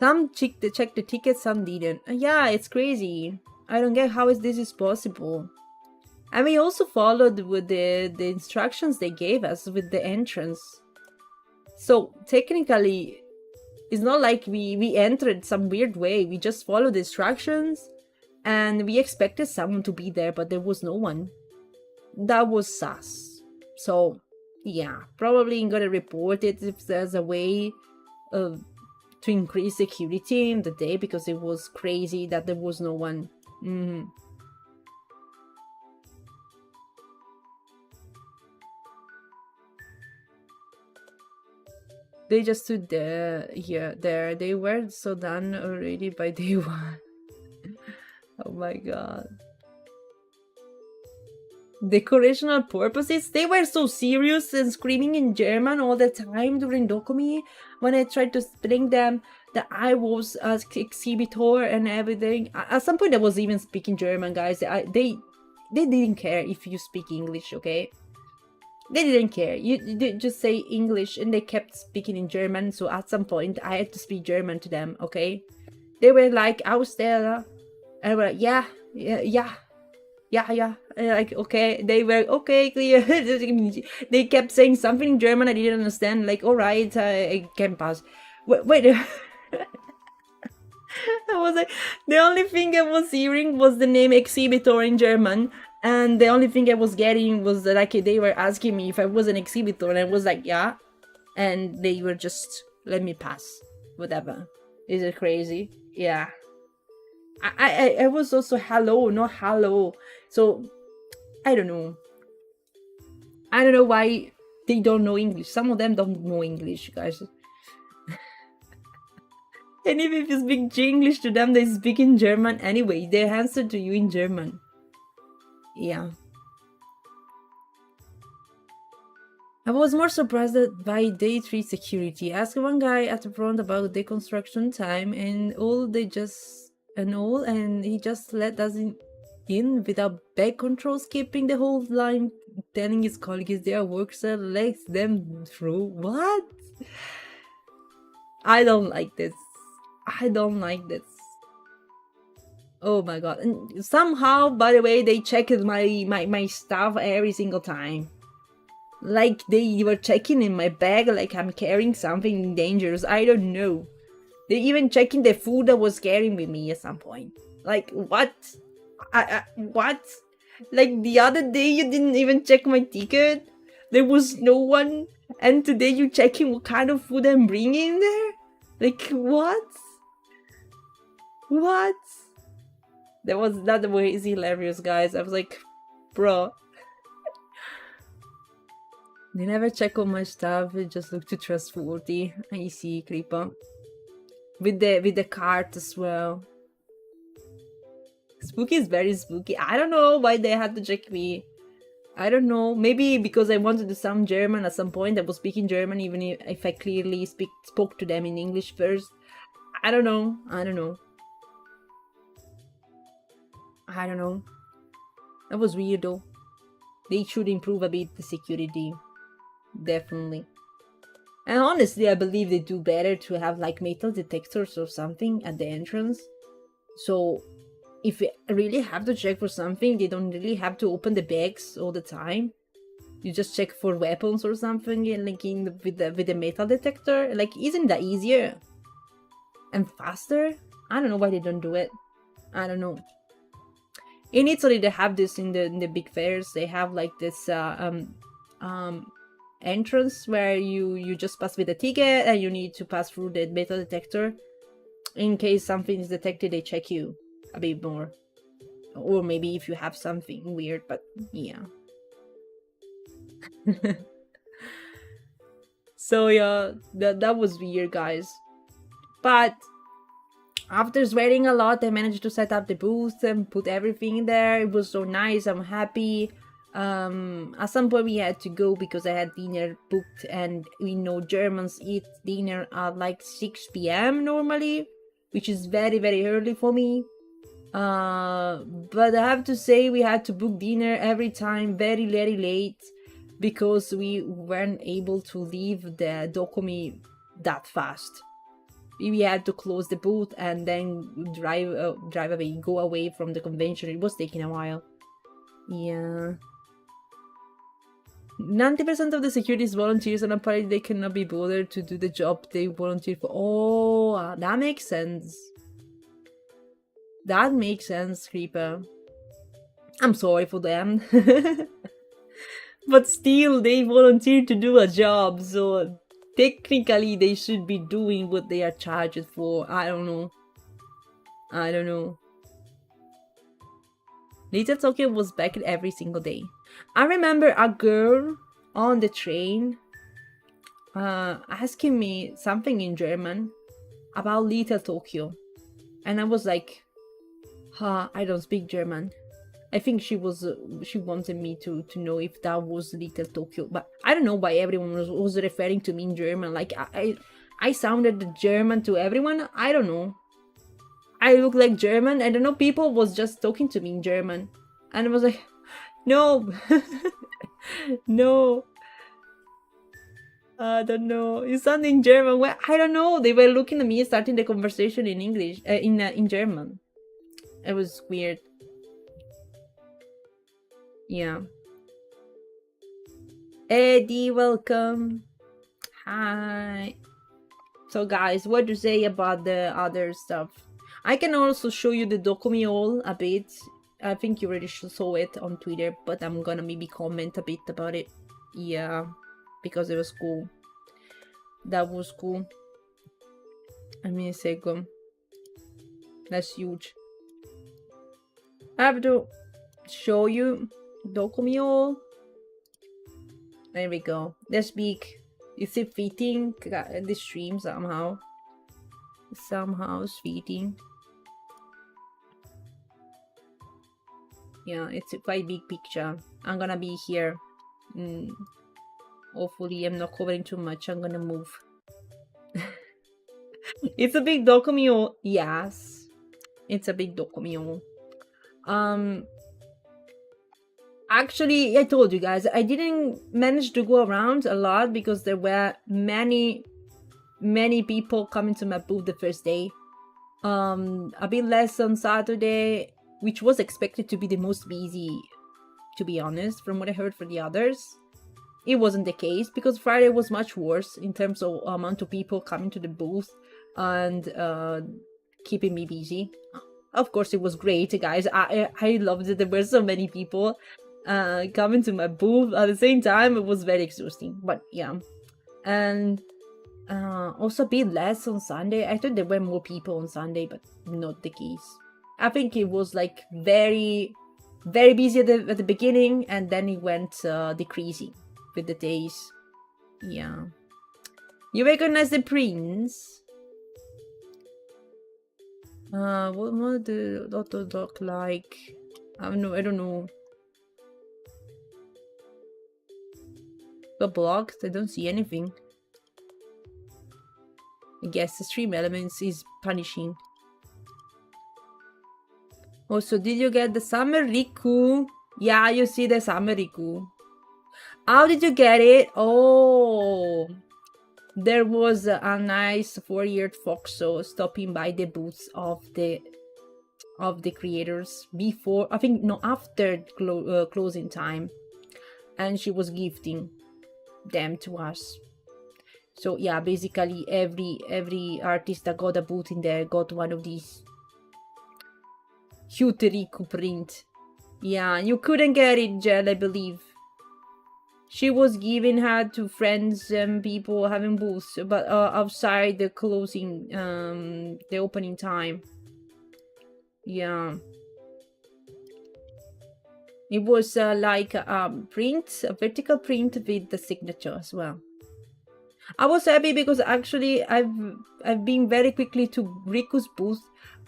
Some check the tickets, some didn't. Yeah, it's crazy. I don't get how this is possible. And we also followed with the instructions they gave us with the entrance. So technically, it's not like we entered some weird way. We just followed the instructions and we expected someone to be there, but there was no one. That was sus. So yeah, probably I'm gonna report it if there's a way to increase security in the day, because it was crazy that there was no one. They just stood there. Yeah, there. They were so done already by day one. Oh my god. Decorational purposes? They were so serious and screaming in German all the time during Dokomi. When I tried to explain them that I was an exhibitor and everything. At some point I was even speaking German, guys. They didn't care if you speak English, okay? They didn't care. You just say English, and they kept speaking in German. So at some point, I had to speak German to them. Okay, they were like, "I was there," and I was like, "Yeah, yeah." Like, okay, they were okay, clear. They kept saying something in German I didn't understand. Like, all right, I can pass. Wait. I was like, the only thing I was hearing was the name exhibitor in German. And the only thing I was getting was that, like, they were asking me if I was an exhibitor, and I was like, yeah. And they were just, let me pass. Whatever. Is it crazy? Yeah. I was also hello, not hello. So, I don't know. I don't know why they don't know English. Some of them don't know English, guys. And even if you speak English to them, they speak in German anyway. They answer to you in German. Yeah. I was more surprised by day 3 security. Asked one guy at the front about the construction time and he just let us in without back control, skipping the whole line, telling his colleagues their work cell lets them through. What? I don't like this. Oh my god. And somehow, by the way, they checked my stuff every single time. Like they were checking in my bag like I'm carrying something dangerous. I don't know. They even checking the food I was carrying with me at some point. Like, what? What? Like the other day you didn't even check my ticket? There was no one, and today you checking what kind of food I'm bringing there? Like, what? What? That was hilarious, guys. I was like, bro. They never check on my stuff. It just look too trustworthy. I see, creeper. With the cart as well. Spuky is very spooky. I don't know why they had to check me. I don't know. Maybe because I wanted to sound German at some point. I was speaking German even if I clearly spoke to them in English first. I don't know. That was weird though. They should improve a bit the security. Definitely. And honestly, I believe they do better to have like metal detectors or something at the entrance. So if you really have to check for something, they don't really have to open the bags all the time. You just check for weapons or something, and like with the metal detector. Like, isn't that easier and faster? I don't know why they don't do it. I don't know. In Italy, they have this in the big fairs. They have like this entrance where you just pass with a ticket, and you need to pass through the metal detector. In case something is detected, they check you a bit more, or maybe if you have something weird. But yeah. So yeah, that was weird, guys. But after sweating a lot, I managed to set up the booth and put everything in there. It was so nice. I'm happy. At some point we had to go because I had dinner booked, and we know Germans eat dinner at like 6 p.m. normally, which is very, very early for me. But I have to say, we had to book dinner every time very, very late, because we weren't able to leave the Dokomi that fast. We had to close the booth and then drive away, go away from the convention. It was taking a while. Yeah. 90% of the security is volunteers, and apparently they cannot be bothered to do the job they volunteer for. Oh, that makes sense. That makes sense, Creeper. I'm sorry for them. But still, they volunteer to do a job, so technically they should be doing what they are charged for. I don't know. Little Tokyo was back every single day. I remember a girl on the train asking me something in German about Little Tokyo. And I was like, I don't speak German. I think she wanted me to know if that was Little Tokyo, but I don't know why everyone was referring to me in German. Like, I sounded German to everyone. I don't know. I look like German. I don't know. People was just talking to me in German, and I was like, no, no. I don't know. You sound in German. Well, I don't know. They were looking at me, starting the conversation in English, in German. It was weird. Yeah. Eddie, welcome. Hi. So guys, what to say about the other stuff? I can also show you the Dokomi haul a bit. I think you already saw it on Twitter, but I'm gonna maybe comment a bit about it. Yeah, because it was cool. That was cool. I mean, a second. That's huge. I have to show you Dokomi haul. There we go. That's big. Is it fitting the stream somehow? Somehow it's fitting. Yeah, it's a quite big picture. I'm gonna be here. Hopefully I'm not covering too much. I'm gonna move. It's a big Dokomi. Yes. It's a big Dokomi. Actually, I told you guys, I didn't manage to go around a lot because there were many people coming to my booth the first day. A bit less on Saturday, which was expected to be the most busy, to be honest, from what I heard from the others. It wasn't the case, because Friday was much worse in terms of amount of people coming to the booth and keeping me busy. Of course, it was great, guys. I loved it. There were so many people coming to my booth at the same time. It was very exhausting, but yeah. And also a bit less on Sunday. I thought there were more people on Sunday, but not the case. I think it was like very, very busy at the beginning, and then it went decreasing with the days. Yeah. You recognize the prince? What the Dotto look like? I don't know. Got blocked? I don't see anything. I guess the stream elements is punishing. Also, did you get the summer Riku? Yeah, you see the summer Riku. How did you get it? Oh, there was a nice 4-eared fox stopping by the booths of the of the creators before, I think, no, after closing time, and she was gifting them to us. So yeah, basically every artist that got a booth in there got one of these cute Riku print. Yeah, you couldn't get it, Jel, I believe. She was giving her to friends and people having booths, but outside the closing, the opening time. Yeah. It was like a print, a vertical print with the signature as well. I was happy because actually I've been very quickly to Riku's booth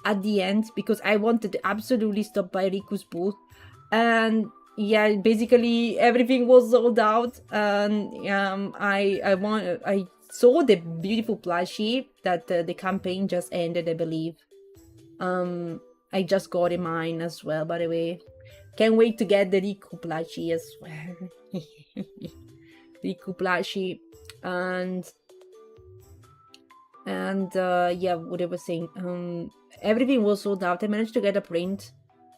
at the end because I wanted to absolutely stop by Riku's booth, and yeah, basically everything was sold out. And I saw the beautiful plushie that the campaign just ended, I believe. I just got in mine as well, by the way. Can't wait to get the Riku plushie as well. Riku plushie. And yeah, what I was saying, everything was sold out. I managed to get a print.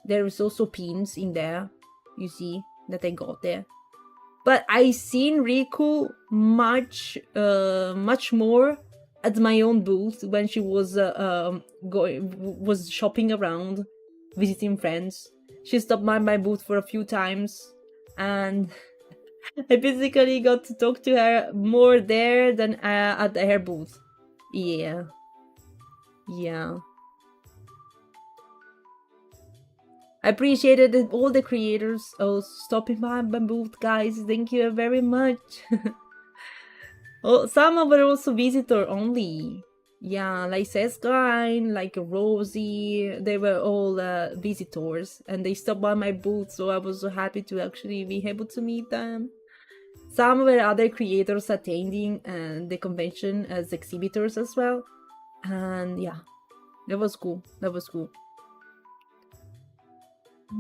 There is also pins in there, you see, that I got there. But I seen Riku much more at my own booth when she was was shopping around, visiting friends. She stopped by my booth for a few times, and I basically got to talk to her more there than at her booth. Yeah. Yeah. I appreciated all the creators stopping by my booth, guys. Thank you very much. Oh, some were also visitor only. Yeah, like Sesgine, like Rosie, they were all visitors, and they stopped by my booth, so I was so happy to actually be able to meet them. Some were other creators attending the convention as exhibitors as well, and yeah, that was cool. That was cool.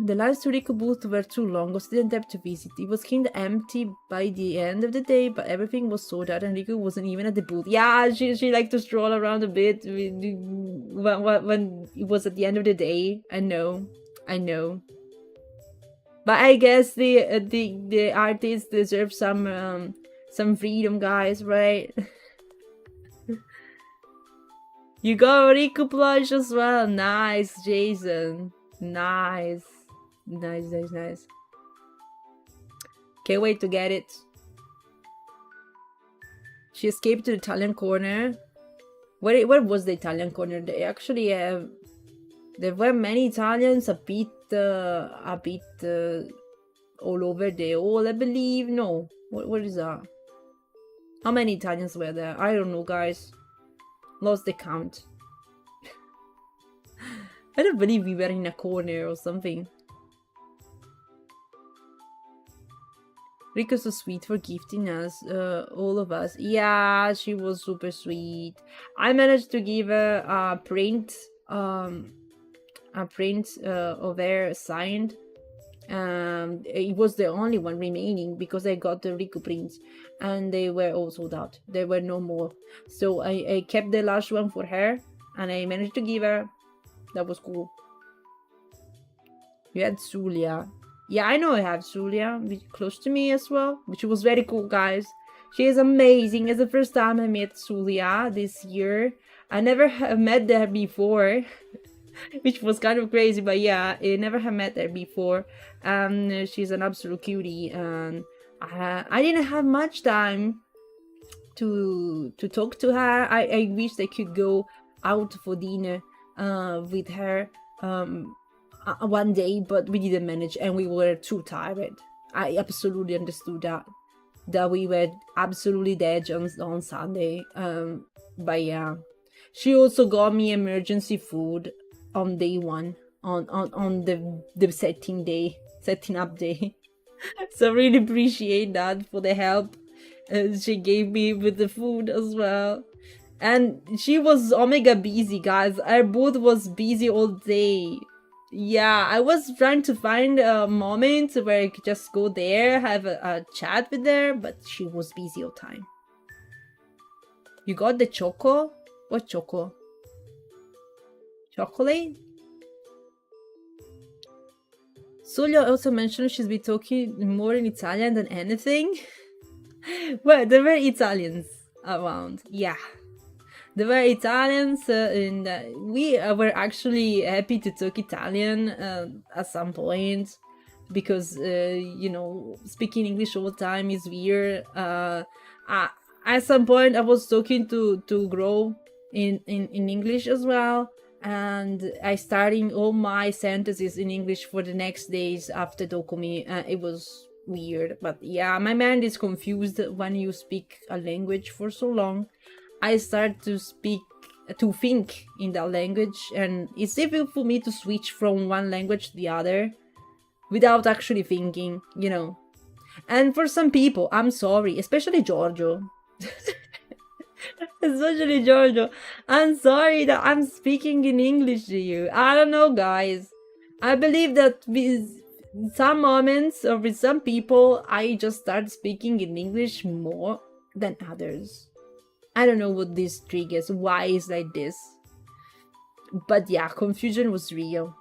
The last Riku booth were too long, so didn't have to visit. It was kind of empty by the end of the day, but everything was sold out and Riku wasn't even at the booth. Yeah, she liked to stroll around a bit when it was at the end of the day. I know. But I guess the artists deserve some freedom, guys, right? You got Riku plush as well. Nice, Jason. Nice. Can't wait to get it. She escaped to the Italian corner. Where was the Italian corner? They actually have. There were many Italians, a bit all over the hall, I believe. No, what is that? How many Italians were there? I don't know, guys. Lost the count. I don't believe we were in a corner or something. Riko's so sweet for gifting us, all of us. Yeah, she was super sweet. I managed to give her a print of her signed. It was the only one remaining because I got the Riku prints and they were all sold out. There were no more. So I kept the last one for her and I managed to give her. That was cool. You had Zulia. Yeah, I know I have Zulia close to me as well, which was very cool, guys. She is amazing. It's the first time I met Zulia this year. I never have met her before, which was kind of crazy, but yeah, I never have met her before. She's an absolute cutie, and I didn't have much time to talk to her. I wish I could go out for dinner with her one day, but we didn't manage and we were too tired. I absolutely understood that we were absolutely dead on Sunday. But yeah, she also got me emergency food on day one, on the setting up day. So really appreciate that for the help she gave me with the food as well. And she was omega busy, guys. Our booth was busy all day. Yeah, I was trying to find a moment where I could just go there, have a chat with her, but she was busy all time. You got the choco? What choco? Chocolate? Sulja also mentioned she's been talking more in Italian than anything. Well, there were Italians around. Yeah. There were Italians, and we were actually happy to talk Italian at some point because, speaking English all the time is weird. At some point, I was talking to grow in English as well, and I starting all my sentences in English for the next days after Dokomi. It was weird, but yeah, my mind is confused when you speak a language for so long. I start to think in that language, and it's difficult for me to switch from one language to the other without actually thinking, And for some people, I'm sorry, especially Giorgio. Especially Giorgio. I'm sorry that I'm speaking in English to you. I don't know, guys. I believe that with some moments or with some people, I just start speaking in English more than others. I don't know what this triggers, why is like this. But yeah, confusion was real.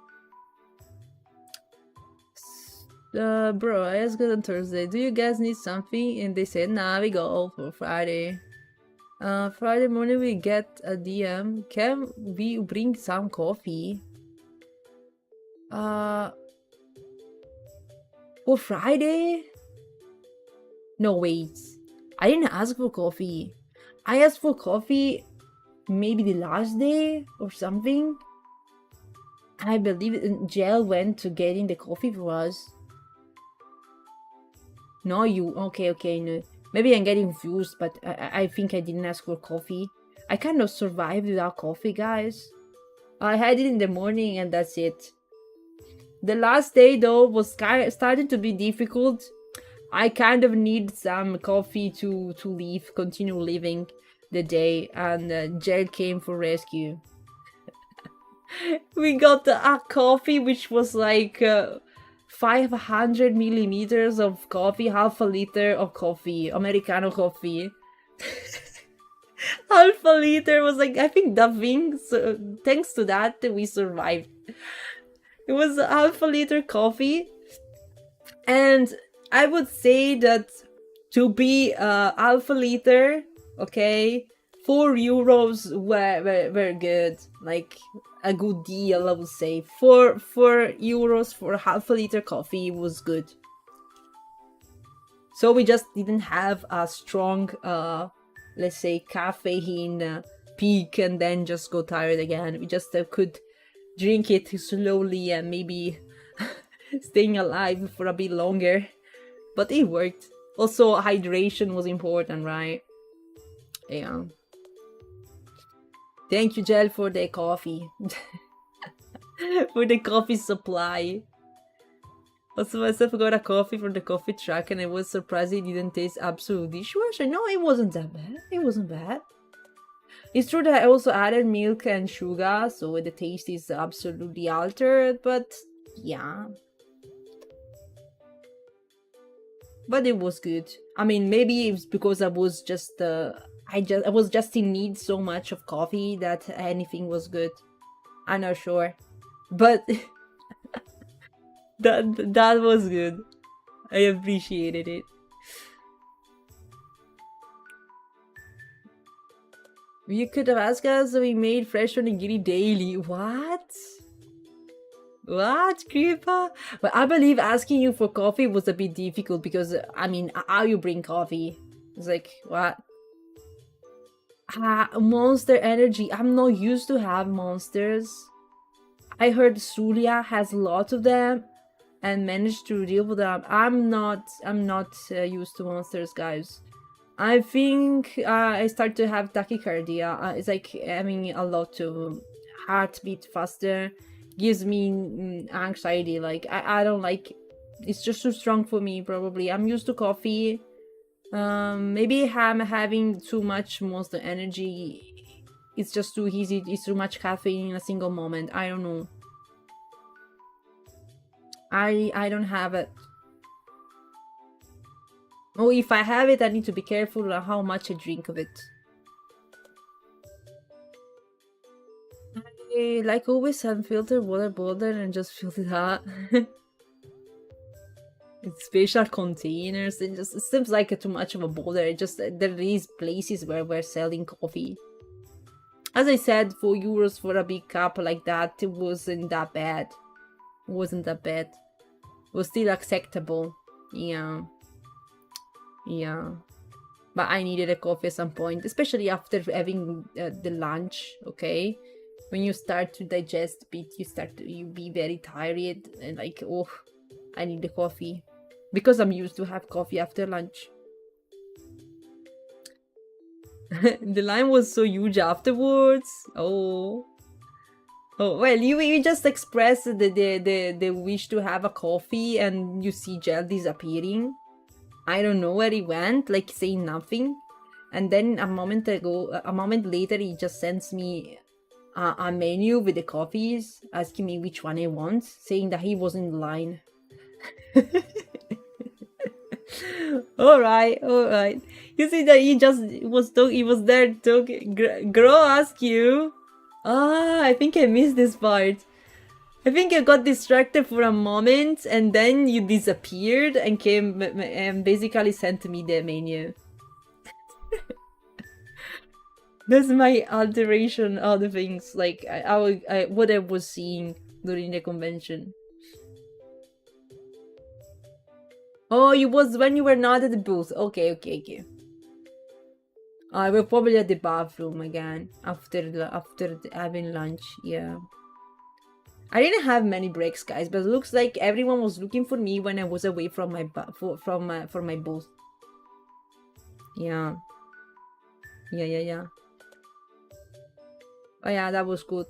Bro, I asked on Thursday, do you guys need something? And they said, nah, we go for Friday. Friday morning we get a DM. Can we bring some coffee? For Friday? No, wait. I didn't ask for coffee. I asked for coffee maybe the last day or something. I believe Gel went to getting the coffee for us. No, you. Okay, no. Maybe I'm getting confused, but I think I didn't ask for coffee. I kind of survived without coffee, guys. I had it in the morning and that's it. The last day, though, was starting to be difficult. I kind of need some coffee to continue living the day, and Gel came for rescue. We got a coffee which was like 500 milliliters of coffee, half a liter of coffee, Americano coffee. Half a liter was like, I think that thing, so thanks to that, we survived. It was half a liter coffee, and I would say that to be half a liter, okay, €4 were good, like a good deal, I would say. €4 for half a liter coffee was good. So we just didn't have a strong, let's say, caffeine peak and then just go tired again. We just could drink it slowly and maybe staying alive for a bit longer. But it worked. Also, hydration was important, right? Yeah. Thank you, Gel, for the coffee. For the coffee supply. Also, myself got a coffee from the coffee truck and I was surprised it didn't taste absolute dishwasher. No, it wasn't that bad. It wasn't bad. It's true that I also added milk and sugar, so the taste is absolutely altered, but yeah. But it was good. I mean, maybe it's because I was just I was just in need so much of coffee that anything was good. I'm not sure, but that was good. I appreciated it. You could have asked us, we made fresh onigiri daily. What? What, Kripa? Well, I believe asking you for coffee was a bit difficult because, I mean, how you bring coffee? It's like, what? Monster Energy. I'm not used to have monsters. I heard Sulia has lots of them and managed to deal with them. I'm not used to monsters, guys. I think I start to have tachycardia. It's like having a lot to heartbeat faster. Gives me anxiety. Like I don't like. It's just too strong for me. Probably I'm used to coffee. Maybe I'm having too much Monster Energy. It's just too easy. It's too much caffeine in a single moment. I don't know. I don't have it. Oh, if I have it, I need to be careful on how much I drink of it. I, like always, unfiltered water bottle and just fill it up. special containers. It seems like too much of a bother. Just there is places where we're selling coffee. As I said, €4 for a big cup like that, it wasn't that bad. It wasn't that bad. It was still acceptable. Yeah. Yeah. But I needed a coffee at some point, especially after having the lunch, okay? When you start to digest a bit, you be very tired and like, oh, I need the coffee. Because I'm used to have coffee after lunch. The line was so huge afterwards. Oh. Oh, well, you just express the wish to have a coffee and you see Gel disappearing. I don't know where he went, like saying nothing. And then a moment later, he just sends me a menu with the coffees, asking me which one I want, saying that he was in line. all right. You see that he was there talking. Grow ask you. Ah, I think I missed this part. I think I got distracted for a moment and then you disappeared and came and basically sent me the menu. That's my alteration of the things, like what I was seeing during the convention. Oh, it was when you were not at the booth. Okay. I will probably at the bathroom again after having lunch. Yeah. I didn't have many breaks, guys, but it looks like everyone was looking for me when I was away from my booth. Yeah. Oh yeah, that was good.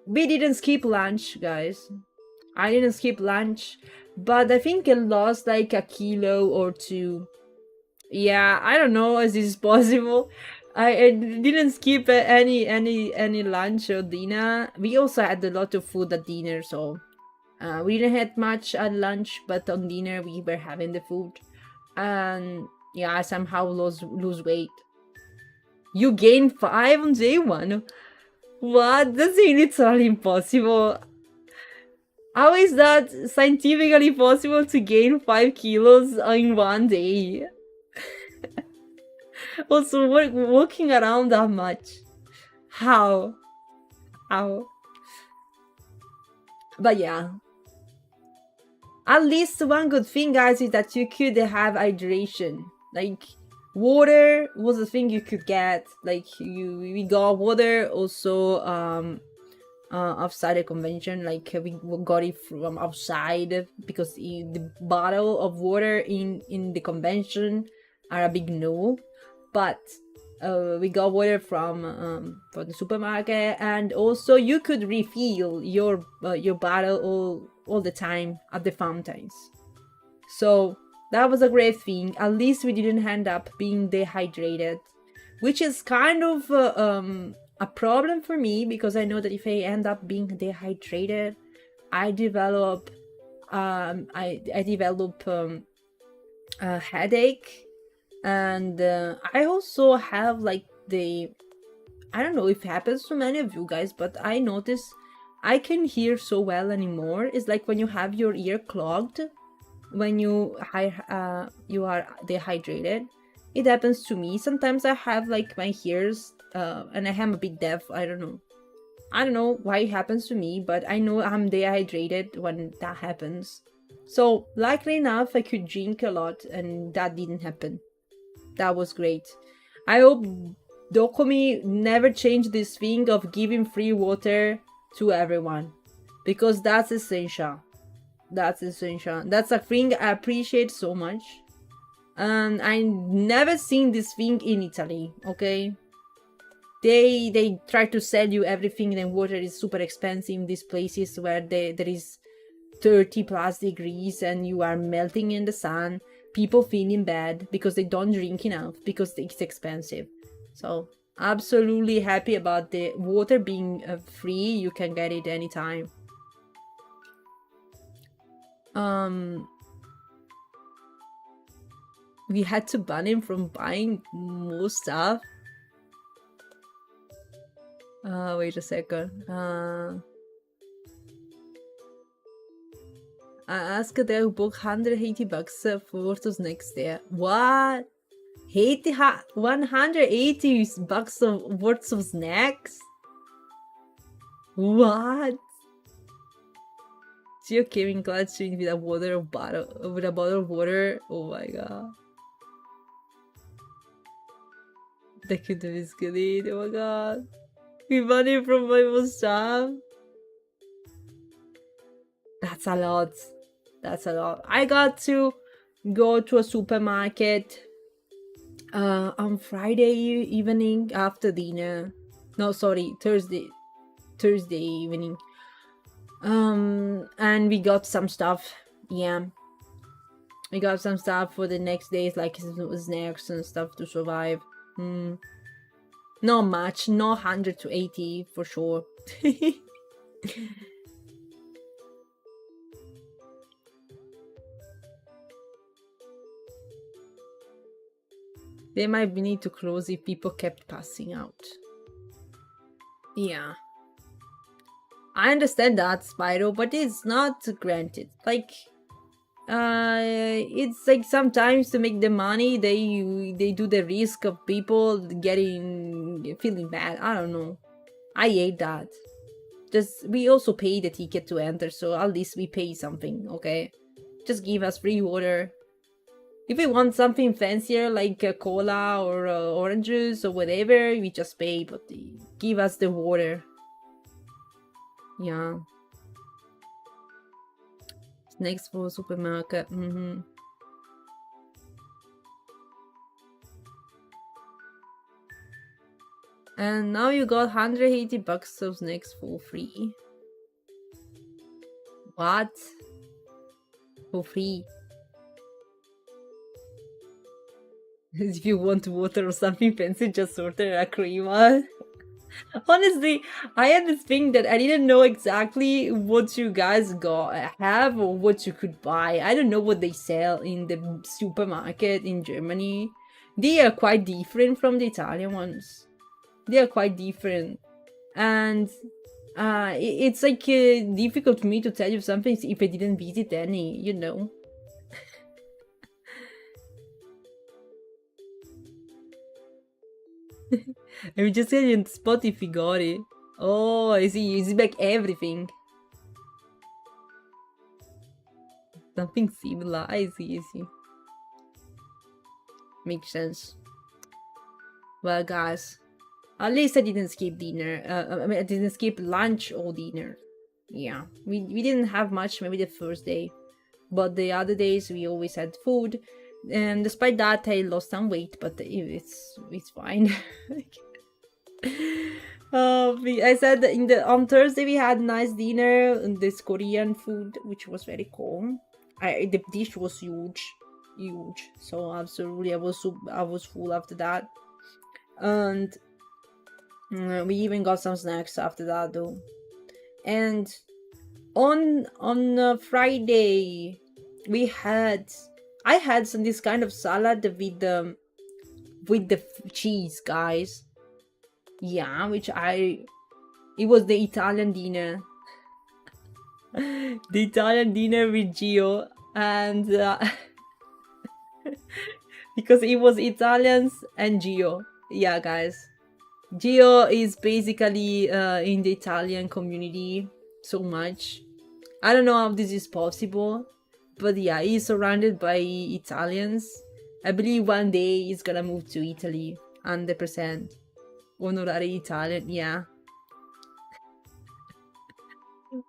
We didn't skip lunch, guys. I didn't skip lunch, but I think I lost like a kilo or two. Yeah, I don't know as this is possible. I didn't skip any lunch or dinner. We also had a lot of food at dinner, so we didn't have much at lunch, but on dinner we were having the food, and yeah, I somehow lose weight. You gained 5 on day one. What? That's literally impossible. How is that scientifically possible to gain 5 kilos in one day? Also, walking around that much. How? But yeah. At least one good thing, guys, is that you could have hydration. Like, water was a thing you could get. Like, we got water also outside the convention. Like, we got it from outside because the bottle of water in the convention are a big no. But we got water from the supermarket, and also you could refill your bottle all the time at the fountains. So that was a great thing. At least we didn't end up being dehydrated, which is kind of a problem for me, because I know that if I end up being dehydrated, I develop a headache. And I also have like I don't know if it happens to many of you guys, but I notice I can hear so well anymore. It's like when you have your ear clogged when you are dehydrated. It happens to me. Sometimes I have like my ears and I am a bit deaf. I don't know why it happens to me, but I know I'm dehydrated when that happens. So luckily enough, I could drink a lot and that didn't happen. That was great. I hope Dokomi never changed this thing of giving free water to everyone, because that's essential. That's a thing I appreciate so much. And I never seen this thing in Italy, okay? They try to sell you everything, and water is super expensive in these places where there is 30 plus degrees and you are melting in the sun. People feeling bad because they don't drink enough because it's expensive. So absolutely happy about the water being free. You can get it anytime. We had to ban him from buying more stuff. Wait a second. I asked there who booked $180 for those next there. What? 180 bucks of worth of snacks? What? Gio came in clutch with a bottle of water. Oh my god. That could have escalated. Oh my god. With money from my most job. That's a lot. That's a lot. I got to go to a supermarket on Friday evening after dinner. No, sorry, Thursday evening. And we got some stuff. Yeah, we got some stuff for the next days, like snacks and stuff to survive. Not much, not 100 to 80 for sure. They might need to close if people kept passing out. Yeah. I understand that, Spyro, but it's not granted. Like, it's like sometimes to make the money, they do the risk of people feeling bad. I don't know. I hate that. Just, we also pay the ticket to enter, so at least we pay something, okay? Just give us free water. If we want something fancier like cola or orange juice or whatever, we just pay, but give us the water. Yeah. Snacks for supermarket. And now you got 180 bucks of snacks for free. What? For free. If you want water or something fancy, just order a crema. Honestly, I had this thing that I didn't know exactly what you guys have or what you could buy. I don't know what they sell in the supermarket in Germany. They are quite different from the Italian ones. They are quite different. And it's like difficult for me to tell you something if I didn't visit any, you know. I was just getting spot if you got it. Oh, I see. You see back everything. Something similar. I see. Makes sense. Well, guys, at least I didn't skip dinner. I mean, I didn't skip lunch or dinner. Yeah, we didn't have much. Maybe the first day, but the other days we always had food. And despite that, I lost some weight, but it's fine. I said on Thursday we had nice dinner, this Korean food, which was very cool. The dish was huge. So absolutely, I was full after that, and we even got some snacks after that though. And on Friday, I had this kind of salad with the cheese, guys. Yeah, it was the Italian dinner. The Italian dinner with Gio, and because it was Italians and Gio. Yeah, guys. Gio is basically in the Italian community so much. I don't know how this is possible, but yeah, he's surrounded by Italians. I believe one day he's gonna move to Italy, 100%. Honorary Italian, yeah.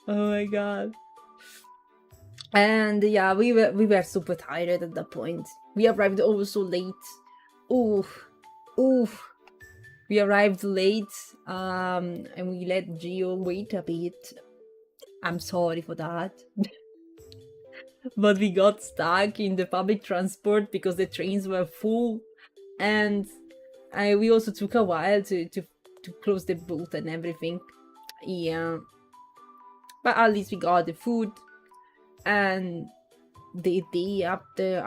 Oh my god. And yeah, we were super tired at that point. We arrived so late. Oof. We arrived late, and we let Gio wait a bit. I'm sorry for that. But we got stuck in the public transport because the trains were full, and we also took a while to close the booth and everything. Yeah, but at least we got the food. And the day after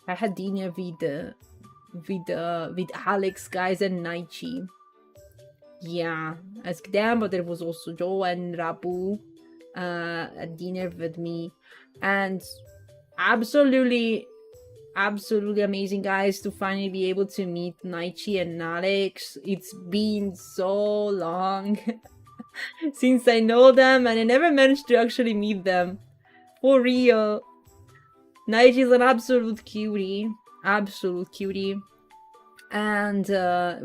I had dinner with Alex, guys, and Naichi. Yeah, ask them, but there was also Joe and Rabu. at dinner with me, and absolutely amazing, guys, to finally be able to meet Naichi and Alex. It's been so long since I know them, and I never managed to actually meet them. For real. Naichi is an absolute cutie. Absolute cutie. And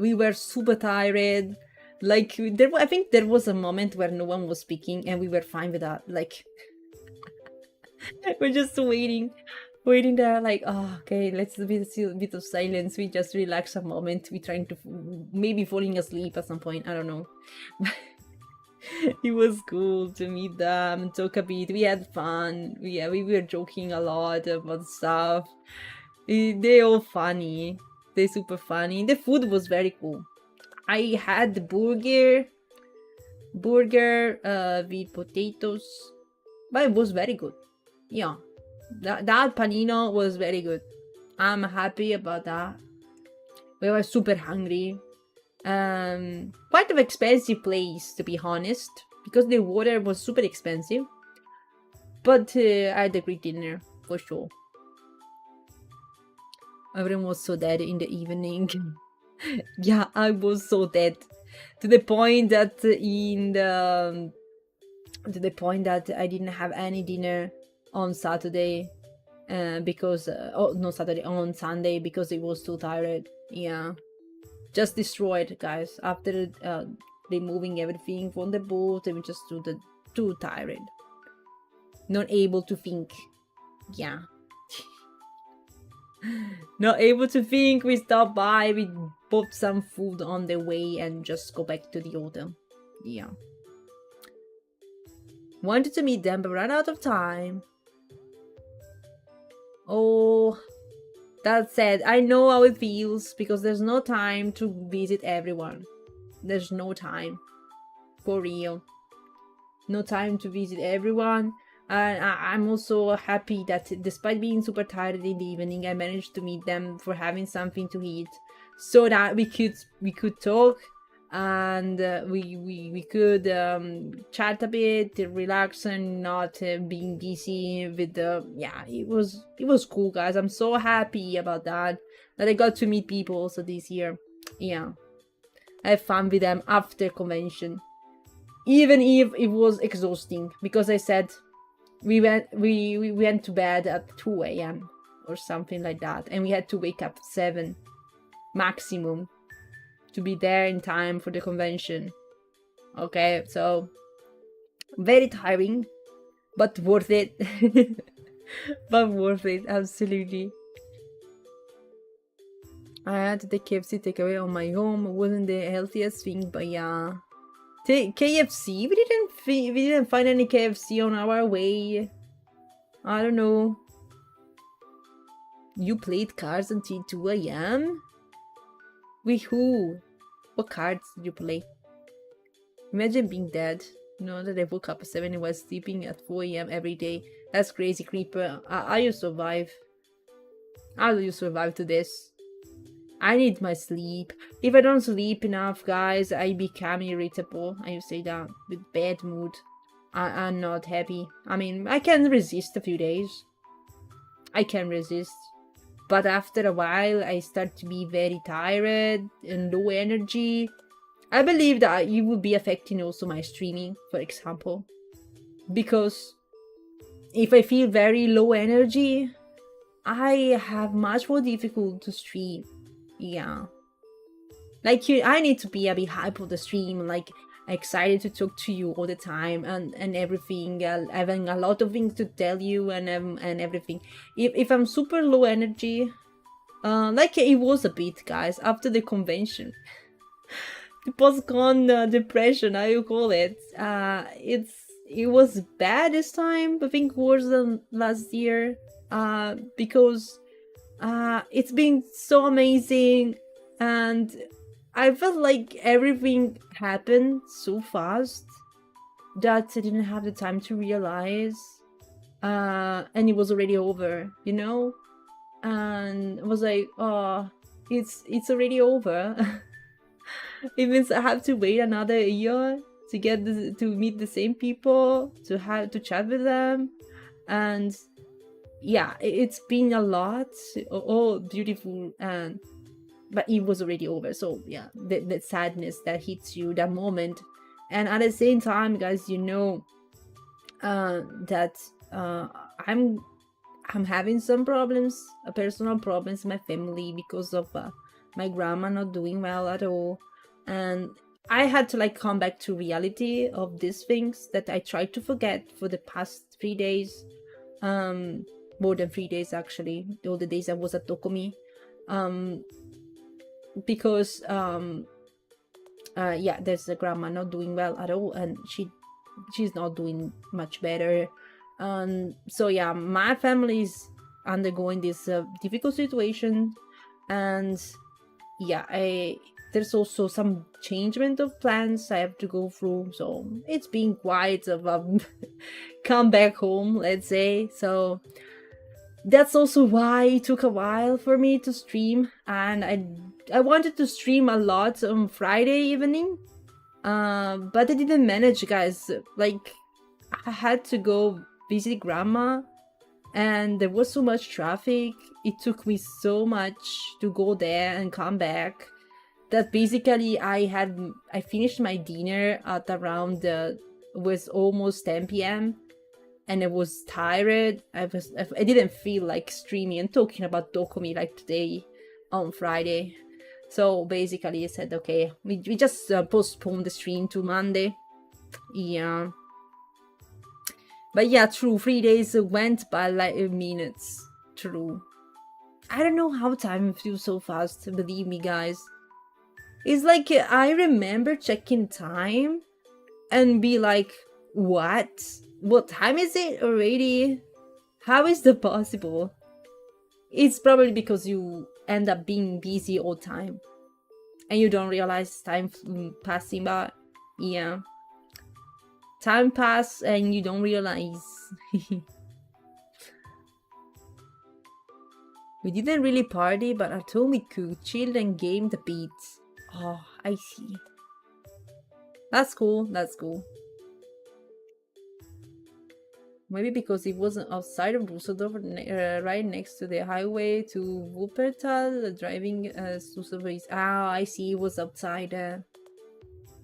we were super tired. Like, I think there was a moment where no one was speaking, and we were fine with that. Like, we're just waiting there, like, oh, okay, let's do a bit of silence. We just relax a moment. We trying to maybe falling asleep at some point. I don't know. It was cool to meet them, talk a bit. We had fun. Yeah, we were joking a lot about stuff. They're all funny. They're super funny. The food was very cool. I had the burger with potatoes, but it was very good. Yeah, that panino was very good. I'm happy about that. We were super hungry. Quite an expensive place, to be honest, because the water was super expensive. But I had a great dinner, for sure. Everyone was so dead in the evening. Yeah, I was so dead. To the point that I didn't have any dinner on Saturday. Because on Sunday, because it was too tired. Yeah. Just destroyed, guys. After removing everything from the boat, and we just too tired, not able to think. Yeah. Not able to think. We stopped by, we bought some food on the way, and just go back to the hotel. Yeah. Wanted to meet them, but ran out of time. Oh, that said, I know how it feels, because there's no time to visit everyone. There's no time. For real. No time to visit everyone. And I'm also happy that despite being super tired in the evening, I managed to meet them for having something to eat, so that we could talk, and we could chat a bit, relax, and not being busy with the. Yeah, it was cool, guys. I'm so happy about that I got to meet people also this year. Yeah, I have fun with them after convention, even if it was exhausting, because I said we went to bed at 2 a.m. or something like that, and we had to wake up 7 maximum to be there in time for the convention. Okay, so very tiring, but worth it. But worth it, absolutely. I had the KFC takeaway on my home. It wasn't the healthiest thing, but yeah. KFC? We didn't find any KFC on our way. I don't know. You played cards until 2 a.m.? With who? What cards did you play? Imagine being dead. You know, that I woke up at 7 and was sleeping at 4 a.m. every day. That's crazy, creeper. How you survive? How do you survive to this? I need my sleep. If I don't sleep enough, guys, I become irritable. I say that, with bad mood. I'm not happy. I mean, I can resist a few days. I can resist. But after a while, I start to be very tired and low energy. I believe that it will be affecting also my streaming, for example. Because if I feel very low energy, I have much more difficult to stream. Yeah. Like, I need to be a bit hype of the stream, like excited to talk to you all the time and everything, having a lot of things to tell you and everything. If I'm super low energy, like it was a bit, guys, after the convention. The post-con depression, how you call it. It was bad this time, I think worse than last year, because it's been so amazing, and I felt like everything happened so fast that I didn't have the time to realize, and it was already over, you know? And I was like, oh, it's already over. It means I have to wait another year to get to meet the same people, to chat with them, and yeah, it's been a lot, all beautiful, and but it was already over. So yeah, the sadness that hits you that moment, and at the same time, guys, that I'm having some problems, personal problems in my family because of my grandma not doing well at all, and I had to like come back to reality of these things that I tried to forget for the past 3 days, more than 3 days actually, all the days I was at Dokomi, because yeah, there's a grandma not doing well at all, and she's not doing much better. So yeah, my family is undergoing this difficult situation, and yeah, there's also some changement of plans I have to go through, so it's been quite of a come back home, let's say. So that's also why it took a while for me to stream, and I wanted to stream a lot on Friday evening, but I didn't manage, guys. Like, I had to go visit grandma, and there was so much traffic. It took me so much to go there and come back that basically I finished my dinner at around it was almost 10 p.m. and I was tired. I didn't feel like streaming and talking about Dokomi like today on Friday. So basically I said, okay, we just postponed the stream to Monday. Yeah. But yeah, true, 3 days went by like minutes. True. I don't know how time feels so fast, believe me, guys. It's like I remember checking time and be like, what? What time is it already? How is that possible? It's probably because you end up being busy all time and you don't realize time passing by. Yeah. Time pass and you don't realize. We didn't really party, but I told we could chill and game the beats. Oh, I see. That's cool, that's cool. Maybe because it wasn't outside of Düsseldorf, right next to the highway to Wuppertal, driving Düsseldorf is... Ah, I see, it was outside.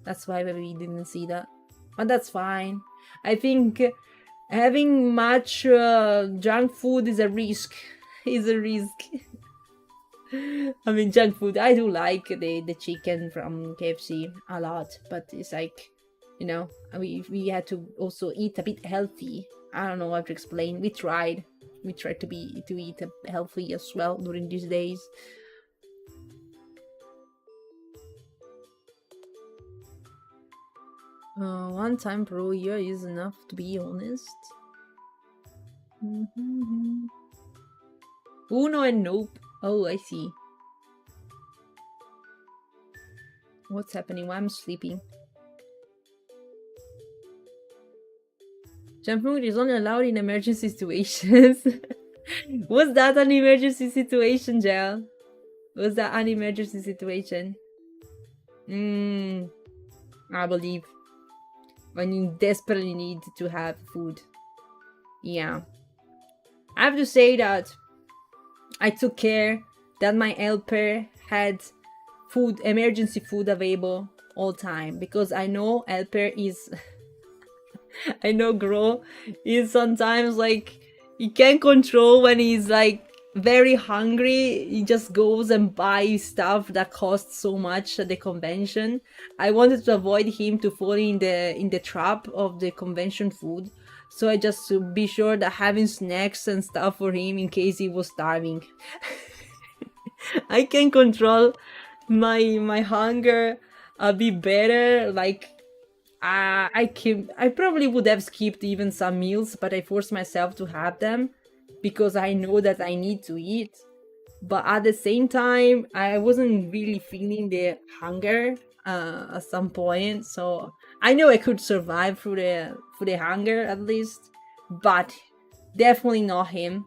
That's why maybe we didn't see that. But that's fine. I think having much junk food is a risk. Is a risk. I mean, junk food, I do like the chicken from KFC a lot, but it's like, you know, we had to also eat a bit healthy. I don't know how to explain. We tried to eat healthy as well during these days. One time per year is enough, to be honest. Uno and nope. Oh, I see. What's happening? Why I'm sleeping? Jump food is only allowed in emergency situations. Was that an emergency situation, Gel? Was that an emergency situation? I believe. When you desperately need to have food. Yeah. I have to say that I took care that my helper had food, emergency food available all time, because I know helper is I know Gro is sometimes like he can't control when he's like very hungry. He just goes and buys stuff that costs so much at the convention. I wanted to avoid him to fall in the trap of the convention food, so I just to be sure that having snacks and stuff for him in case he was starving. I can control my hunger a bit better. Like I probably would have skipped even some meals, but I forced myself to have them because I know that I need to eat. But at the same time, I wasn't really feeling the hunger at some point, so I know I could survive through the hunger at least, but definitely not him.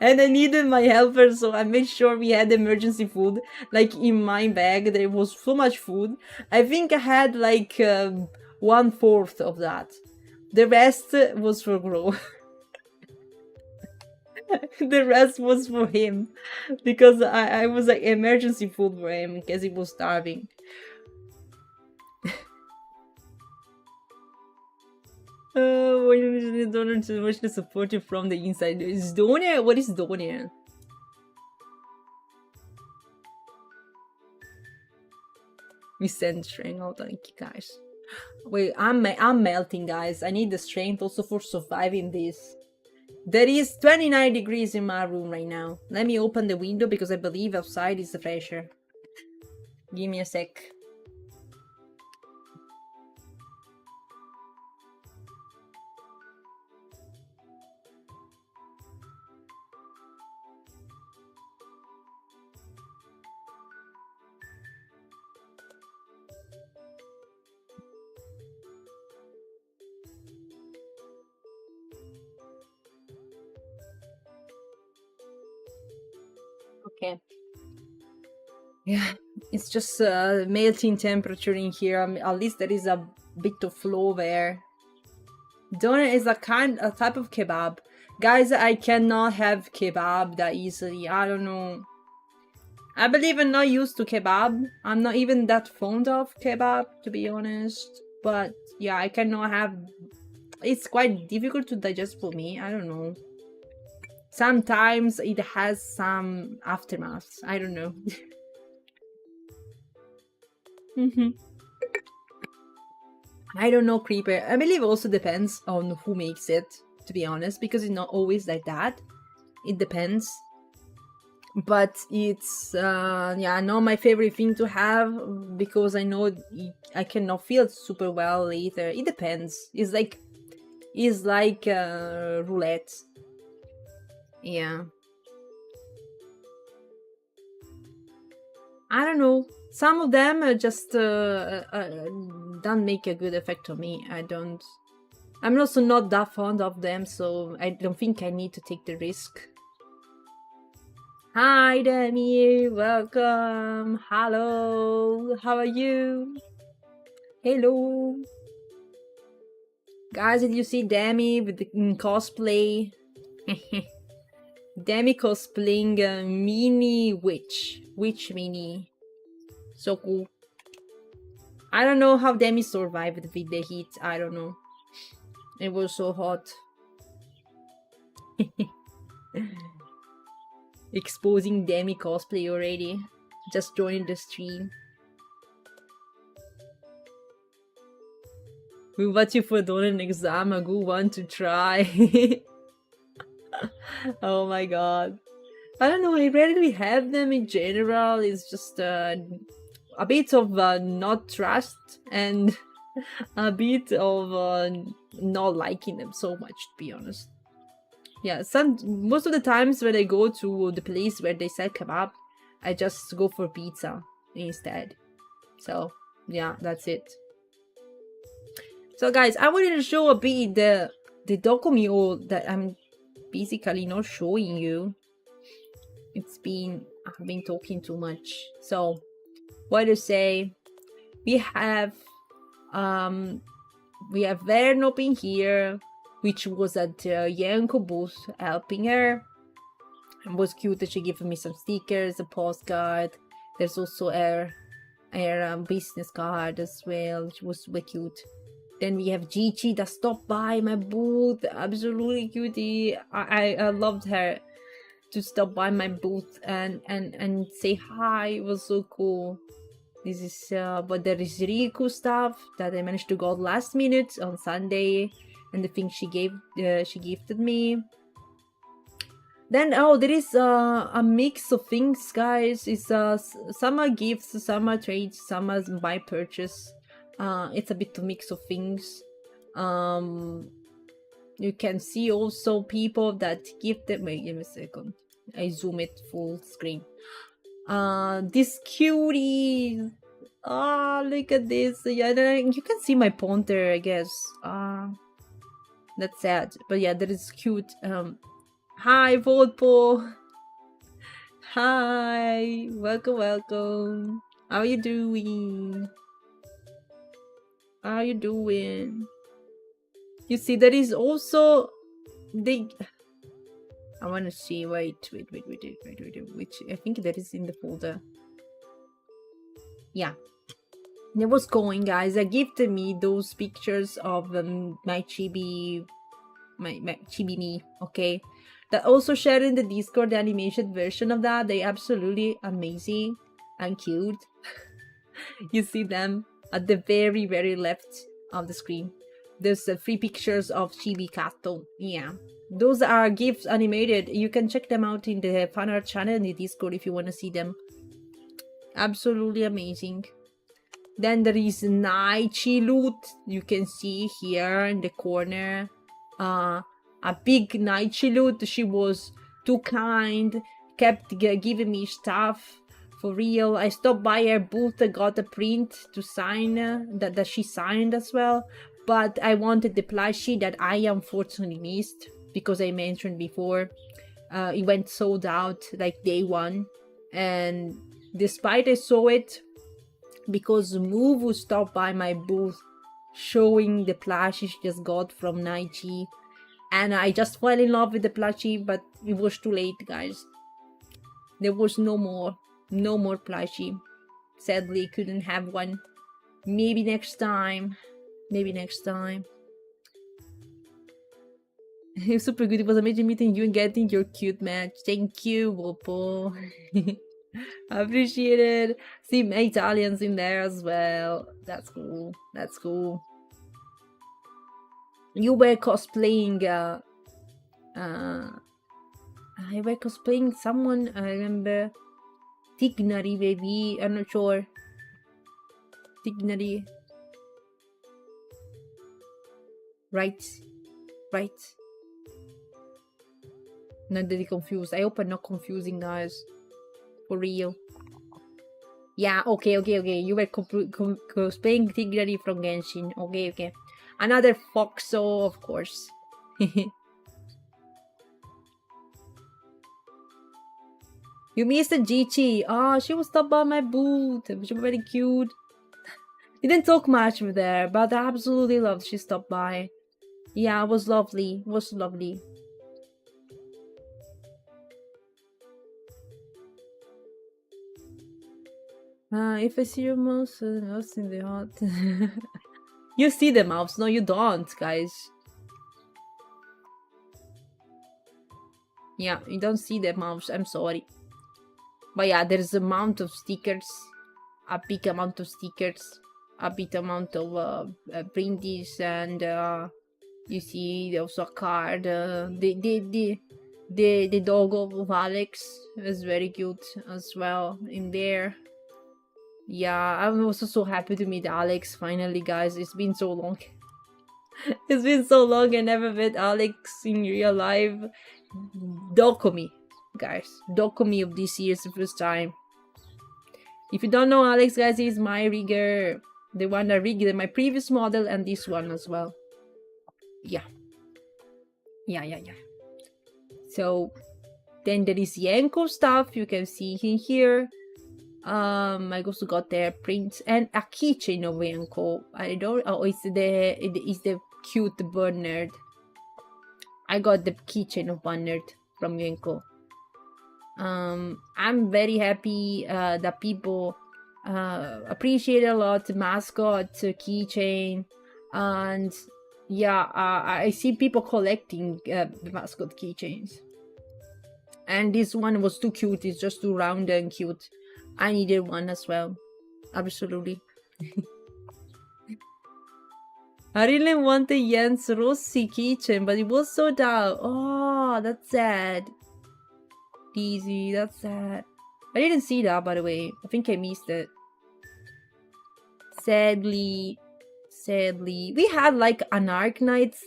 And I needed my helper, so I made sure we had emergency food. Like in my bag, there was so much food. I think I had like 1/4 of that. The rest was for Gro. The rest was for him because I was like emergency food for him because he was starving. When you donor to emotionally support you from the inside. Is donor? What is donor? We send strength out, thank you guys. Wait, I'm melting, guys. I need the strength also for surviving this. There is 29 degrees in my room right now. Let me open the window because I believe outside is fresher. Give me a sec. Okay. Yeah, it's just melting temperature in here. At least there is a bit of flow there. Doner is a type of kebab. Guys, I cannot have kebab that easily. I don't know. I believe I'm not used to kebab. I'm not even that fond of kebab, to be honest. But yeah, I cannot have... It's quite difficult to digest for me. I don't know. Sometimes it has some aftermath. I don't know. I don't know, Creeper. I believe also depends on who makes it, to be honest, because it's not always like that. It depends. But it's yeah, not my favorite thing to have because I know I cannot feel super well later. It depends. It's like roulette. Yeah. I don't know. Some of them just don't make a good effect on me. I'm also not that fond of them, so I don't think I need to take the risk. Hi, Demi. Welcome. Hello. How are you? Hello. Guys, did you see Demi with the cosplay? Demi cosplaying a mini witch. Witch mini. So cool. I don't know how Demi survived with the heat. I don't know. It was so hot. Exposing Demi cosplay already. Just joined the stream. We watch you for doing an exam. A good one to try. Oh my god. I don't know. I rarely have them in general. It's just a bit of not trust and a bit of not liking them so much, to be honest. Yeah, most of the times when I go to the place where they sell kebab, I just go for pizza instead. So yeah, that's it. So guys, I wanted to show a bit the Dokomi haul that I'm basically not showing you. I've been talking too much. So what to say? We have Vernop in here, which was at Yanko booth helping her. It was cute that she gave me some stickers, a postcard. There's also her business card as well, which was super cute. Then we have Gigi that stopped by my booth. Absolutely cutie. I loved her to stop by my booth and say hi. It was so cool. This is but there is Riku stuff that I managed to go last minute on Sunday, and the thing she gifted me. Then there is a mix of things, guys. It's some are gifts, some are trades, some are buy purchase. It's a bit of mix of things. You can see also people that gifted. Wait, give me a second. I zoom it full screen. This cutie. Look at this. Yeah, you can see my pointer, I guess. That's sad. But yeah, there is cute Hi, Volpo. Hi. Welcome, welcome. How you doing? How you doing? You see, there is also the. I want to see. Wait. Which I think that is in the folder. Yeah. It was going, guys. They gifted me those pictures of my chibi, my chibi me. Okay, that also shared in the Discord the animation version of that. They absolutely amazing and cute. You see them at the very left of the screen. There's 3 pictures of chibi Kato. Yeah, those are GIFs animated. You can check them out in the fan art channel in the Discord if you want to see them. Absolutely amazing. Then there is Naichi loot. You can see here in the corner. A big Naichi loot. She was too kind. Kept giving me stuff. For real. I stopped by her booth and got a print to sign. That she signed as well. But I wanted the plushie that I unfortunately missed. Because I mentioned before. It went sold out like day 1. And despite I saw it, because Move would stop by my booth showing the plushie she just got from Naichi, and I just fell in love with the plushie, but it was too late, guys. There was no more plushie. Sadly, couldn't have one. Maybe next time. It was super good. It was amazing meeting you and getting your cute match. Thank you, Wopo. Appreciate it. See my Italians in there as well. That's cool. You were cosplaying I were cosplaying someone, I remember. Tignari, maybe. I'm not sure. Tignari. Right. Not really confused. I hope I'm not confusing, guys. For real. Yeah, okay. You were cosplaying Tigrari from Genshin. Okay. Another Foxo, of course. You missed Jichi. Oh, she was stopped by my booth. She was very cute. Didn't talk much with her, but I absolutely loved she stopped by. Yeah, it was lovely. If I see your mouse in the hot. You see the mouse, no you don't, guys. Yeah, you don't see the mouse, I'm sorry. But yeah, there's a amount of stickers. A big amount of stickers. A big amount of printies, and you see also a card. The dog of Alex is very cute as well in there. Yeah, I'm also so happy to meet Alex finally, guys. It's been so long. It's been so long I never met Alex in real life. Dokomi, guys. Dokomi of this year's the first time. If you don't know Alex, guys, he's my rigger. The one that rigged my previous model and this one as well. Yeah. So then there is Yenko stuff. You can see him here. I also got their prints and a keychain of Yenko. I don't. Oh, it's the cute Bernard. I got the keychain of Bernard from Yenko. I'm very happy that people appreciate a lot the mascot keychain, and yeah, I see people collecting the mascot keychains. And this one was too cute. It's just too round and cute. I needed one as well. Absolutely. I really wanted Jens Rossi keychain, but it was sold out. Oh, that's sad. Easy, that's sad. I didn't see that, by the way. I think I missed it. Sadly. We had like an Arknight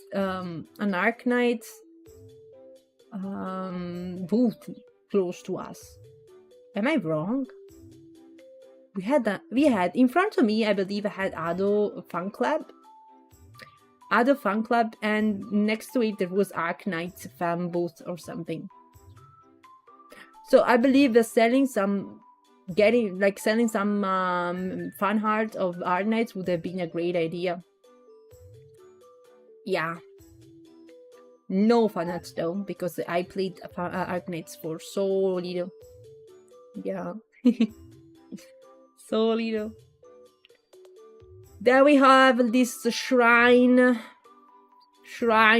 booth close to us. Am I wrong? We had in front of me, I believe I had Ado Fan Club. other fan club, and next to it there was Arknights fan booth or something. So I believe that selling some fan art of Arknights would have been a great idea. Yeah. No fan arts though, because I played Arknights for so little. Yeah. So little. Then we have this shrine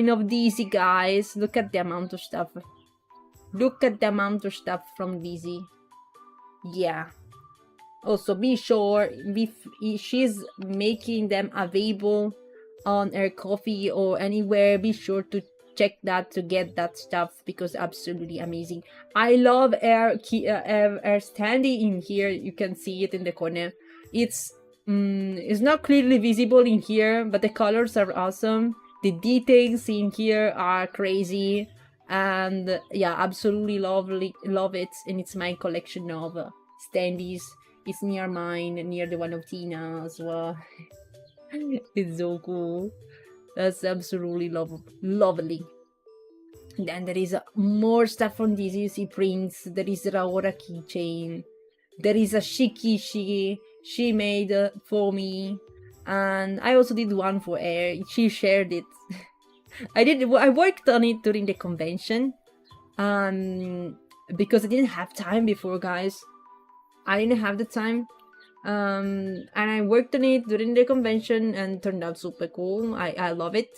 of Dizzy, guys. Look at the amount of stuff. Look at the amount of stuff from Dizzy. Yeah. Also, be sure if she's making them available on her coffee or anywhere, be sure to check that to get that stuff, because absolutely amazing. I love her standee in here. You can see it in the corner. It's not clearly visible in here, but the colors are awesome. The details in here are crazy, and yeah, absolutely love it. And it's my collection of standees. It's near mine, near the one of Tina as well. It's so cool. That's absolutely lovely. Then there is more stuff from this. You see prints. There is a Raora keychain. There is a Shikishi she made for me, and I also did one for her. She shared it. I worked on it during the convention, because I didn't have time before, guys. I didn't have the time. And I worked on it during the convention and turned out super cool. I love it.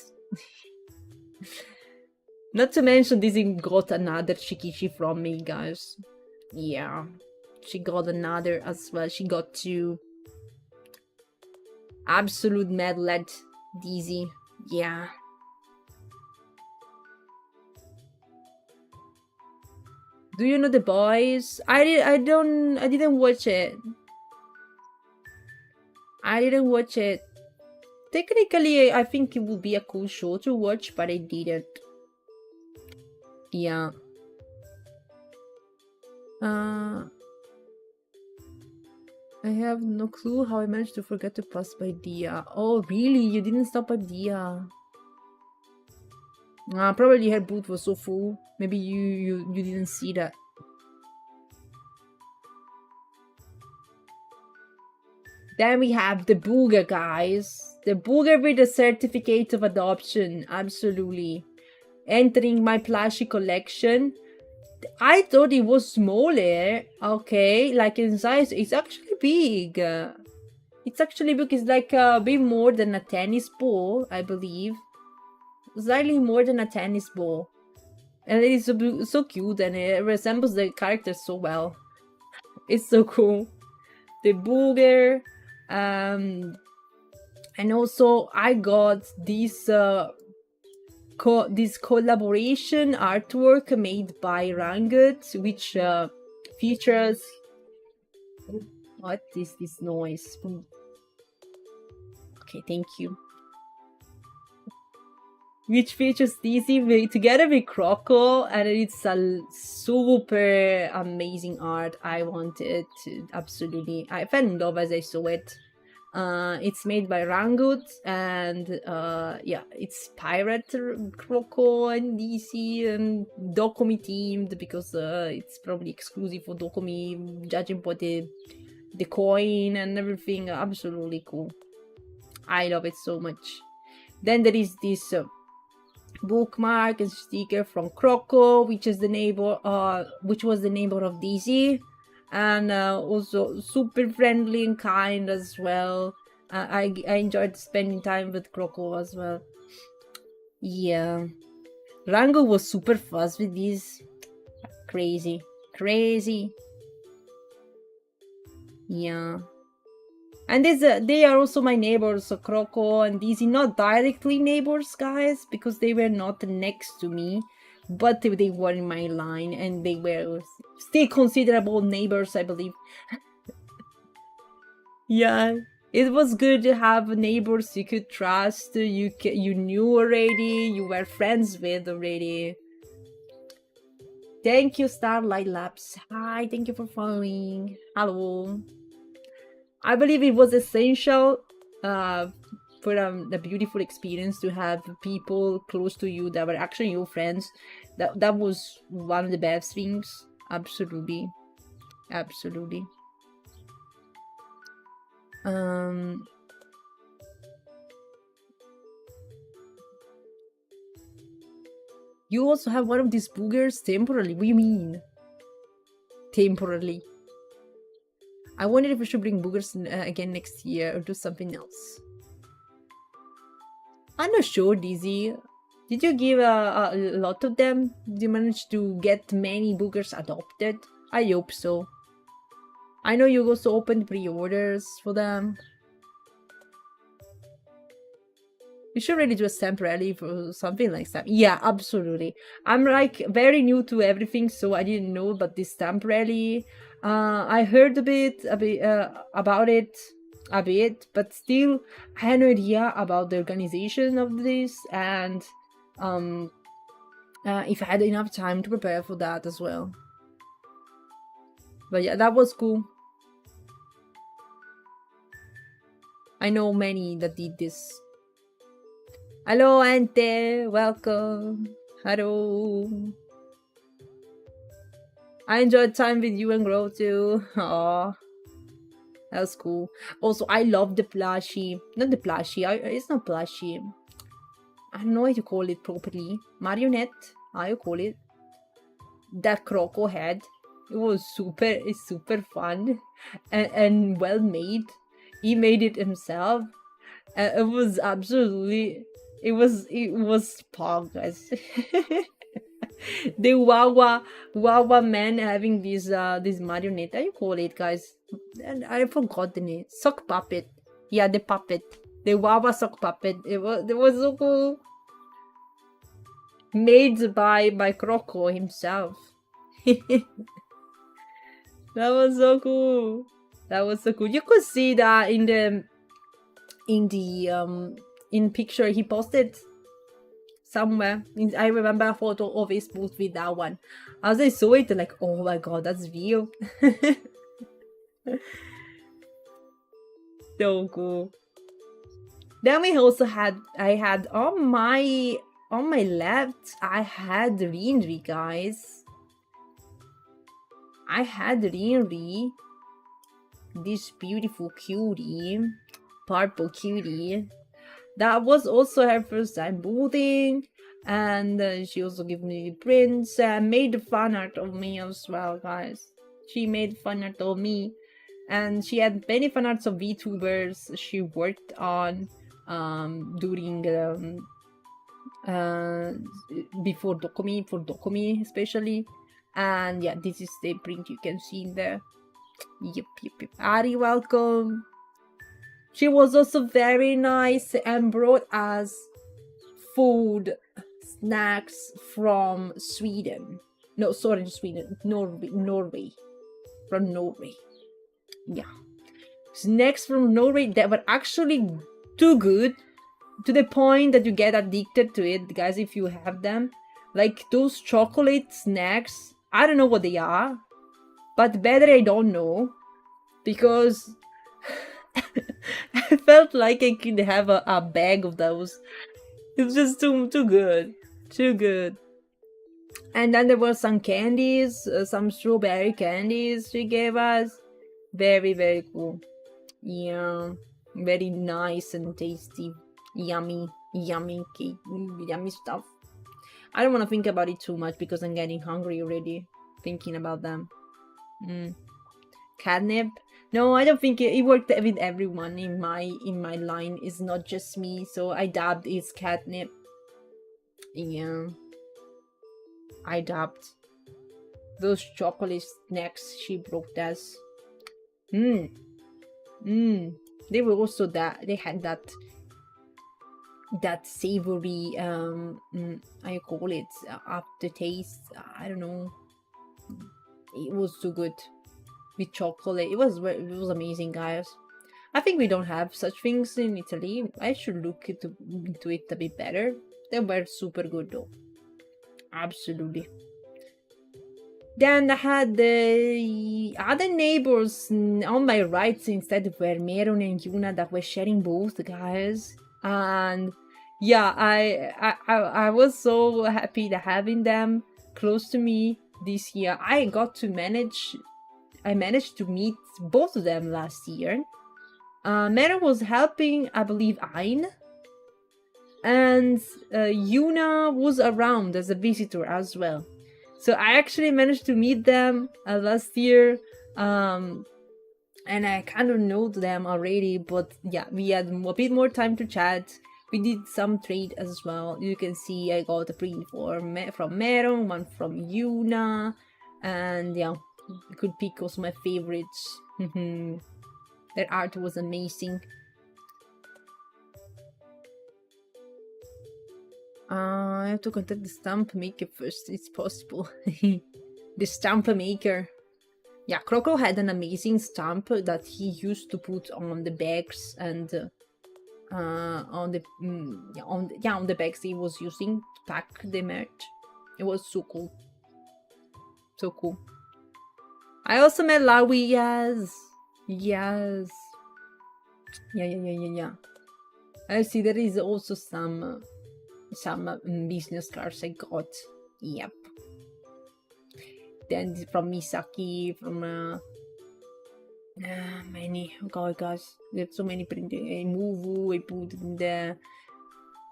Not to mention, this got another Shikishi from me, guys. Yeah, she got another as well. She got two. Absolute mad lad Dizzy. Yeah. Do you know the boys? I didn't watch it. I didn't watch it. Technically, I think it would be a cool show to watch, but I didn't. Yeah. I have no clue how I managed to forget to pass by Dia. Oh, really? You didn't stop at Dia? Probably her booth was so full. Maybe you didn't see that. Then we have the Booger, guys. The Booger with the certificate of adoption. Absolutely. Entering my plushie collection. I thought it was smaller. Okay, like in size, it's actually big. It's actually big. It's like a bit more than a tennis ball, I believe. Slightly more than a tennis ball. And it is so cute, and it resembles the character so well. It's so cool. The Booger. And also I got this this collaboration artwork made by Rangut, which features... What is this noise? Okay, thank you. Which features Dizzy together with Croco, and it's a super amazing art. I wanted to absolutely... I fell in love as I saw it. It's made by Rangut, and yeah, it's Pirate Croco and DC and Dokomi themed, because it's probably exclusive for Dokomi, judging by the coin and everything. Absolutely cool. I love it so much. Then there is this bookmark and sticker from Croco, which is the neighbor, which was the neighbor of Dizzy, and also super friendly and kind as well. I enjoyed spending time with Croco as well. Yeah, Rango was super fast with these. Crazy. Yeah. And they are also my neighbors, so Croco and Dizzy. Not directly neighbors, guys, because they were not next to me, but they were in my line, and they were still considerable neighbors, I believe. Yeah, it was good to have neighbors you could trust, you knew already, you were friends with already. Thank you, Starlight Labs. Hi, thank you for following. Hello. I believe it was essential super a beautiful experience to have people close to you that were actually your friends. That was one of the best things. Absolutely. Absolutely. You also have one of these boogers temporarily. What do you mean? Temporarily. I wonder if we should bring boogers again next year or do something else. I'm not sure, Dizzy. Did you give a lot of them? Did you manage to get many boogers adopted? I hope so. I know you also opened pre-orders for them. You should really do a stamp rally for something like that. Yeah, absolutely. I'm like very new to everything, so I didn't know about this stamp rally. I heard a bit about it, a bit, but still I had no idea about the organization of this, and if I had enough time to prepare for that as well. But yeah, that was cool. I know many that did this. Hello, Ante. Welcome. Hello. I enjoyed time with you and Grow too. Aw. That was cool. Also, I love the plushie. Not the plushie. It's not plushie. I don't know what you call it properly. Marionette. How you call it? That Croco head. It was super fun and well made. He made it himself. It was absolutely... It was pog, guys. The Wawa man having this marionette. How you call it, guys? And I forgot the name. Sock puppet. Yeah, the puppet. The Wawa sock puppet. It was so cool. Made by Croco himself. That was so cool. That was so cool. You could see that in picture he posted somewhere. I remember a photo of his booth with that one. As I saw it, like, oh my god, that's real. So cool. Then we also I had on my left, I had Rinri, guys. I had Rinri, this beautiful cutie, purple cutie. That was also her first time boothing, and she also gave me prints and made fan art of me as well, guys. She made fan art of me, and she had many fan arts of VTubers she worked on during before Dokomi, for Dokomi especially. And yeah, this is the print you can see in there. Yep. Ari, welcome. She was also very nice and brought us food, snacks from Sweden. No, sorry, Sweden. Norway. From Norway. Yeah. Snacks from Norway that were actually too good, to the point that you get addicted to it, guys, if you have them. Like those chocolate snacks. I don't know what they are, but better I don't know, because I felt like I could have a bag of those. It's just too good. Too good. And then there were some candies, some strawberry candies she gave us. Very, very cool. Yeah. Very nice and tasty. Yummy cake. Yummy stuff. I don't want to think about it too much because I'm getting hungry already thinking about them. Catnip? No, I don't think it worked with everyone in my line. It's not just me, so I dubbed it's catnip. Yeah, I dubbed those chocolate snacks she brought us. They were also that they had that savory I call it aftertaste. I don't know. It was so good with chocolate. It was amazing, guys. I think we don't have such things in Italy. I should look into it a bit better. They were super good though. Absolutely. Then I had the other neighbors on my right instead were Meron and Yuna that were sharing both, guys. And yeah, I was so happy to having them close to me this year. I managed to meet both of them last year. Mera was helping, I believe, Ain, and Yuna was around as a visitor as well. So I actually managed to meet them last year, and I kind of know them already. But yeah, we had a bit more time to chat. We did some trade as well. You can see I got a print from Meron, one from Yuna, and yeah, you could pick also my favorites. Their art was amazing. I have to contact the stamp maker first. It's possible. The stamp maker. Yeah, Croco had an amazing stamp that he used to put on the bags and on the bags he was using to pack the merch. It was so cool. So cool. I also met Lawi. Yes. Yeah. I see there is also some business cards I got. Yep. Then from Misaki, from many. Oh god, guys, there's so many printing. I move, I put in there.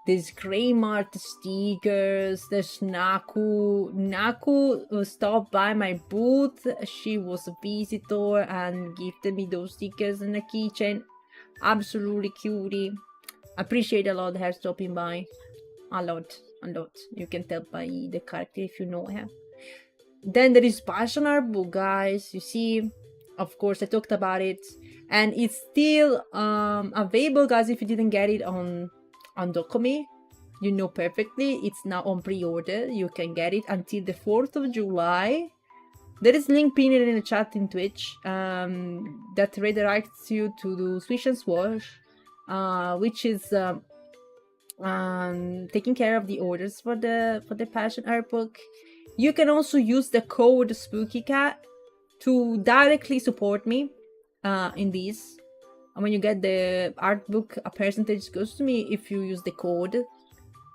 There's Grey Mart stickers. There's Naku. Naku stopped by my booth. She was a visitor and gifted me those stickers and a keychain. Absolutely cutie. Appreciate a lot her stopping by. A lot. You can tell by the character if you know her. Then there is Passion Art book, guys. You see, of course, I talked about it, and it's still available, guys. If you didn't get it on Dokomi, you know perfectly. It's now on pre-order. You can get it until the 4th of July. There is link pinned in the chat in Twitch that redirects you to the Swish and Swash, which is taking care of the orders for the Passion Art book. You can also use the code SpookyCat to directly support me in these. And when you get the art book, a percentage goes to me if you use the code.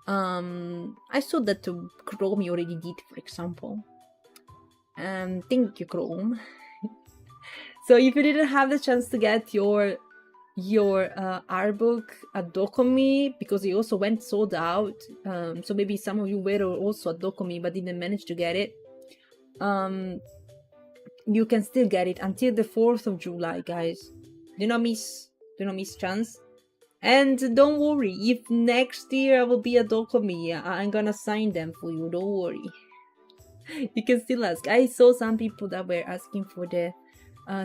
I saw that Chrome already did, for example. Thank you, Chrome. So if you didn't have the chance to get your art book at Dokomi, because it also went sold out, so maybe some of you were also at Dokomi but didn't manage to get it, you can still get it until the 4th of July, guys. Do not miss chance. And don't worry, if next year I will be at Dokomi, I'm gonna sign them for you, don't worry. You can still ask. I saw some people that were asking for the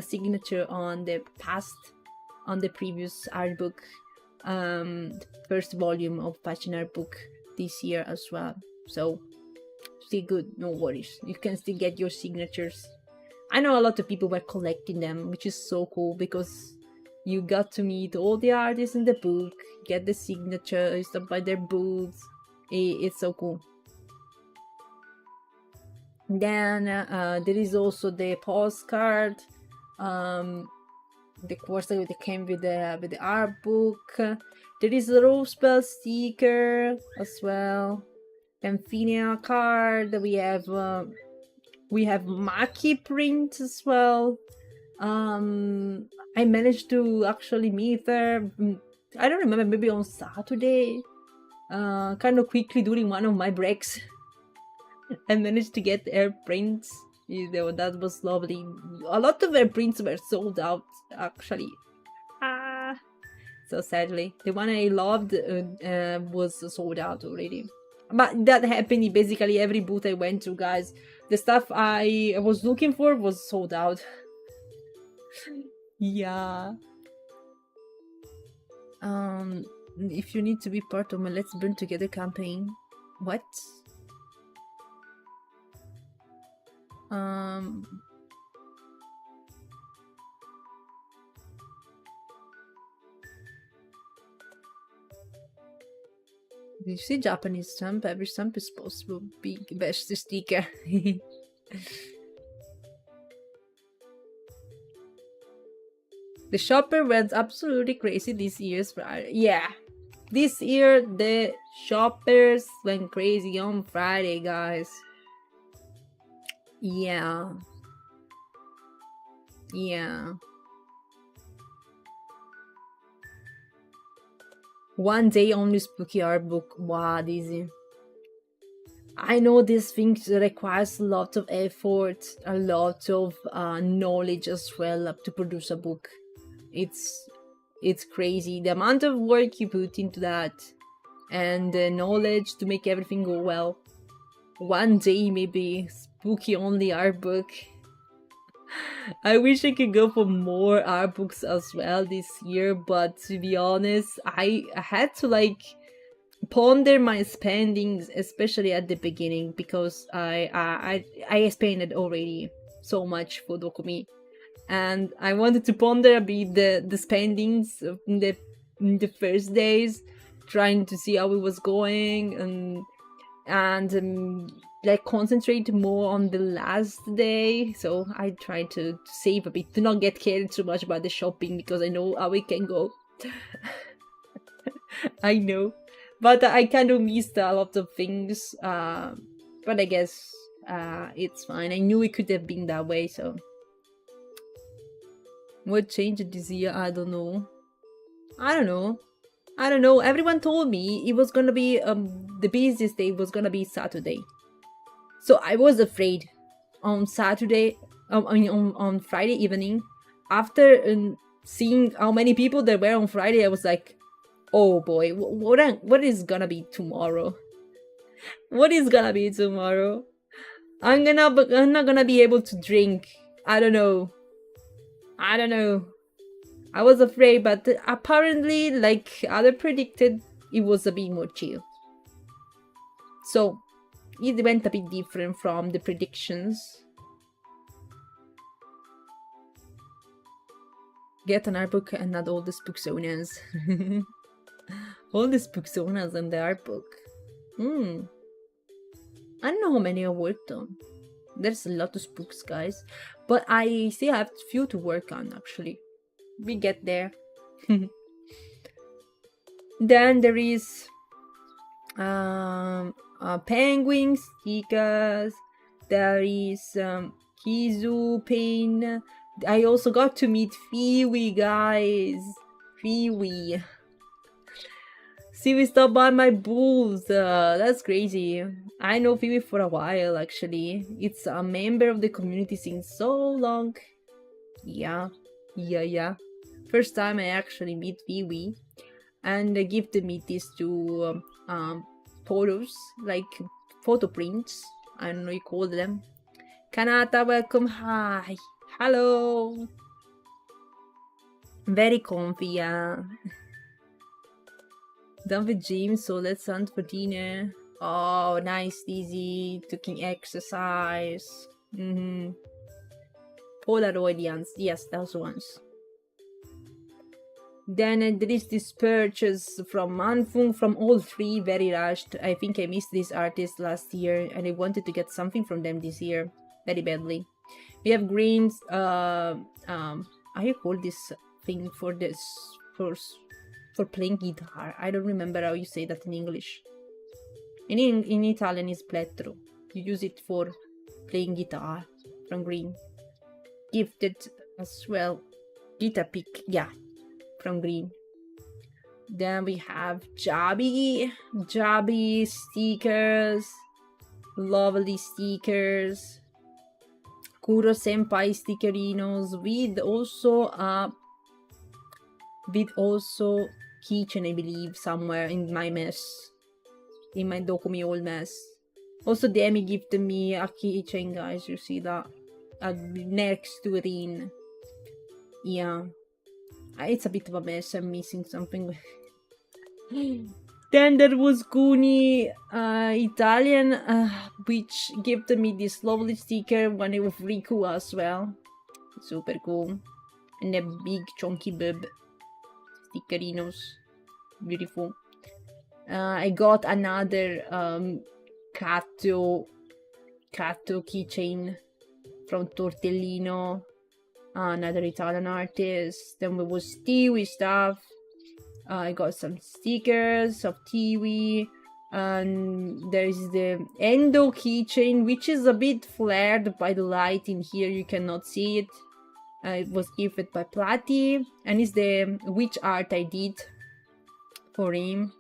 signature on the previous art book, first volume of Passion Art book this year as well. So still good, no worries. You can still get your signatures. I know a lot of people were collecting them, which is so cool because you got to meet all the artists in the book, get the signature, stop by their booths. It's so cool. Then there is also the postcard. The course that came with the art book. There is a role spell sticker as well. Amphinia card. We have Maki print as well. I managed to actually meet her. I don't remember, maybe on Saturday. Kind of quickly during one of my breaks. I managed to get her prints. You know, that was lovely. A lot of her prints were sold out, actually. So sadly, the one I loved was sold out already. But that happened in basically every booth I went to, guys. The stuff I was looking for was sold out. Yeah. If you need to be part of my Let's Burn Together campaign. What? Did you see Japanese stamp? Every stamp is supposed to be best sticker. The shopper went absolutely crazy this year's. Yeah, This year, the shoppers went crazy on Friday, guys. Yeah. Yeah. One day only Spooky art book. Wow, easy. I know this thing requires a lot of effort, a lot of knowledge as well to produce a book. It's crazy the amount of work you put into that, and the knowledge to make everything go well. One day maybe Spooky only art book. I wish I could go for more art books as well this year, but to be honest, I had to like ponder my spendings, especially at the beginning, because I spent already so much for Dokomi, and I wanted to ponder a bit the spendings in the first days, trying to see how it was going, and like concentrate more on the last day. So I tried to save a bit, to not get carried too much about the shopping, because I know how it can go. I know, but I kind of missed a lot of things, but I guess it's fine. I knew it could have been that way. So what changed this year? I don't know. Everyone told me it was gonna be the busiest day was gonna be Saturday, so I was afraid on Saturday. On Friday evening, after seeing how many people there were on Friday, I was like, oh boy, what is gonna be tomorrow? What is gonna be tomorrow? I'm not gonna be able to drink. I don't know. I was afraid, but apparently, like other predicted, it was a bit more chill. So it went a bit different from the predictions. Get an art book and not all the spooksonas. All the spooksonas and the art book. I don't know how many I worked on. There's a lot of spooks, guys, but I still have few to work on, actually. We get there. Then there is penguin stickers. There is Kizu pain. I also got to meet Phoebe, guys. Phoebe. Phoebe stopped by my booth. That's crazy. I know Phoebe for a while, actually. It's a member of the community since so long. Yeah. First time I actually meet Phoebe, and they gifted me these two photos, like photo prints. I don't know you call them. Kanata, welcome. Hi. Hello. Very comfy, yeah. Done with gym, so let's hunt for dinner. Oh, nice, easy. Taking exercise. Polaroidians, yes, those ones. Then there is this purchase from Manfung from all three, very rushed. I think I missed this artist last year, and I wanted to get something from them this year, very badly. We have greens. How you call this thing for this for playing guitar? I don't remember how you say that in English. In Italian is plettro. You use it for playing guitar from green. Gifted as well. Guitar pick, yeah, from green. Then we have Jabi stickers, lovely stickers. Kuro Senpai stickerinos with also keychain, I believe, somewhere in my mess, in my Dokomi old mess. Also, Demi gifted me a keychain, guys. You see that next to Rin. Yeah, it's a bit of a mess. I'm missing something. Then there was Guni Italian, which gifted me this lovely sticker, one of Riku as well. Super cool. And a big chunky bub. Stickerinos. Beautiful. I got another Kato keychain from Tortellino. Another Italian artist. Then there was Stewie stuff. I got some stickers of Tiwi, and there's the Endo keychain, which is a bit flared by the light in here. You cannot see it. It was gifted by Plati, and it's the witch art I did for him.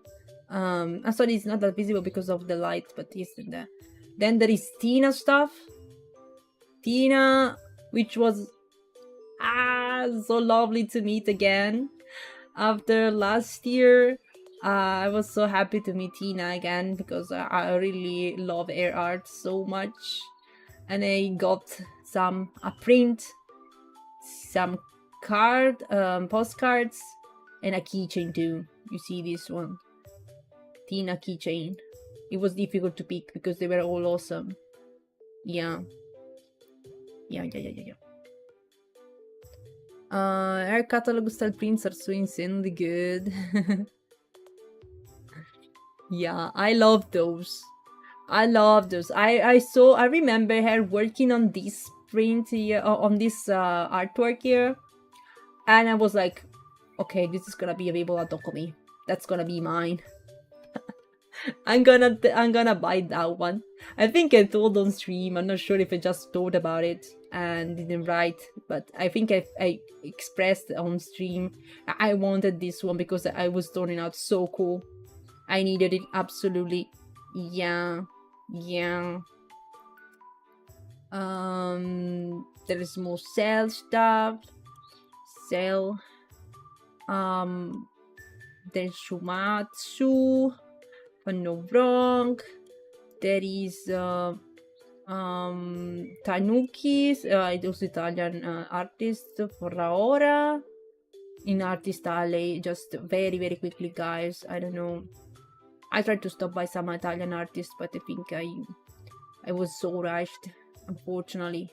I'm sorry, it's not that visible because of the light, but it's in there. Then there is Tina stuff. Tina, which was so lovely to meet again. After last year, I was so happy to meet Tina again because I really love her art so much. And I got a print, some postcards, and a keychain too. You see this one, Tina keychain. It was difficult to pick because they were all awesome. Yeah. Her catalog style prints are so insanely good. Yeah, I love those. I remember her working on this print here, on this artwork here, and I was like, okay, this is gonna be available at Dokomi. That's gonna be mine. I'm gonna buy that one. I think I told on stream. I'm not sure if I just thought about it and didn't write, but I think I expressed on stream I wanted this one because I was turning out so cool. I needed it absolutely. Yeah. There is more Cell stuff. Cell. There's Shumatsu. No wrong. There is Tanukis, those Italian artist for ora. In Artist Alley, just very quickly, guys. I don't know. I tried to stop by some Italian artists, but I think I was so rushed, unfortunately.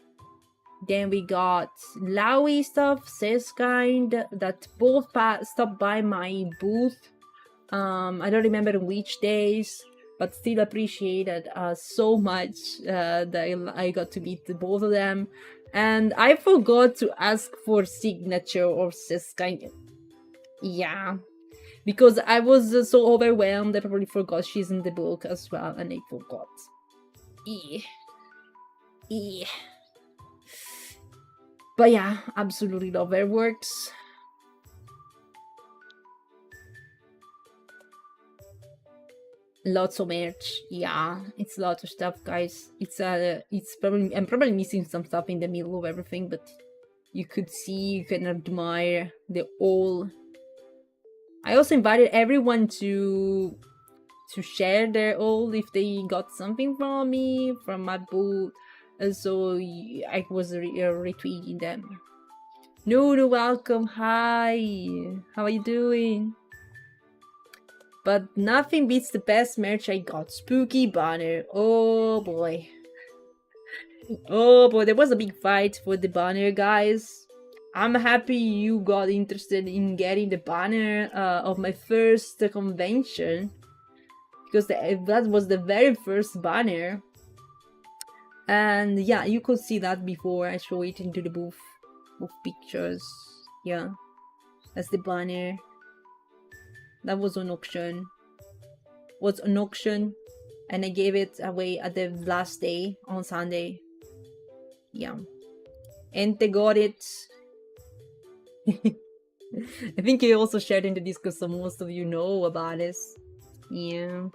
Then we got Laui stuff, Seskind, that both stopped by my booth. I don't remember which days, but still appreciated so much that I got to meet both of them. And I forgot to ask for signature or Seskind. Yeah. Because I was so overwhelmed, I probably forgot she's in the book as well, and I forgot. But yeah, absolutely love her works. Lots of merch. Yeah, it's a lot of stuff, guys. It's probably, I'm probably missing some stuff in the middle of everything, but you can admire the all. I also invited everyone to share their all if they got something from me, from my booth. So I was retweeting them. No, welcome. Hi. How are you doing? But nothing beats the best merch I got. Spuky banner. Oh boy. Oh boy, there was a big fight for the banner, guys. I'm happy you got interested in getting the banner of my first convention. Because that was the very first banner. And yeah, you could see that before I show it into the booth pictures. Yeah, that's the banner. That was on auction. And I gave it away at the last day on Sunday. Yeah. And they got it. I think I also shared in the Discord, so most of you know about this. Yeah.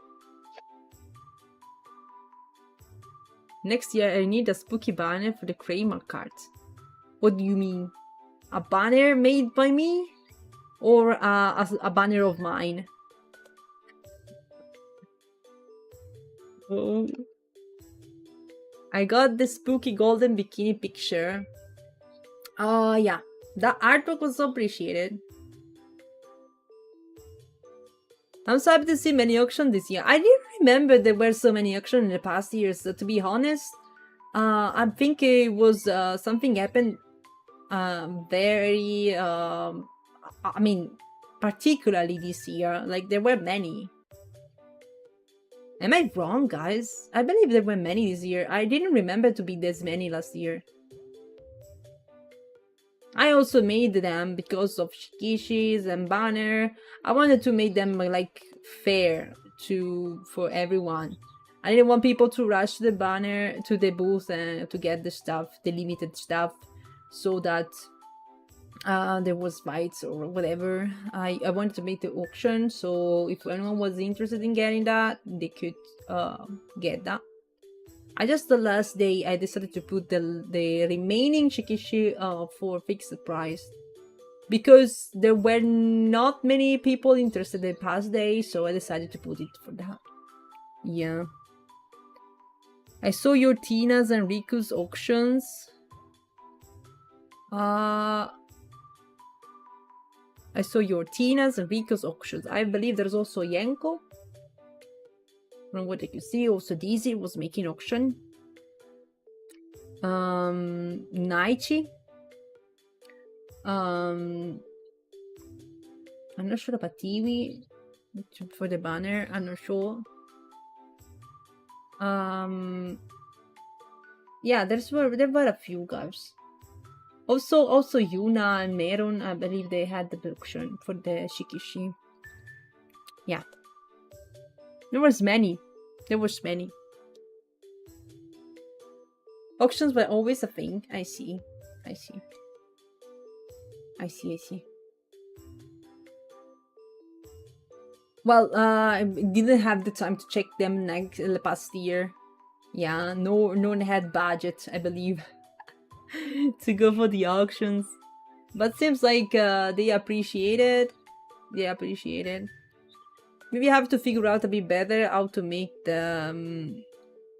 Next year I need a Spuky banner for the Kramer card. What do you mean? A banner made by me? Or a banner of mine? Oh. I got the Spooky golden bikini picture. Oh yeah, that artwork was so appreciated. I'm so happy to see many auctions this year. I didn't remember there were so many auctions in the past years, so to be honest. I think it was something happened very I mean, particularly this year. Like, there were many. Am I wrong, guys? I believe there were many this year. I didn't remember to be this many last year. I also made them because of shikishis and banner. I wanted to make them like fair for everyone. I didn't want people to rush to the banner to the booth and to get the stuff, the limited stuff, so that there was fights or whatever. I wanted to make the auction, so if anyone was interested in getting that, they could get that. I just the last day I decided to put the remaining shikishi for fixed price because there were not many people interested the past day, so I decided to put it for that. Yeah. I saw your Tina's and Riku's auctions. I saw your Tina's and Riku's auctions. I believe there's also Yenko. From what I could see, also Daisy was making auction. Naichi. I'm not sure about TV for the banner. I'm not sure. Yeah, there were a few guys. Also Yuna and Meron, I believe they had the auction for the Shikishi. Yeah. There was many. Auctions were always a thing. I see. Well, I didn't have the time to check them the past year. Yeah, no one had budget, I believe, to go for the auctions. But seems like they appreciate it. Maybe I have to figure out a bit better how to make the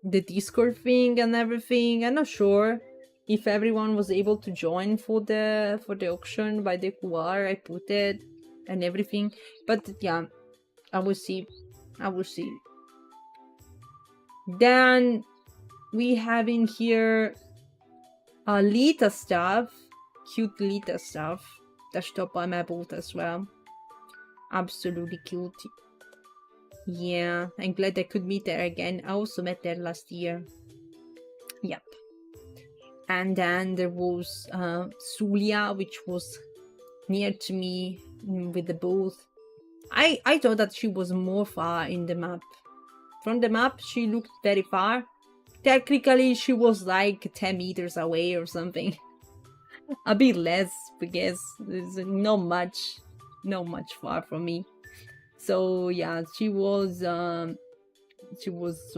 Discord thing and everything. I'm not sure if everyone was able to join for the auction by the QR I put it and everything. But yeah, I will see. Then we have in here Lita stuff, cute Lita stuff. That's top by my booth as well. Absolutely cute. Yeah, I'm glad I could meet her again. I also met her last year. Yep. And then there was Sulia, which was near to me with the booth. I thought that she was more far in the map. From the map, she looked very far. Technically, she was like 10 meters away or something. A bit less, I guess. It's not much far from me. So yeah, she was so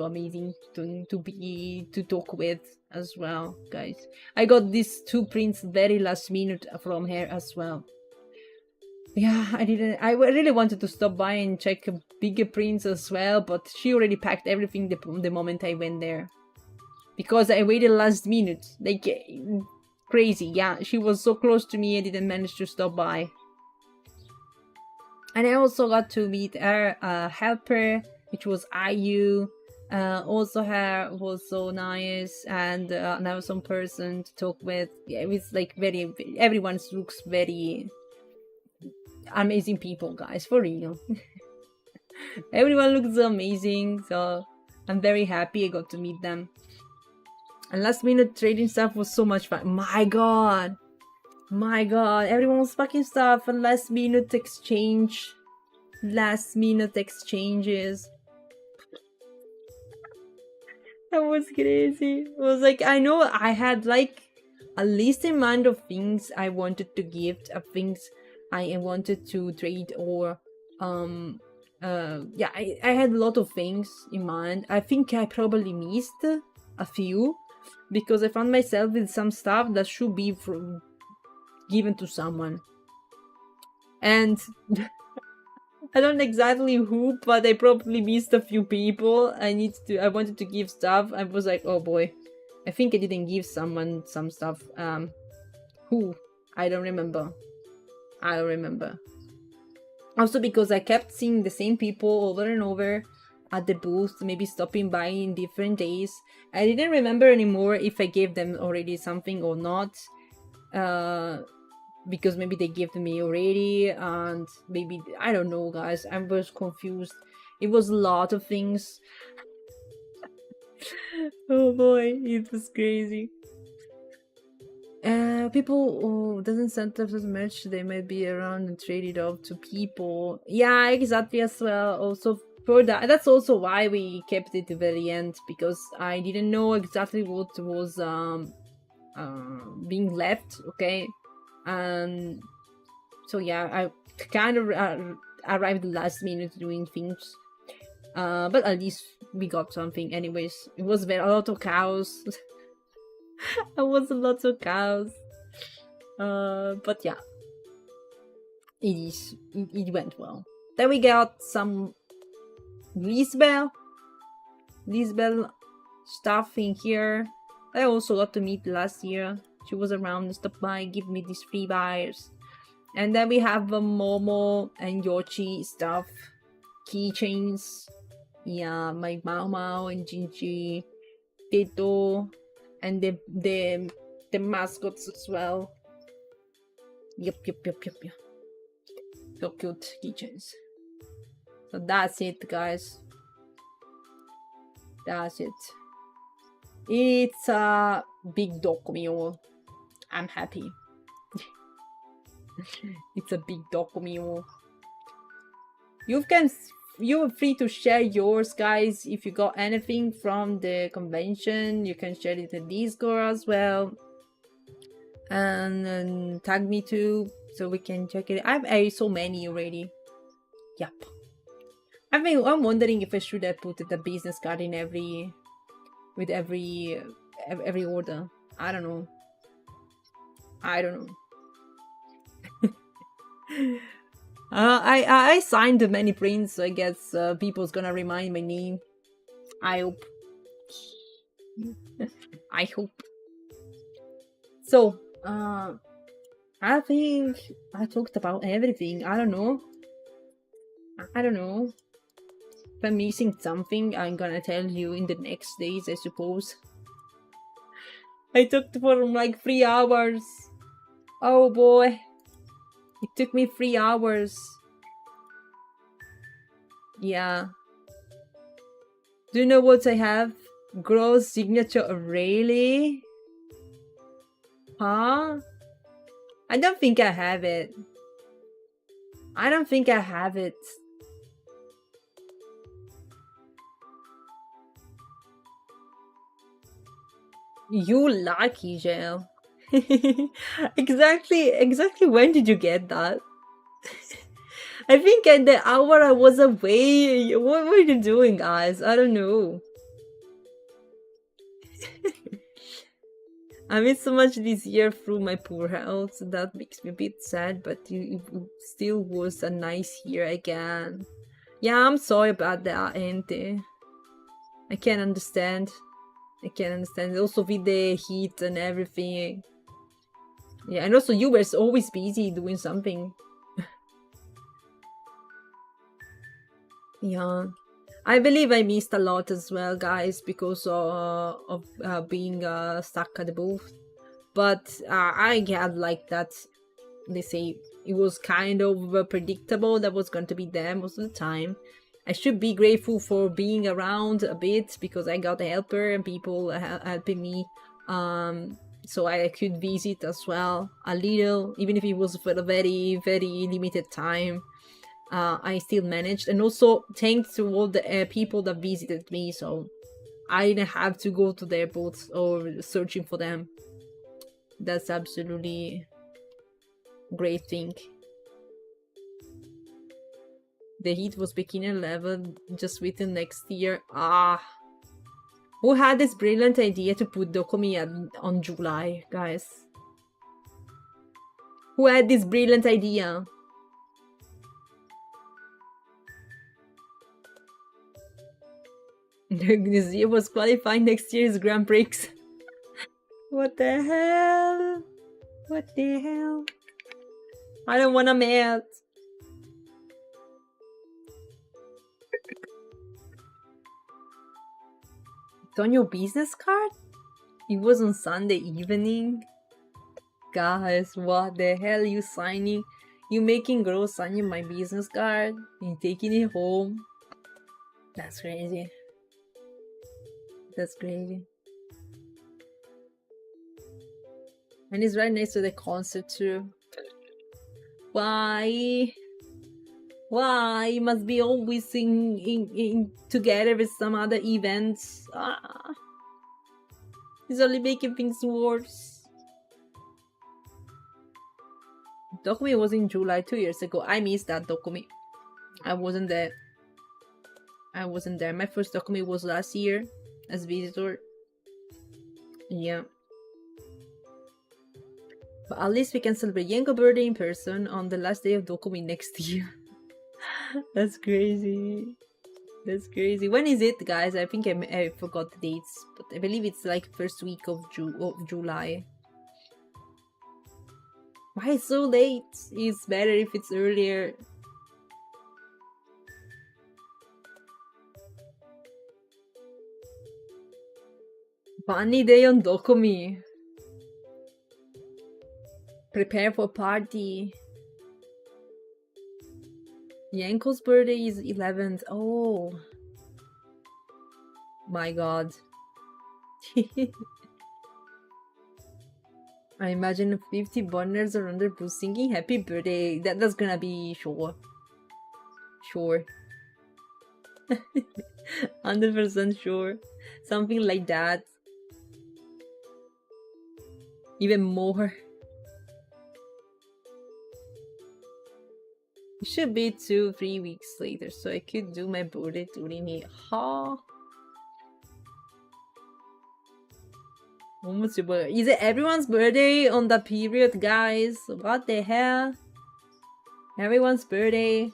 amazing to talk with as well, guys. I got these 2 prints very last minute from her as well. Yeah, I really wanted to stop by and check bigger prints as well, but she already packed everything the moment I went there. Because I waited last minute. Like, crazy. Yeah, she was so close to me, I didn't manage to stop by. And I also got to meet her helper, which was IU. Also her was so nice, and now some person to talk with. Yeah, it was like everyone looks very amazing people, guys, for real. Everyone looks amazing, so I'm very happy I got to meet them. And last minute trading stuff was so much fun. My god, everyone was fucking stuff and last minute exchanges. That was crazy. It was like, I know I had like a least amount of things I wanted to gift, of things I wanted to trade, or yeah, I had a lot of things in mind. I think I probably missed a few because I found myself with some stuff that should be given to someone, and I don't know exactly who, but I probably missed a few people. I wanted to give stuff. I was like, oh boy, I think I didn't give someone some stuff. Who? I don't remember. Also because I kept seeing the same people over and over at the booth, maybe stopping by in different days. I didn't remember anymore if I gave them already something or not. Because maybe they gave me already, and maybe, I don't know, guys. I was confused. It was a lot of things. Oh boy, it was crazy. People who doesn't send us as much, they might be around and trade it off to people. Yeah, exactly as well. Also for that's also why we kept it to the very end, because I didn't know exactly what was being left. Okay, and so yeah, I kind of arrived last minute doing things. But at least we got something. Anyways, it was a lot of cows. It was a lot of cows. But yeah, it went well. Then we got some Lisbel stuff in here. I also got to meet last year. She was around and stopped by, give me these free buyers. And then we have Momo and Yoshi stuff, keychains. Yeah, my Mao Mao and Jinji, Teto, and the mascots as well. Yup. So cute keychains. So that's it, guys. That's it. It's a big Dokomi. I'm happy. It's a big Dokomi. You're free to share yours, guys. If you got anything from the convention, you can share it in Discord as well. And tag me too, so we can check it. I've added so many already. Yep. I'm wondering if I should have put the business card in every order. I don't know. I signed many prints, so I guess people's gonna remind my name. I hope. I hope. So, I think I talked about everything. I don't know. If I'm missing something, I'm gonna tell you in the next days, I suppose. I talked for like 3 hours. Oh boy. It took me 3 hours. Yeah. Do you know what I have? Gross signature. Really? Huh? I don't think I have it. You lucky, Jail. Exactly when did you get that? I think at the hour I was away. What were you doing, guys? I don't know. I missed so much this year through my poor health. That makes me a bit sad, but it still was a nice year again. Yeah, I'm sorry about that, Ente. I can understand. Also with the heat and everything. Yeah, and also you were always busy doing something. Yeah. I believe I missed a lot as well, guys, because of being stuck at the booth. But I had like that, they say it was kind of predictable that was going to be there most of the time. I should be grateful for being around a bit because I got a helper and people helping me. So I could visit as well a little, even if it was for a very, very limited time. I still managed, and also thanks to all the people that visited me, so I didn't have to go to the airports or searching for them. That's absolutely great thing. The heat was beginner level, just waiting next year. Who had this brilliant idea to put Dokomi on July, guys? Who had this brilliant idea? This year was qualifying next year's Grand Prix. What the hell? I don't wanna melt. It's on your business card? It was on Sunday evening? Guys, what the hell you signing? You making girls signing my business card and taking it home? That's crazy. And it's right next to the concert too. Why? Why? It must be always in together with some other events. Ah. It's only making things worse. Dokomi was in July 2 years ago. I missed that Dokomi. I wasn't there. My first Dokomi was last year as visitor. Yeah. But at least we can celebrate Yenko birthday in person on the last day of Dokomi next year. That's crazy. That's crazy. When is it, guys? I think I forgot the dates, but I believe it's like first week of July. Why so late? It's better if it's earlier. Bunny day on Dokomi. Prepare for party. Yanko's birthday is 11th. Oh. My god. I imagine 50 bonners around their booth singing happy birthday. That's gonna be sure. Sure. 100% sure. Something like that. Even more. It should be 2-3 weeks later, so I could do my birthday during it. Ha! What's your birthday? Is it everyone's birthday on that period, guys? What the hell? Everyone's birthday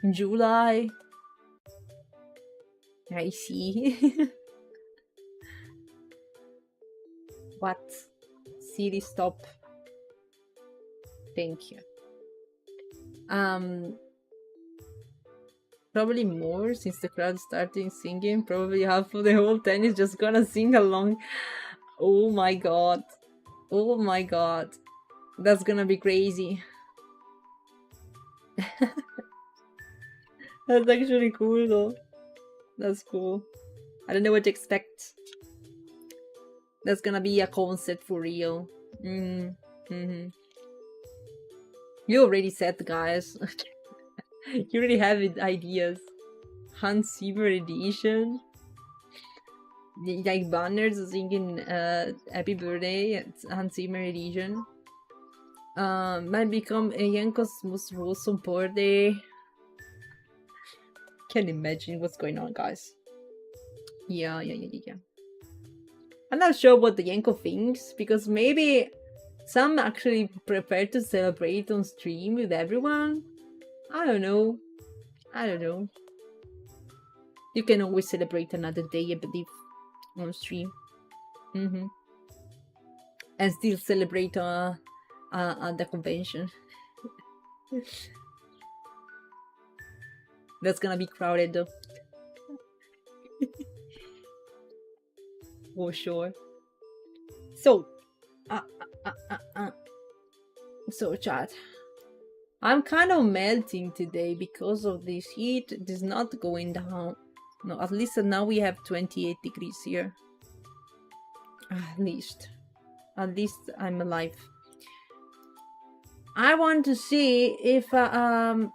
in July. I see. What? City stop. Thank you. Probably more since the crowd started singing. Probably half of the whole town is just gonna sing along. Oh my god. Oh my god. That's gonna be crazy. That's actually cool though. That's cool. I don't know what to expect. That's gonna be a concert for real. You already said, guys. You already have ideas. Hans Zimmer edition. Like banners singing happy birthday at Hans Zimmer edition. Might become a Yanko's most wholesome birthday. Can't imagine what's going on, guys. Yeah. I'm not sure what the Yanko thinks, because maybe some actually prefer to celebrate on stream with everyone. I don't know. You can always celebrate another day, I believe, on stream. And still celebrate at the convention. That's gonna be crowded though. For sure. So, so chat. I'm kind of melting today because of this heat. It is not going down. No, at least now we have 28 degrees here. At least I'm alive. I want to see if I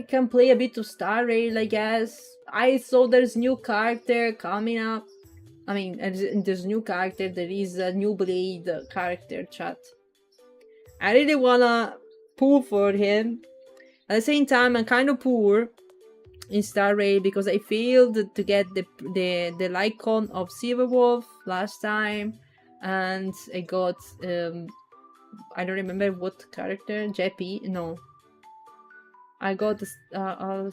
can play a bit of Star Rail, I guess. I saw there's new character coming up. I mean, there's new character. There is a new Blade character, chat. I really wanna pull for him. At the same time, I'm kind of poor in Star Rail because I failed to get the Lycon of Silverwolf last time, and I got I don't remember what character. Jeppy? No. I got a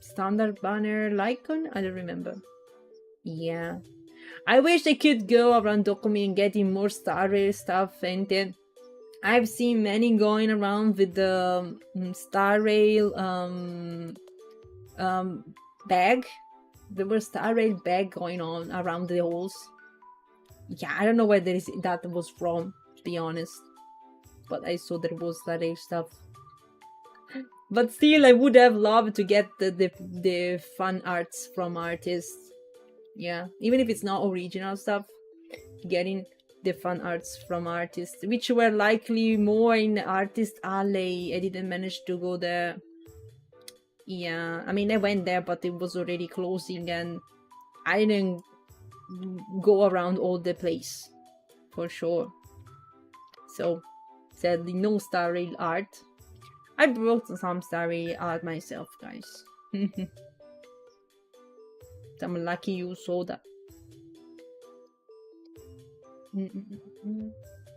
standard banner Lycon. I don't remember. Yeah. I wish I could go around Dokomi and getting more Star Rail stuff, and then I've seen many going around with the Star Rail bag. There was Star Rail bag going on around the halls. Yeah, I don't know where that was from, to be honest. But I saw there was Star Rail stuff. But still, I would have loved to get the fan arts from artists. Yeah, even if it's not original stuff, getting the fan arts from artists, which were likely more in Artist Alley. I didn't manage to go there. Yeah, I mean, I went there, but it was already closing, and I didn't go around all the place, for sure. So, sadly, no Star Rail art. I brought some Star Rail art myself, guys. I'm lucky you saw that.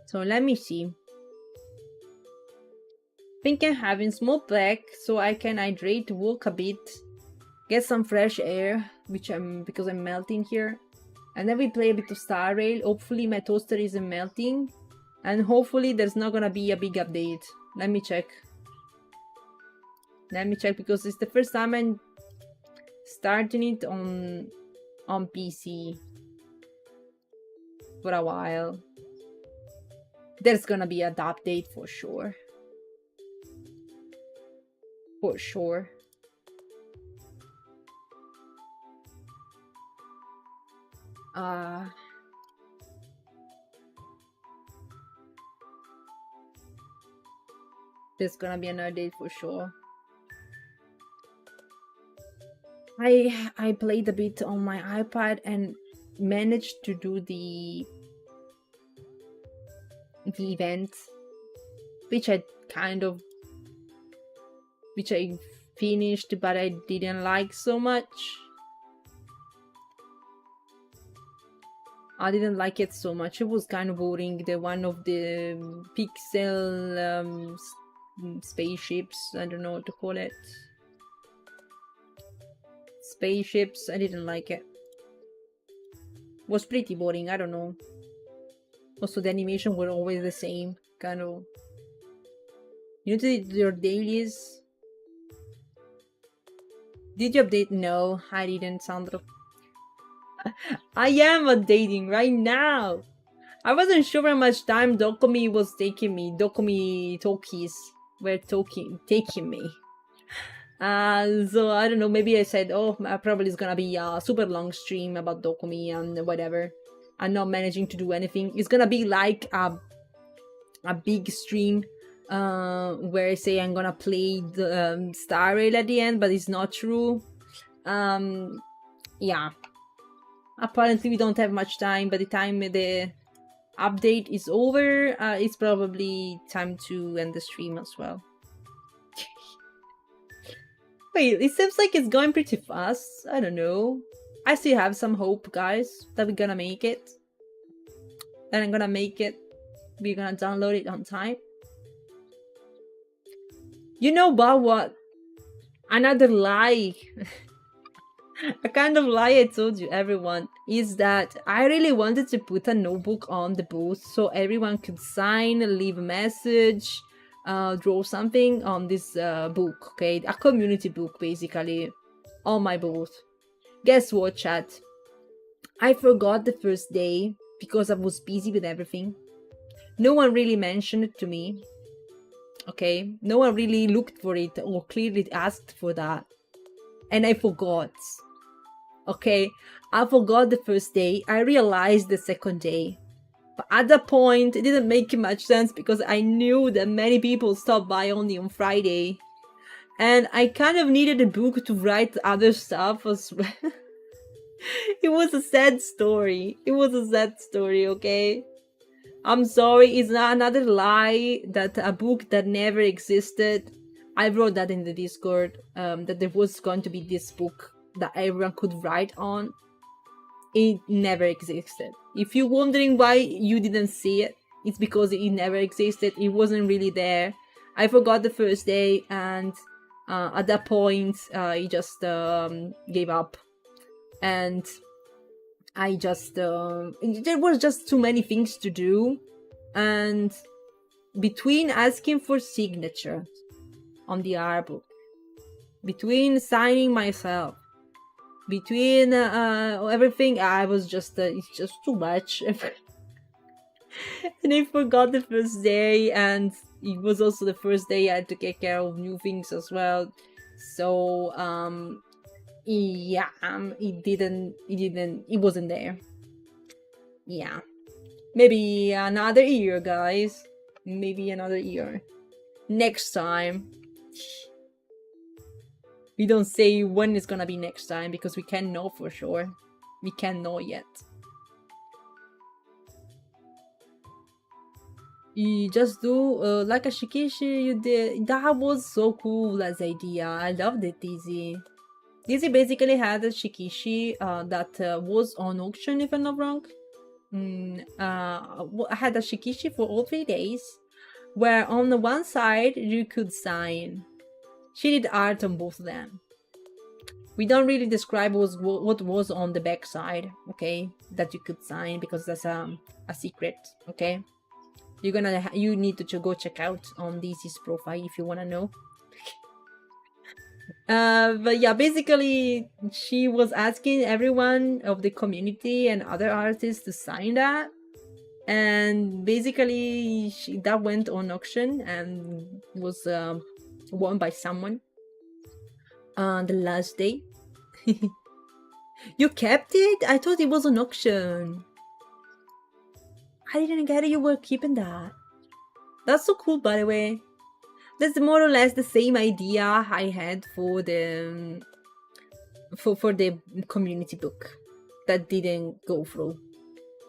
So let me see. Think I'm having small break so I can hydrate, walk a bit, get some fresh air, because I'm melting here. And then we play a bit of Star Rail. Hopefully my toaster isn't melting. And hopefully there's not gonna be a big update. Let me check. Let me check, because it's the first time I'm starting it on PC for a while. There's gonna be an update for sure. For sure. There's gonna be another date for sure. I played a bit on my iPad and managed to do the event, which I finished, but I didn't like so much. I didn't like it so much. It was kind of boring. The one of the pixel spaceships, I don't know what to call it. Spaceships, I didn't like it. Was pretty boring, I don't know. Also, the animation were always the same, kind of. You need to do your dailies. Did you update? No, I didn't, Sandro. I am updating right now. I wasn't sure how much time Dokomi was taking me. Dokomi Tokis were taking me. So I don't know, maybe I said, oh, probably it's gonna be a super long stream about Dokomi and whatever. I'm not managing to do anything. It's gonna be like a big stream where I say I'm gonna play the Star Rail at the end, but it's not true. Yeah. Apparently we don't have much time. By the time the update is over, it's probably time to end the stream as well. Wait, it seems like it's going pretty fast. I don't know. I still have some hope, guys, that we're gonna make it. That I'm gonna make it. We're gonna download it on time. You know about what? Another lie. A kind of lie I told you, everyone, is that I really wanted to put a notebook on the booth so everyone could sign, leave a message, draw something on this book, okay? A community book, basically, on my booth. Guess what, chat? I forgot the first day because I was busy with everything. No one really mentioned it to me, okay? No one really looked for it or clearly asked for that. And I forgot. Okay, I forgot the first day. I realized the second day. But at that point, it didn't make much sense because I knew that many people stopped by only on Friday. And I kind of needed a book to write other stuff as well. It was a sad story. It was a sad story, okay? I'm sorry, it's not another lie that a book that never existed. I wrote that in the Discord, that there was going to be this book that everyone could write on. It never existed. If you're wondering why you didn't see it, it's because it never existed. It wasn't really there. I forgot the first day, and at that point, I just gave up. And I just there was just too many things to do, and between asking for signature on the art book, between signing myself, between everything, I was just it's just too much. And I forgot the first day, and it was also the first day I had to take care of new things as well. So yeah, it wasn't there. Yeah, Maybe another year, guys. Maybe another year. Next time. We don't say when it's gonna be next time because we can't know for sure. We can't know yet. You just do like a shikishi you did. That was so cool as idea. I loved it, Dizzy. Dizzy basically had a shikishi that was on auction, if I'm not wrong. I had a shikishi for all 3 days, where on the one side you could sign. She did art on both of them. We don't really describe what was on the back side, okay? That you could sign because that's a secret, okay? You need to go check out on Dizzy's profile if you wanna know. But yeah, basically she was asking everyone of the community and other artists to sign that, and basically that went on auction and was won by someone on the last day. You kept it? I thought it was an auction. I didn't get it. You were keeping that. That's so cool, by the way. That's more or less the same idea I had for the for the community book that didn't go through.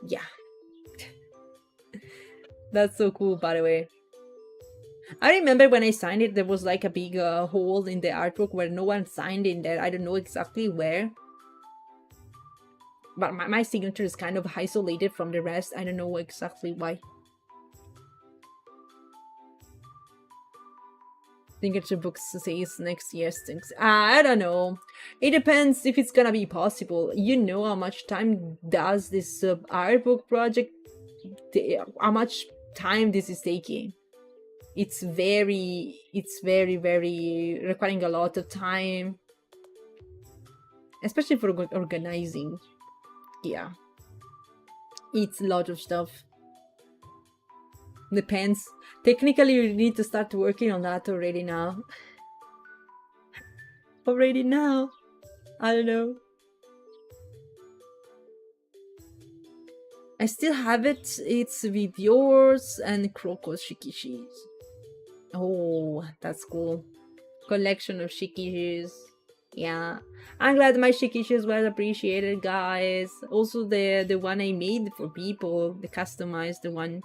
Yeah. That's so cool, by the way. I remember when I signed it, there was like a big hole in the artwork where no one signed in there. I don't know exactly where. But my signature is kind of isolated from the rest. I don't know exactly why. Signature books says next year's things. I don't know. It depends if it's gonna be possible. You know how much time does this art book project, how much time this is taking. It's very requiring a lot of time, especially for organizing. Yeah, it's a lot of stuff. Depends. Technically, you need to start working on that already now. Already now. I don't know. I still have it. It's with yours and Crocos shikishis. Oh, that's cool. Collection of shikishis. Yeah, I'm glad my shikishis were appreciated, guys. Also, the one I made for people, the customized one,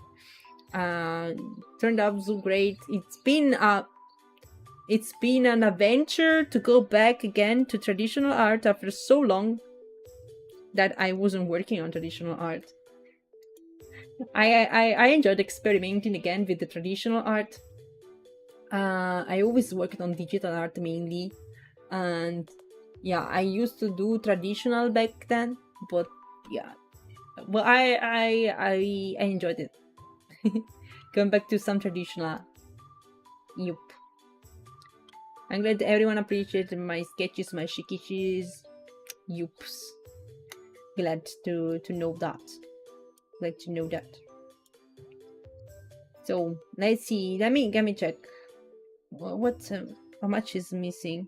turned out so great. It's been an adventure to go back again to traditional art after so long that I wasn't working on traditional art. I enjoyed experimenting again with the traditional art. I always worked on digital art mainly, and yeah, I used to do traditional back then, but yeah, well, I enjoyed it. Going back to some traditional. Yup. I'm glad everyone appreciated my sketches, my shikishis. Yups. Glad to know that. Glad to know that. So let's see. Let me check. What? How much is missing?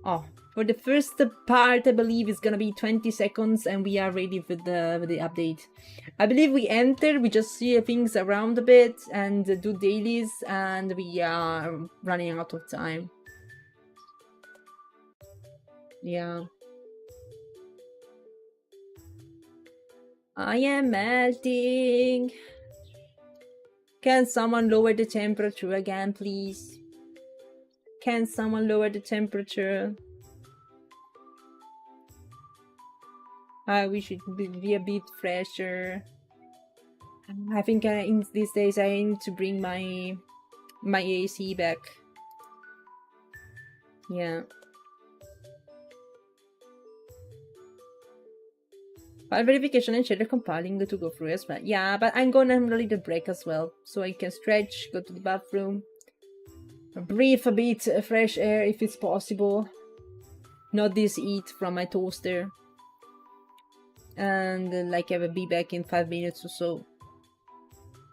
Oh, for the first part, I believe it's gonna be 20 seconds, and we are ready with the update. I believe we enter, we just see things around a bit and do dailies, and we are running out of time. Yeah. I am melting. Can someone lower the temperature again, please? Can someone lower the temperature? We should be a bit fresher. I think in these days I need to bring my AC back. Yeah. File verification and shader compiling to go through as well. Yeah, but I'm gonna have a little break as well, so I can stretch, go to the bathroom, breathe a bit fresh air if it's possible. Not this heat from my toaster. And like I will be back in 5 minutes or so.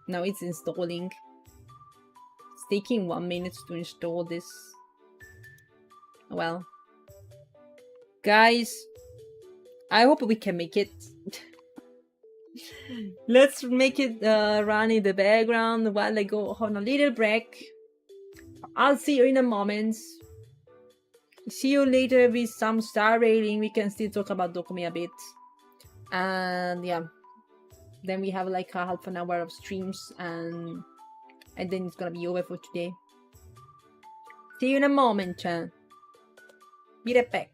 Now it's installing. It's taking 1 minute to install this. Well, guys, I hope we can make it. Let's make it run in the background while I go on a little break. I'll see you in a moment. See you later with some star rating. We can still talk about Dokomi a bit. And yeah, then we have like a half an hour of streams, and then it's gonna be over for today. See you in a moment, chan. Be right back.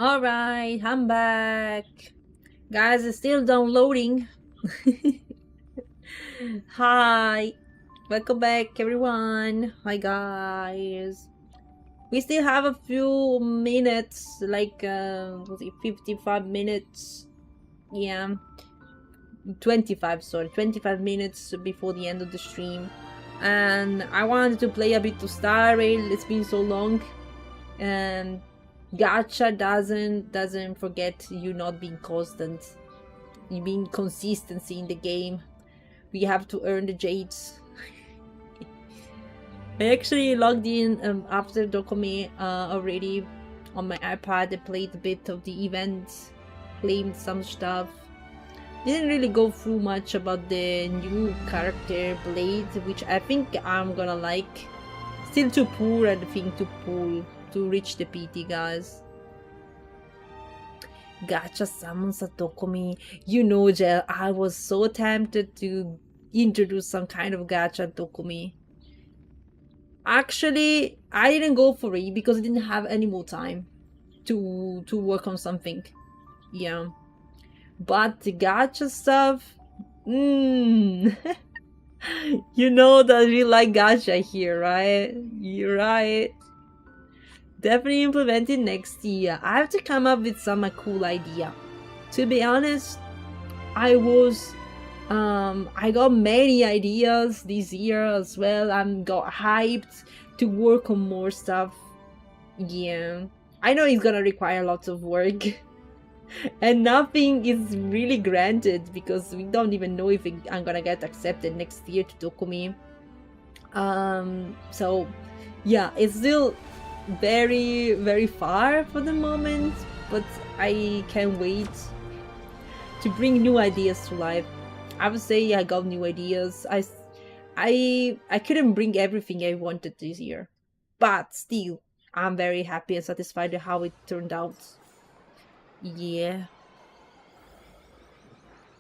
Alright, I'm back. Guys, it's still downloading. Hi. Welcome back, everyone. Hi, guys. We still have a few minutes, like, was it 55 minutes? Yeah. 25, sorry. 25 minutes before the end of the stream. And I wanted to play a bit to Star Rail. It's been so long. And gacha doesn't forget you not being constant, you being consistency in the game. We have to earn the jades. I actually logged in after Dokomi already on my iPad. I played a bit of the event, claimed some stuff. Didn't really go through much about the new character Blade, which I think I'm gonna like. Still too poor, I think, to pull to reach the PT, guys. Gacha summons a Dokomi. You know, Jel, I was so tempted to introduce some kind of gacha Dokomi. Actually, I didn't go for it because I didn't have any more time to work on something. Yeah. But the gacha stuff, you know that we like gacha here, right? You're right. Definitely implement it next year. I have to come up with some cool idea. To be honest, I got many ideas this year as well. I'm got hyped to work on more stuff. Yeah, I know it's gonna require lots of work. And nothing is really granted because we don't even know if I'm gonna get accepted next year to Dokomi. So yeah, it's still very, very far for the moment, but I can't wait to bring new ideas to life. I would say I got new ideas. I couldn't bring everything I wanted this year, but still, I'm very happy and satisfied with how it turned out. Yeah.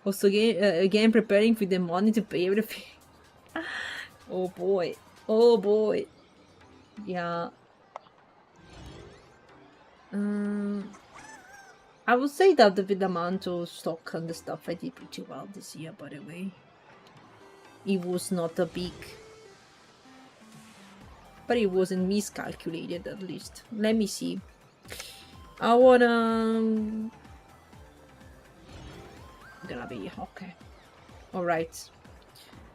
Also, again preparing for the money to pay everything. Oh boy. Oh boy. Yeah. I would say that with the amount of stock and the stuff I did pretty well this year, by the way. It was not a big... But it wasn't miscalculated, at least. Let me see. I wanna... Gonna be... Okay. Alright.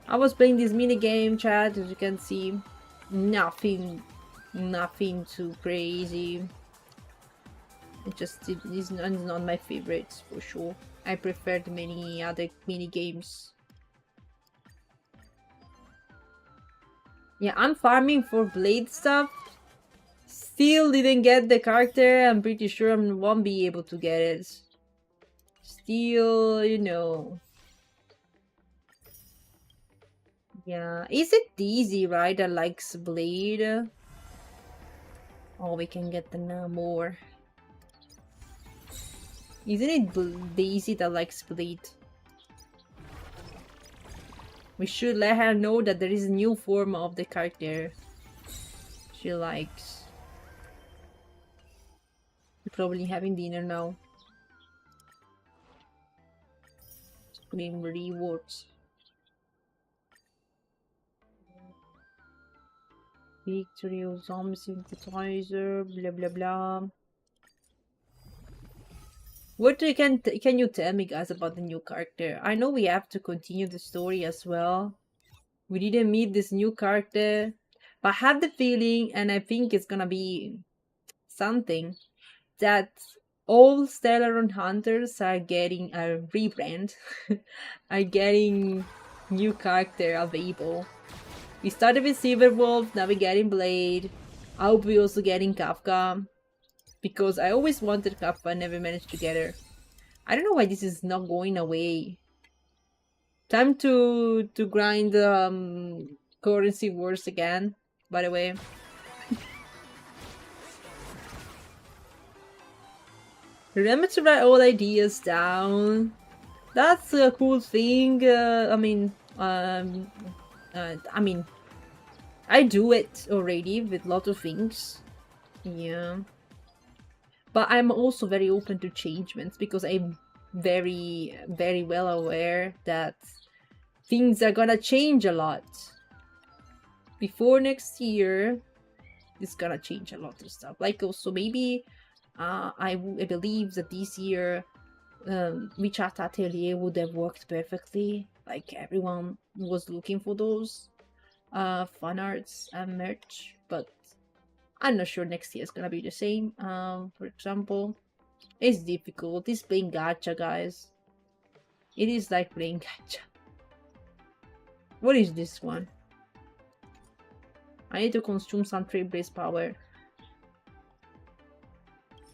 I was playing this mini game, chat, as you can see. Nothing too crazy. It's not my favorites for sure. I preferred many other mini games. Yeah, I'm farming for Blade stuff. Still didn't get the character. I'm pretty sure I won't be able to get it. Still, you know. Yeah, is it Daisy, right, that likes Blade? Oh, we can get the more. Isn't it Daisy that likes Blade? We should let her know that there is a new form of the character she likes. You're probably having dinner now. Scream rewards. Victory of zombie synthesizer, blah blah blah. What can you tell me, guys, about the new character? I know we have to continue the story as well. We didn't meet this new character, but I have the feeling, and I think it's gonna be something, that all Stellaron hunters are getting a rebrand, are getting new character available. We started with Silverwolf, now we're getting Blade. I hope we're also getting Kafka, because I always wanted Kafka, never managed to get her. I don't know why this is not going away. Time to grind currency wars again, by the way. Remember to write all ideas down. That's a cool thing. I mean, I do it already with a lot of things. Yeah. But I'm also very open to changements because I'm very, very well aware that things are gonna change a lot. Before next year, it's gonna change a lot of stuff. Like also maybe I believe that this year WeChat Atelier would have worked perfectly. Like everyone was looking for those fun arts and merch, but I'm not sure next year is gonna be the same. For example, it's difficult. It's playing gacha, guys. It is like playing gacha. What is this one? I need to consume some trade base power.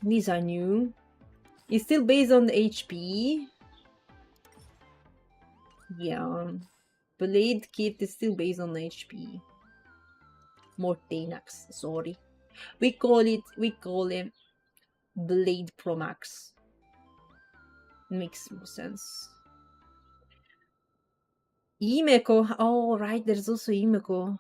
These are new. It's still based on the HP. Yeah. Blade kit is still based on HP. Mortenax, sorry. We call him Blade Pro Max. Makes more sense. Imeko. Oh, right, there's also Imeko.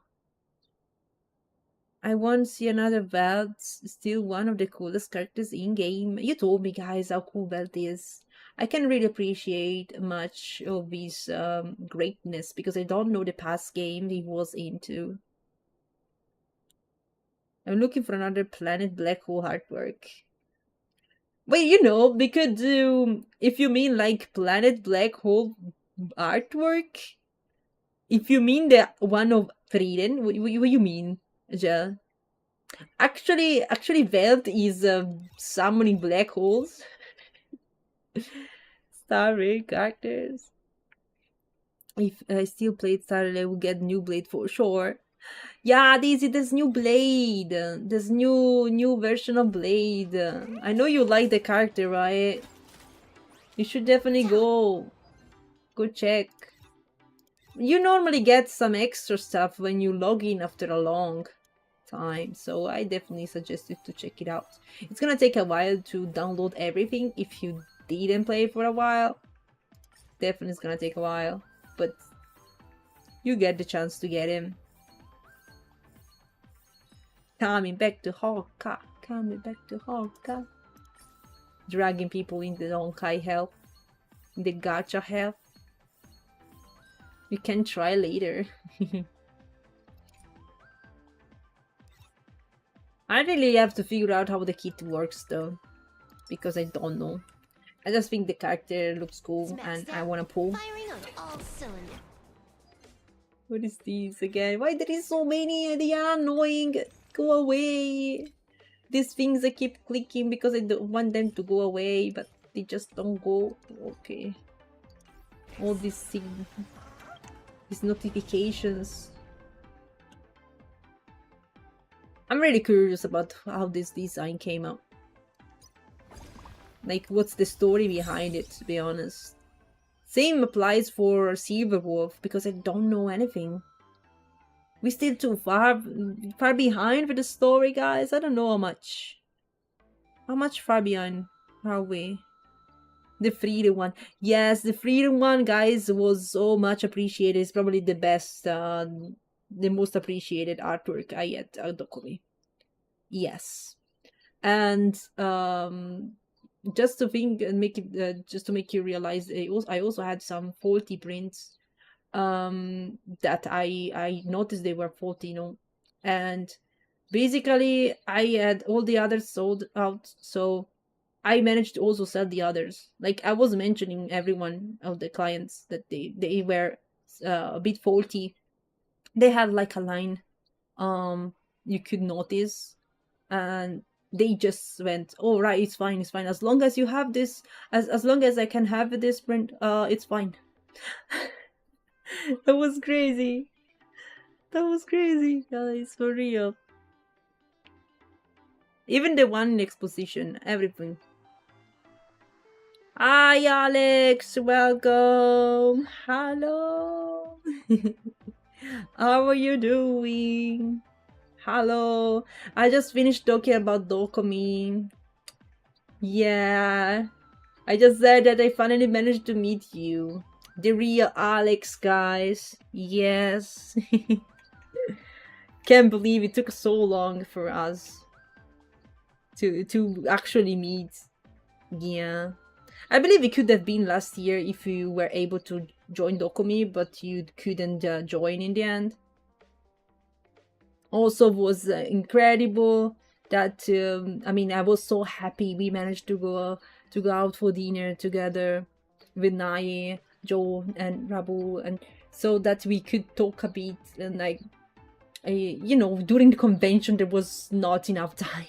I want to see another Veld. Still one of the coolest characters in game. You told me, guys, how cool Veld is. I can really appreciate much of his greatness because I don't know the past game he was into. I'm looking for another Planet Black Hole artwork. Wait, we could do, if you mean like Planet Black Hole artwork, if you mean the one of Frieden, what you mean, Jel? Actually, Veld is summoning black holes. Starry characters. If I still played Starry, I will get new blade for sure. Yeah, this new blade. This new version of blade. I know you like the character, right? You should definitely go check. You normally get some extra stuff when you log in after a long time, so I definitely suggest you to check it out. It's gonna take a while to download everything if you didn't play for a while. Definitely it's gonna take a while, but you get the chance to get him. Coming back to Honkai. Dragging people into the Honkai hell. In the gacha hell. You can try later. I really have to figure out how the kit works though, because I don't know. I just think the character looks cool and I want to pull. What is this again? Why there is so many? They are annoying. Go away. These things I keep clicking because I don't want them to go away, but they just don't go. Okay. All these things, these notifications. I'm really curious about how this design came out. Like, what's the story behind it, to be honest. Same applies for Silverwolf, because I don't know anything. We're still too far behind for the story, guys. I don't know how much. How much far behind are we? The Freedom one. Yes, the Freedom one, guys, was so much appreciated. It's probably the best, the most appreciated artwork I had at Dokomi. Yes. And just to think and make it just to make you realize, I also had some faulty prints that I noticed they were faulty, and basically I had all the others sold out, so I managed to also sell the others. Like, I was mentioning every one of the clients that they were a bit faulty. They had like a line you could notice, and they just went, oh right, it's fine, as long as you have this, as long as I can have this print, it's fine. That was crazy, guys, for real. Even the one in exposition, everything. Hi Alex, welcome. Hello. How are you doing? Hello. I just finished talking about Dokomi. Yeah. I just said that I finally managed to meet you. The real Alex, guys. Yes. Can't believe it took so long for us to actually meet. Yeah. I believe it could have been last year if you were able to join Dokomi, but you couldn't join in the end. Also was incredible that I mean, I was so happy we managed to go out for dinner together with Nai, Joe, and Rabu, and so that we could talk a bit. And like, you know, during the convention there was not enough time,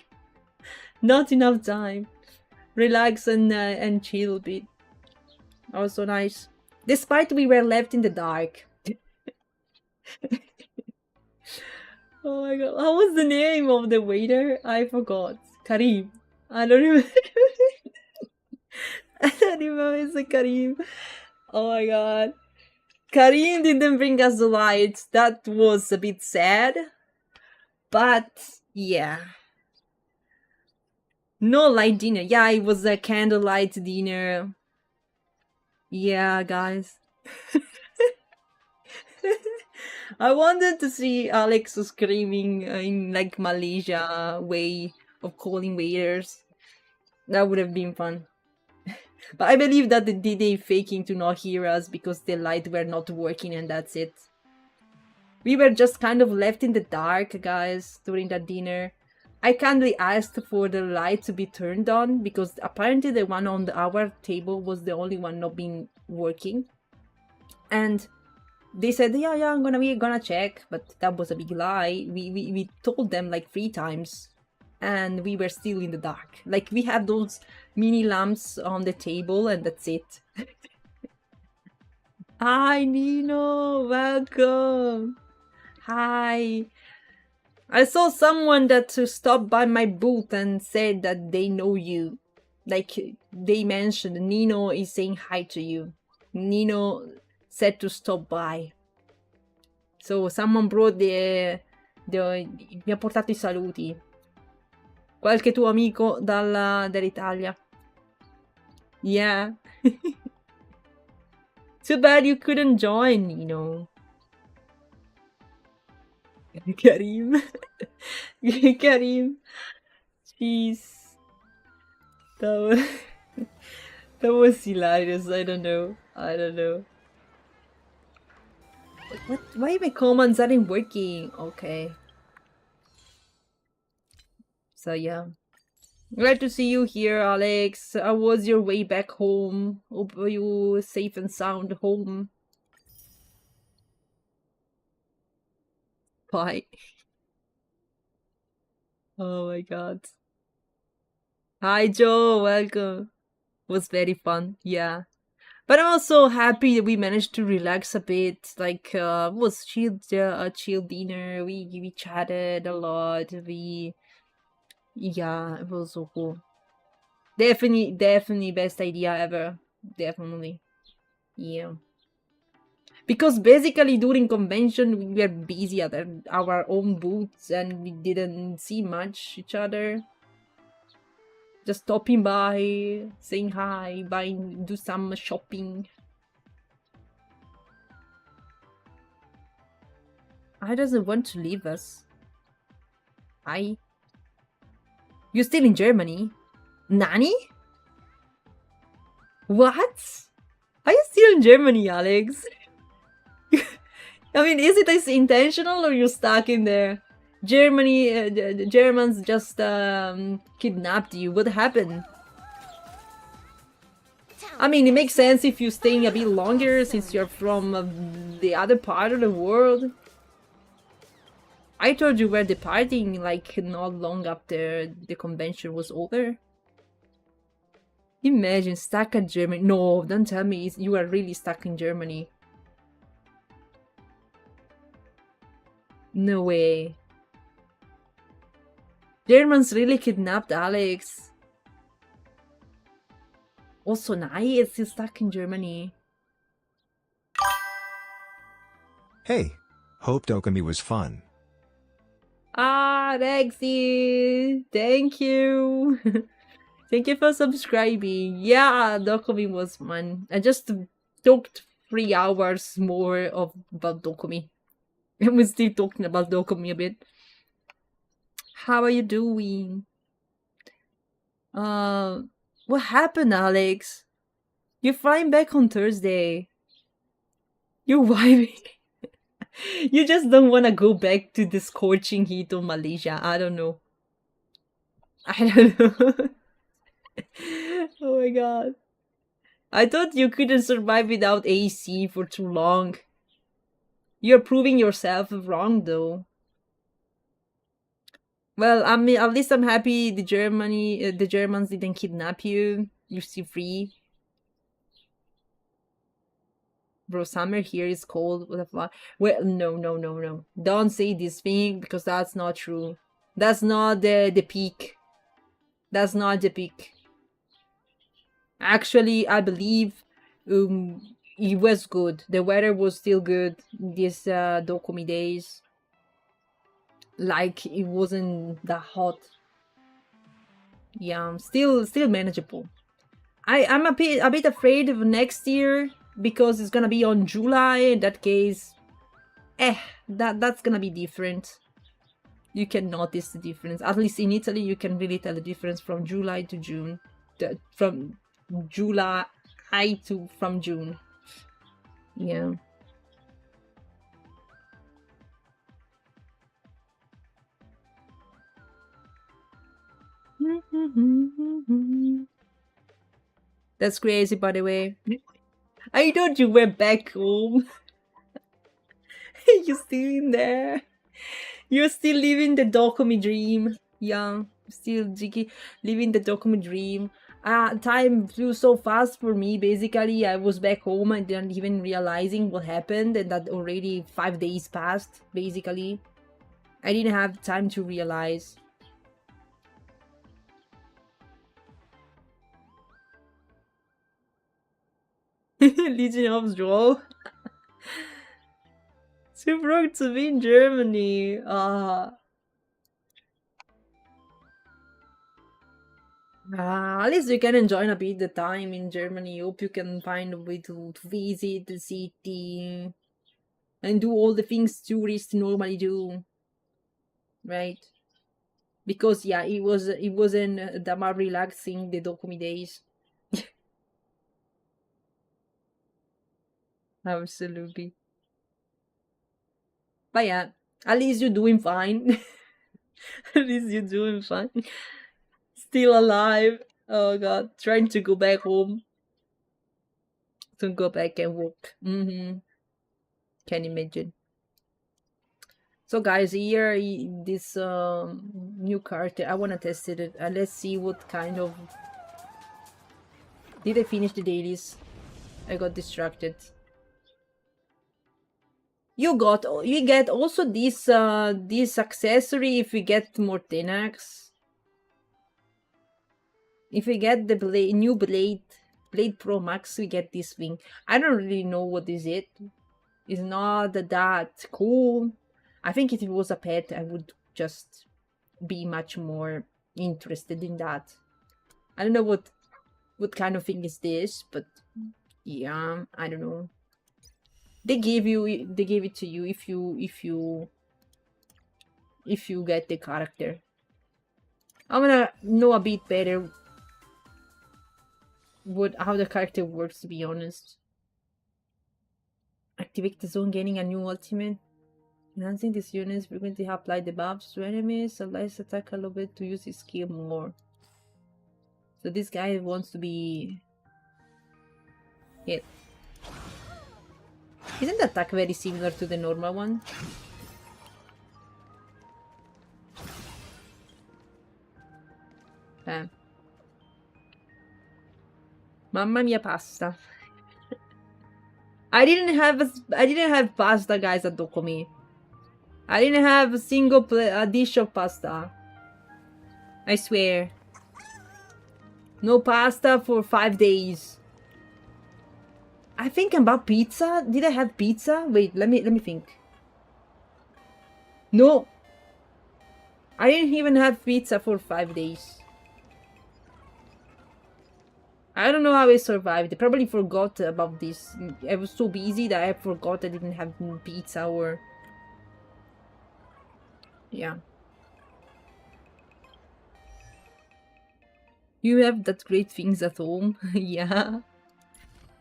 not enough time. Relax and chill a bit. Also nice. Despite we were left in the dark. Oh my god, what was the name of the waiter? I forgot. Karim. I don't remember. I don't remember. It's a Karim. Oh my god. Karim didn't bring us the lights. That was a bit sad. But yeah. No light dinner. Yeah, it was a candlelight dinner. Yeah, guys. I wanted to see Alex screaming in like Malaysia way of calling waiters. That would have been fun. But I believe that they faking to not hear us because the light were not working and that's it. We were just kind of left in the dark, guys, during that dinner. I kindly asked for the light to be turned on because apparently the one on our table was the only one not being working. And they said, yeah, we're gonna check, but that was a big lie. We told them like 3 times, and we were still in the dark. Like, we had those mini lamps on the table, and that's it. Hi, Nino, welcome. Hi. I saw someone that stopped by my booth and said that they know you. Like, they mentioned Nino is saying hi to you. Nino said to stop by. So someone brought mi ha portato I saluti. Qualche tuo amico dall'Italia. Yeah. Too bad you couldn't join, Nino. Karim. Karim. Jeez. That was hilarious. I don't know. What? Why my commands aren't working? Okay. So yeah. Glad to see you here, Alex. How was your way back home? Hope you safe and sound home. Bye. Oh my god. Hi Joe, welcome. Was very fun, yeah. But I'm also happy that we managed to relax a bit. Like, it was a chill dinner. We chatted a lot. Yeah, it was so cool. Definitely best idea ever. Definitely. Yeah. Because basically during convention we were busy at our own booths and we didn't see much each other. Just stopping by, saying hi, do some shopping. I doesn't want to leave us. Hi. You're still in Germany? Nani? What? Are you still in Germany, Alex? I mean, is it intentional or you're stuck in there? Germany, the Germans just kidnapped you. What happened? I mean, it makes sense if you're staying a bit longer since you're from the other part of the world. I thought you were departing like not long after the convention was over. Imagine stuck in Germany. No, don't tell me you are really stuck in Germany. No way. Germans really kidnapped Alex. Also, Nai is still stuck in Germany. Hey, hope Dokomi was fun. Ah, Rexy! Thank you! Thank you for subscribing. Yeah, Dokomi was fun. I just talked 3 hours more about Dokomi. And we're still talking about Dokomi a bit. How are you doing? Uh, what happened, Alex? You're flying back on Thursday. You're vibing. You just don't want to go back to the scorching heat of Malaysia. I don't know. I don't know. Oh my god. I thought you couldn't survive without AC for too long. You're proving yourself wrong, though. Well, I mean, at least I'm happy the Germans didn't kidnap you. You're still free. Bro, summer here is cold. What the fuck? Well, no, no, no, no. Don't say this thing because that's not true. That's not the peak. That's not the peak. Actually, I believe it was good. The weather was still good these Dokomi days. Like it wasn't that hot. Yeah, still manageable. I'm a bit afraid of next year because it's gonna be on July. In that case, that's gonna be different. You can notice the difference. At least in Italy, you can really tell the difference from July to June. From July to from June. Yeah. That's crazy, by the way. I thought you went back home. You're still in there. You're still living the Dokomi dream. Yeah, still Jiki living the Dokomi dream. Time flew so fast for me. Basically, I was back home and didn't even realizing what happened, and that already 5 days passed. Basically, I didn't have time to realize. Legion of Droll. Too broke to be in Germany. At least you can enjoy a bit the time in Germany. Hope you can find a way to visit the city and do all the things tourists normally do, right? Because yeah, it wasn't that much relaxing the Dokumi days. Absolutely. But yeah, at least you're doing fine. At least you're doing fine. Still alive. Oh god, trying to go back home. To go back and work. Can imagine. So guys, here this new character. I wanna test it. Let's see what kind of. Did I finish the dailies? I got distracted. You get also this accessory if we get more Tenax. If we get the new Blade Pro Max, we get this thing. I don't really know what is it. It's not that cool. I think if it was a pet, I would just be much more interested in that. I don't know what kind of thing is this, but yeah, I don't know. They gave it to you if you get the character. I'm gonna know a bit better how the character works, to be honest. Activate the zone, gaining a new ultimate. Enhancing this unit's frequently apply the buffs to enemies, allows attack a little bit to use his skill more. So this guy wants to be hit. Isn't the attack very similar to the normal one? Mamma mia pasta. I didn't have pasta, guys, at Dokomi. I didn't have a single dish of pasta. I swear. No pasta for 5 days. I think about pizza. Did I have pizza? Wait, let me think. No. I didn't even have pizza for 5 days. I don't know how I survived. I probably forgot about this. I was so busy that I forgot I didn't have pizza or... Yeah. You have that great things at home. Yeah.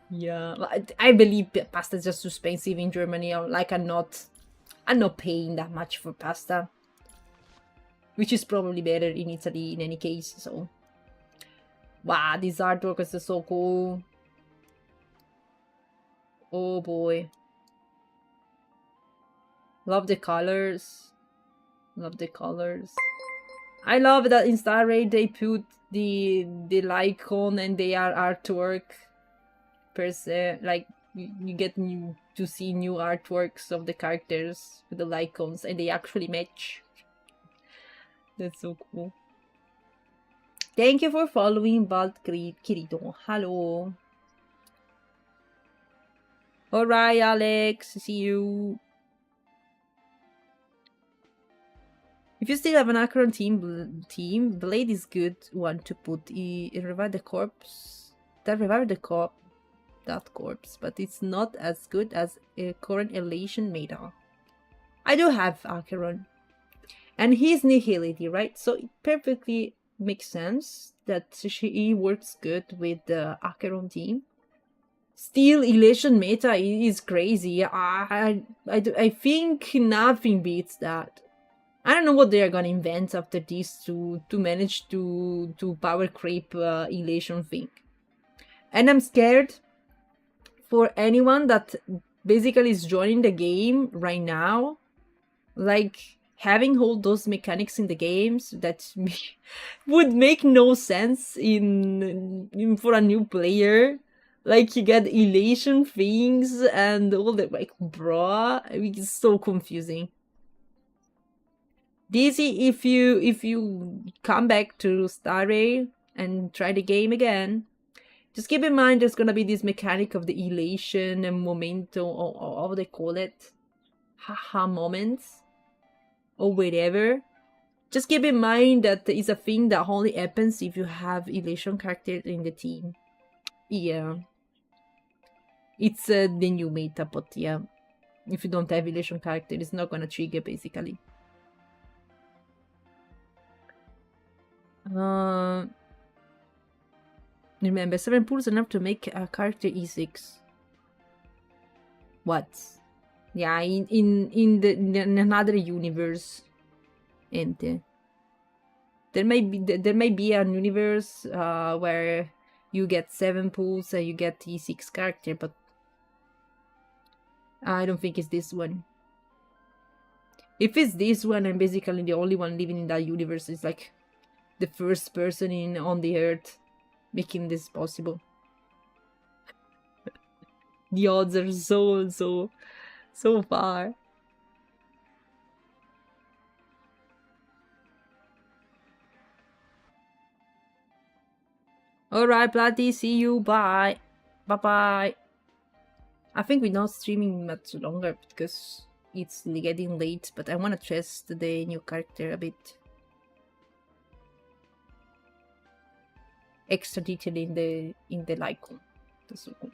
Yeah. I believe pasta is just too expensive in Germany. Like I'm not paying that much for pasta. Which is probably better in Italy in any case, so. Wow, this artwork is so cool. Oh boy. Love the colors. Love the colors. I love that in Star Raid they put the Lycon and their artwork per se. Like you get to see new artworks of the characters with the Lycons and they actually match. That's so cool. Thank you for following Bald Kirito. Hello. Alright, Alex. See you. If you still have an Acheron team, Blade is good one to put. It revive the corpse. That revive the corpse, but it's not as good as a current elation meta. I do have Acheron. And he's Nihility, right? So it perfectly makes sense that he works good with the Acheron team. Still, elation meta is crazy. I think nothing beats that. I don't know what they are gonna invent after this to manage to power creep elation thing. And I'm scared for anyone that basically is joining the game right now, like having all those mechanics in the games that would make no sense in for a new player. Like you get elation things and all the like, bruh, it's so confusing. Dizzy, if you come back to Star Rail and try the game again, just keep in mind there's gonna be this mechanic of the elation and momento, or how they call it, haha moments, or whatever. Just keep in mind that it's a thing that only happens if you have elation characters in the team. Yeah. It's the new meta, but yeah. If you don't have elation character, it's not gonna trigger, basically. Remember, 7 pools enough to make a character E6. What? Yeah, in another universe. And there might be an universe where you get 7 pools and you get E6 character, but I don't think it's this one. If it's this one, I'm basically the only one living in that universe. It's like the first person on the earth making this possible. The odds are so far. Alright, Bloody, see you. Bye. Bye-bye. I think we're not streaming much longer because it's getting late, but I want to test the new character a bit. Extra detail in the Lycon. That's so cool.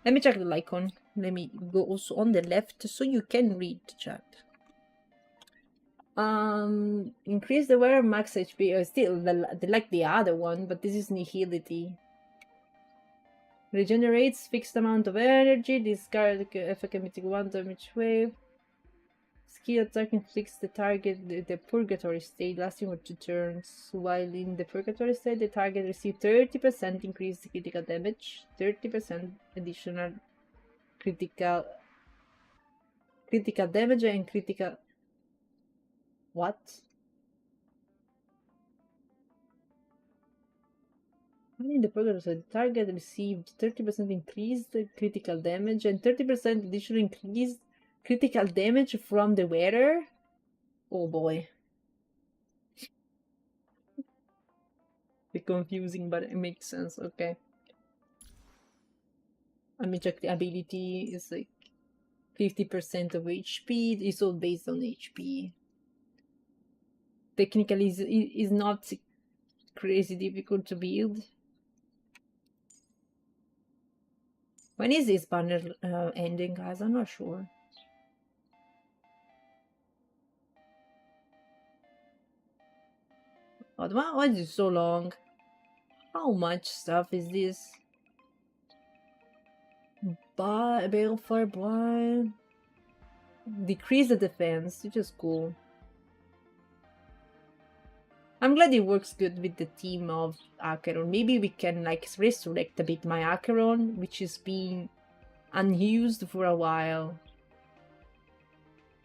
Let me check the Lycon. Let me go also on the left so you can read the chat. Increase the wearer max HP. Still like the other one, but this is Nihility. Regenerates fixed amount of energy. Discard effect emitting 1 damage wave. Skill attack inflicts the target the purgatory state, lasting for 2 turns. While in the purgatory state, the target receives 30% increased critical damage, 30% additional critical damage, and critical. What? While in the purgatory state, the target received 30% increased critical damage and 30% additional increased critical damage from the wearer. Oh boy. Bit confusing, but it makes sense. Okay. Let me check the ability. It's like 50% of HP. It's all based on HP. Technically, is not crazy difficult to build. When is this banner ending, guys? I'm not sure. Why is it so long? How much stuff is this? Balefire blind. Decrease the defense, which is cool. I'm glad it works good with the team of Acheron. Maybe we can like resurrect a bit my Acheron, which is being unused for a while.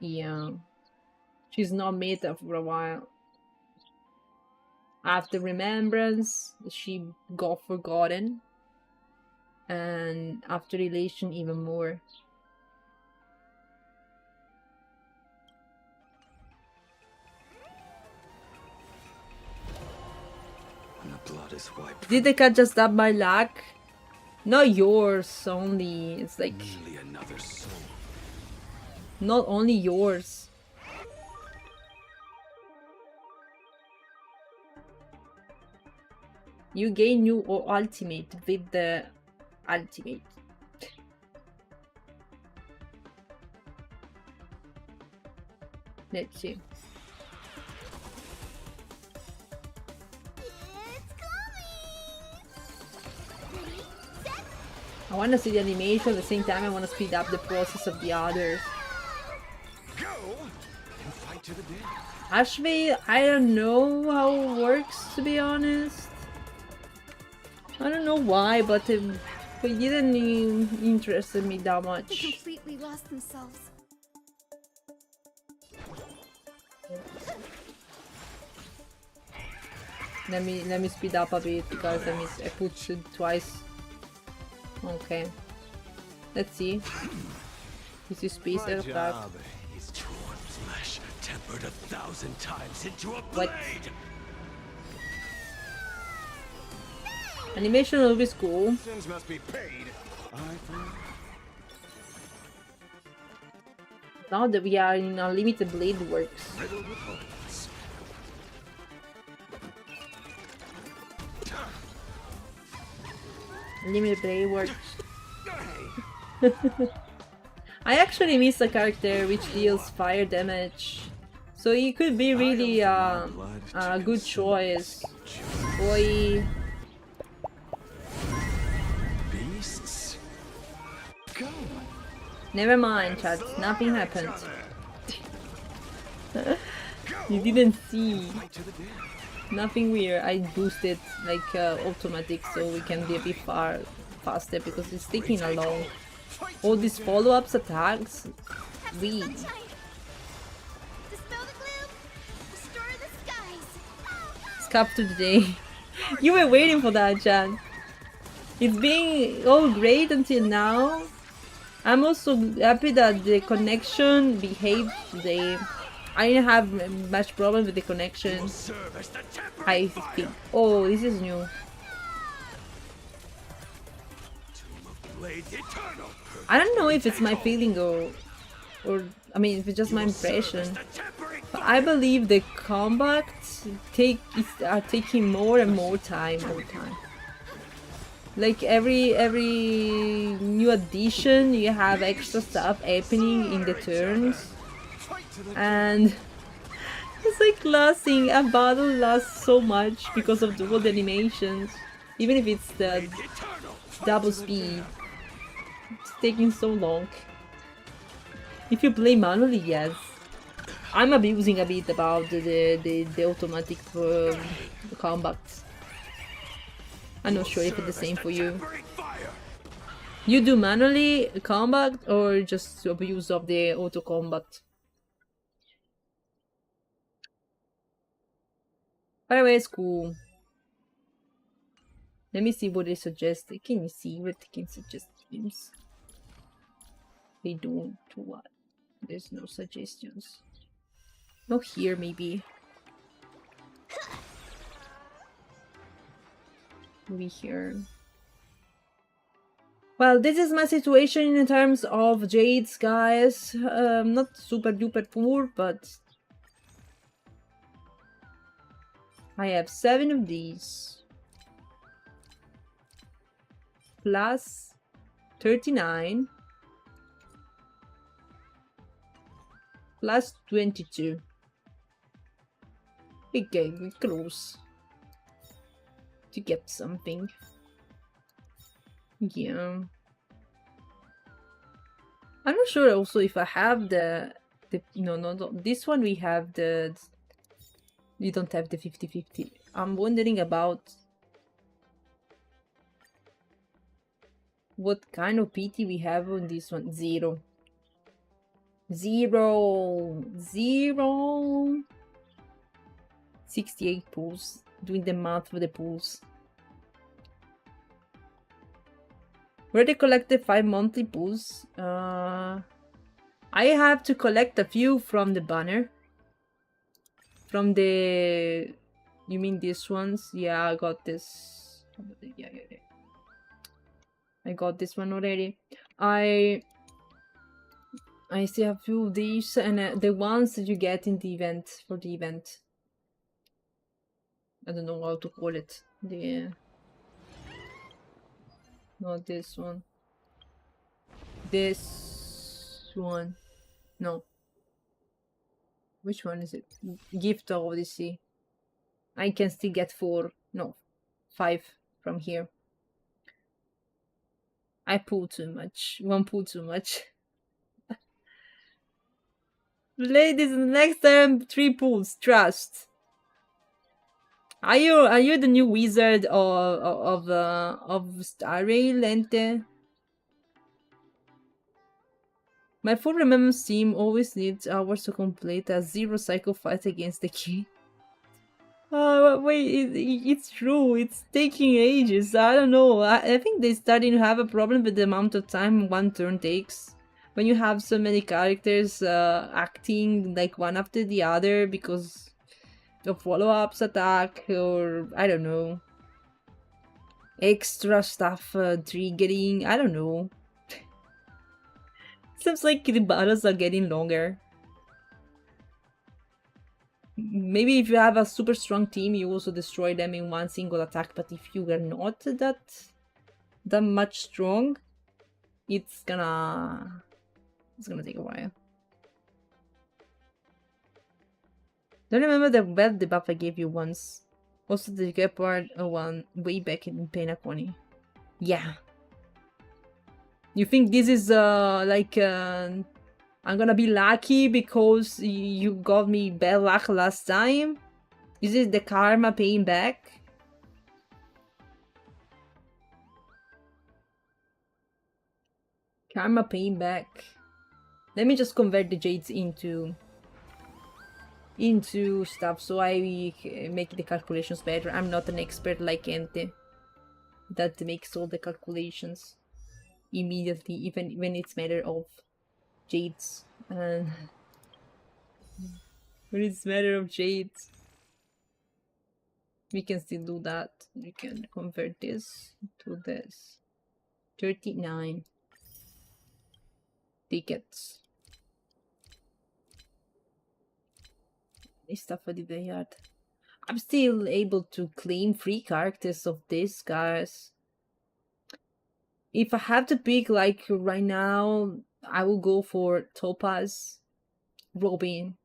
Yeah. She's not meta for a while. After Remembrance, she got forgotten. And after Relation, even more. The blood is wiped. Did the cat just up my luck? Not yours only. It's like Merely another soul. not only yours. You gain new ultimate with the ultimate. Let's see. I want to see the animation at the same time. I want to speed up the process of the others. Go and fight to the death. Actually, I don't know how it works, to be honest. I don't know why, but it didn't interest me that They much. completely lost themselves. Let me speed up a bit because I put it twice. Okay. Let's see. This is space My attack. job is to want flesh tempered 1,000 times into a What? blade. Animation always cool. Sins must be paid. Now that we are in unlimited blade works. Riddled with holes. Unlimited blade works. I actually miss a character which deals fire damage. So it could be really a good choice. Boy. Beasts. Go. Never mind, chat. Nothing happened. You didn't see. Fight to the death. Nothing weird. I boosted like automatic so we can be a bit faster because it's taking a long. All these follow-ups attacks. We. Dispel the gloom. Restore the skies. Scap to the day. You were waiting for that, Chan. It's been all great until now. I'm also happy that the connection behaved today. I didn't have much problem with the connection. Serve as the tempering I fire. think. Oh, this is new. Tomb of Blades eternal. I don't know if it's my feeling or I mean, if it's just my impression. The tempering But I believe the combat are taking more and more time over time. Like every new addition, you have extra stuff happening in the turns, fight to the and it's like lasting a battle lasts so much because of all the animations, even if it's the eternal. double speed. It's taking so long. If you play manually, yes. I'm abusing a bit about the automatic combat. I'm not sure if it's the same for you. Tempering fire. You do manually combat or just abuse of the auto combat? By the way, it's cool. Let me see what they suggest. Can you see what they can suggest games? They don't. What? There's no suggestions. No here, maybe. Maybe here. Well, this is my situation in terms of jades, guys. Not super duper poor, but I have 7 of these. Plus 39. Plus 22. Okay, we're close. to get something. Yeah. I'm not sure also if I have the no, this one we have we don't have the 50-50. I'm wondering about what kind of PT we have on this one. 0. 68 pulls. Doing the math for the pulls. Already collected 5 monthly pulls. I have to collect a few from the banner. From the... You mean these ones? Yeah, I got this. Yeah. I got this one already. I still have a few of these, and the ones that you get in the event, for the event. I don't know how to call it. Not this one. This one. No. Which one is it? Gift of Odyssey. I can still get 4. No. 5 from here. I pull too much. 1 pull too much. Ladies, next time 3 pulls. Trust. Are you the new wizard of Star Rail, Lente? My full remembrance team always needs hours to complete a 0 cycle fight against the key. Wait, it's true. It's taking ages. I don't know. I think they're starting to have a problem with the amount of time 1 turn takes. When you have so many characters acting like one after the other because of follow-ups attack or I don't know. Extra stuff triggering. I don't know. Seems like the battles are getting longer. Maybe if you have a super strong team, you also destroy them in 1 single attack. But if you are not that much strong, it's gonna take a while. Don't remember the belt debuff I gave you once. Also the Gepard one way back in Penacony. Yeah. You think this is like I'm gonna be lucky because you got me bad luck last time? Is it the karma paying back? Karma paying back. Let me just convert the jades into stuff so I make the calculations better. I'm not an expert like Ente that makes all the calculations immediately, even when it's matter of jades. When it's matter of jades, we can still do that. We can convert this to this. 39 tickets. Stuff I did yet. I'm still able to claim 3 characters of this, guys. If I have to pick, like right now, I will go for Topaz, Robin.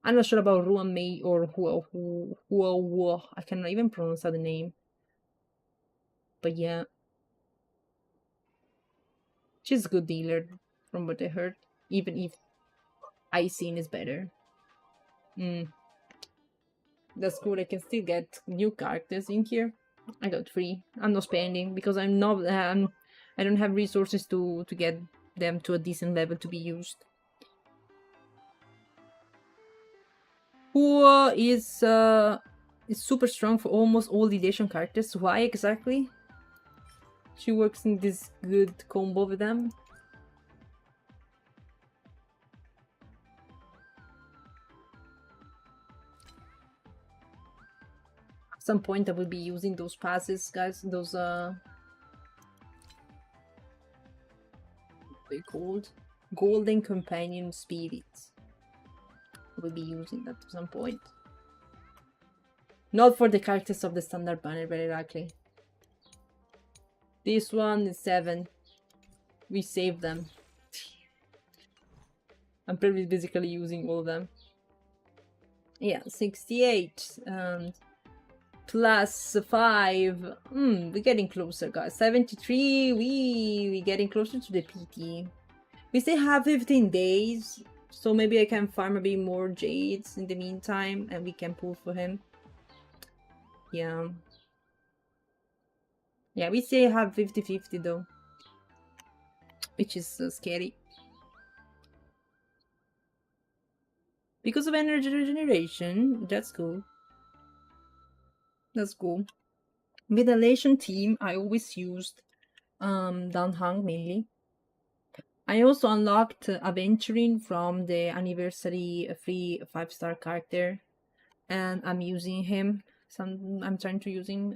I'm not sure about Ruan Mei or Hua. I cannot even pronounce the name. But yeah. She's a good dealer, from what I heard. Even if Icing is better. That's cool. I can still get new characters in here. I got 3. I'm not spending because I'm not. I don't have resources to get them to a decent level to be used. Who is super strong for almost all the Dacian characters. Why exactly? She works in this good combo with them. At some point I will be using those passes, guys. Those what they called? Golden Companion Spirits. I will be using that at some point. Not for the characters of the standard banner, very likely. This one is 7. We saved them. I'm probably basically using all of them. Yeah, 68 and plus 5. We're getting closer, guys. 73. We're getting closer to the PT. We still have 15 days, so maybe I can farm a bit more jades in the meantime, and we can pull for him. Yeah. Yeah, we still have 50-50 though, which is scary. Because of energy regeneration, that's cool. That's cool. With the Lation team, I always used Downhang mainly. I also unlocked Aventuring from the anniversary free 5-star character, and I'm using him. I'm trying to use him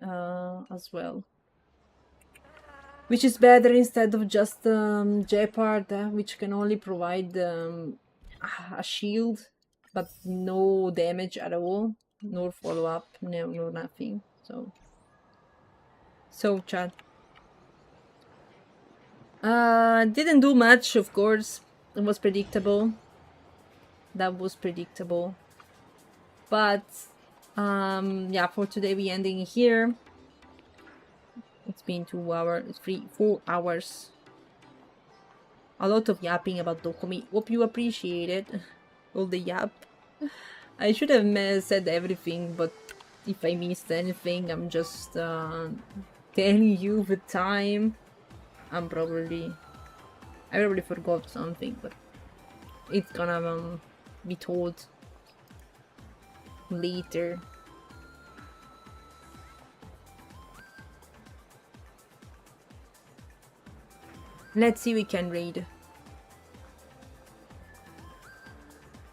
as well, which is better instead of just Jeopard, which can only provide a shield but no damage at all, nor follow up, no nothing. So chat. Didn't do much, of course. It was predictable. That was predictable. But yeah, for today we ending here. It's been 2 hours, 4 hours. A lot of yapping about Dokomi. Hope you appreciate it. All the yap. I should have said everything, but if I missed anything, I'm just telling you the time. I probably forgot something, but it's gonna be told later. Let's see, we can raid.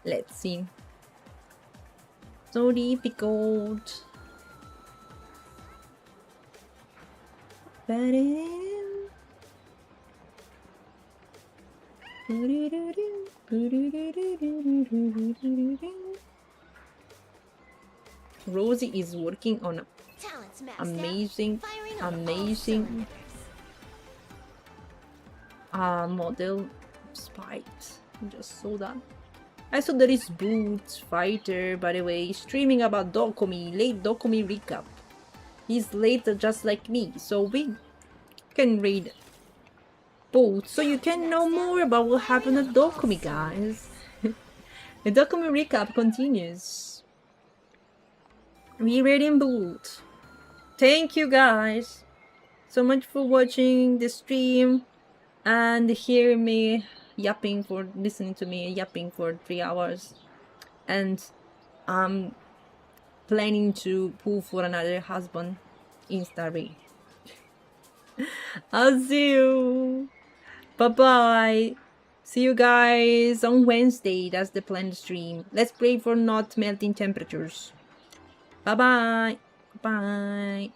Let's see. So difficult. Rosie is working on a amazing model spite. Just saw that. I saw there is Boots Fighter, by the way, streaming about Dokomi, late Dokomi recap. He's late just like me, so we can read both, so you can know more about what happened at Dokomi, guys. The Dokomi recap continues. We reading boot. Thank you guys so much for watching the stream and hearing me yapping, for listening to me yapping for 3 hours, and I'm planning to pull for another husband in Starry. I'll see you. Bye bye. See you guys on Wednesday. That's the planned stream. Let's pray for not melting temperatures. Bye bye. Bye.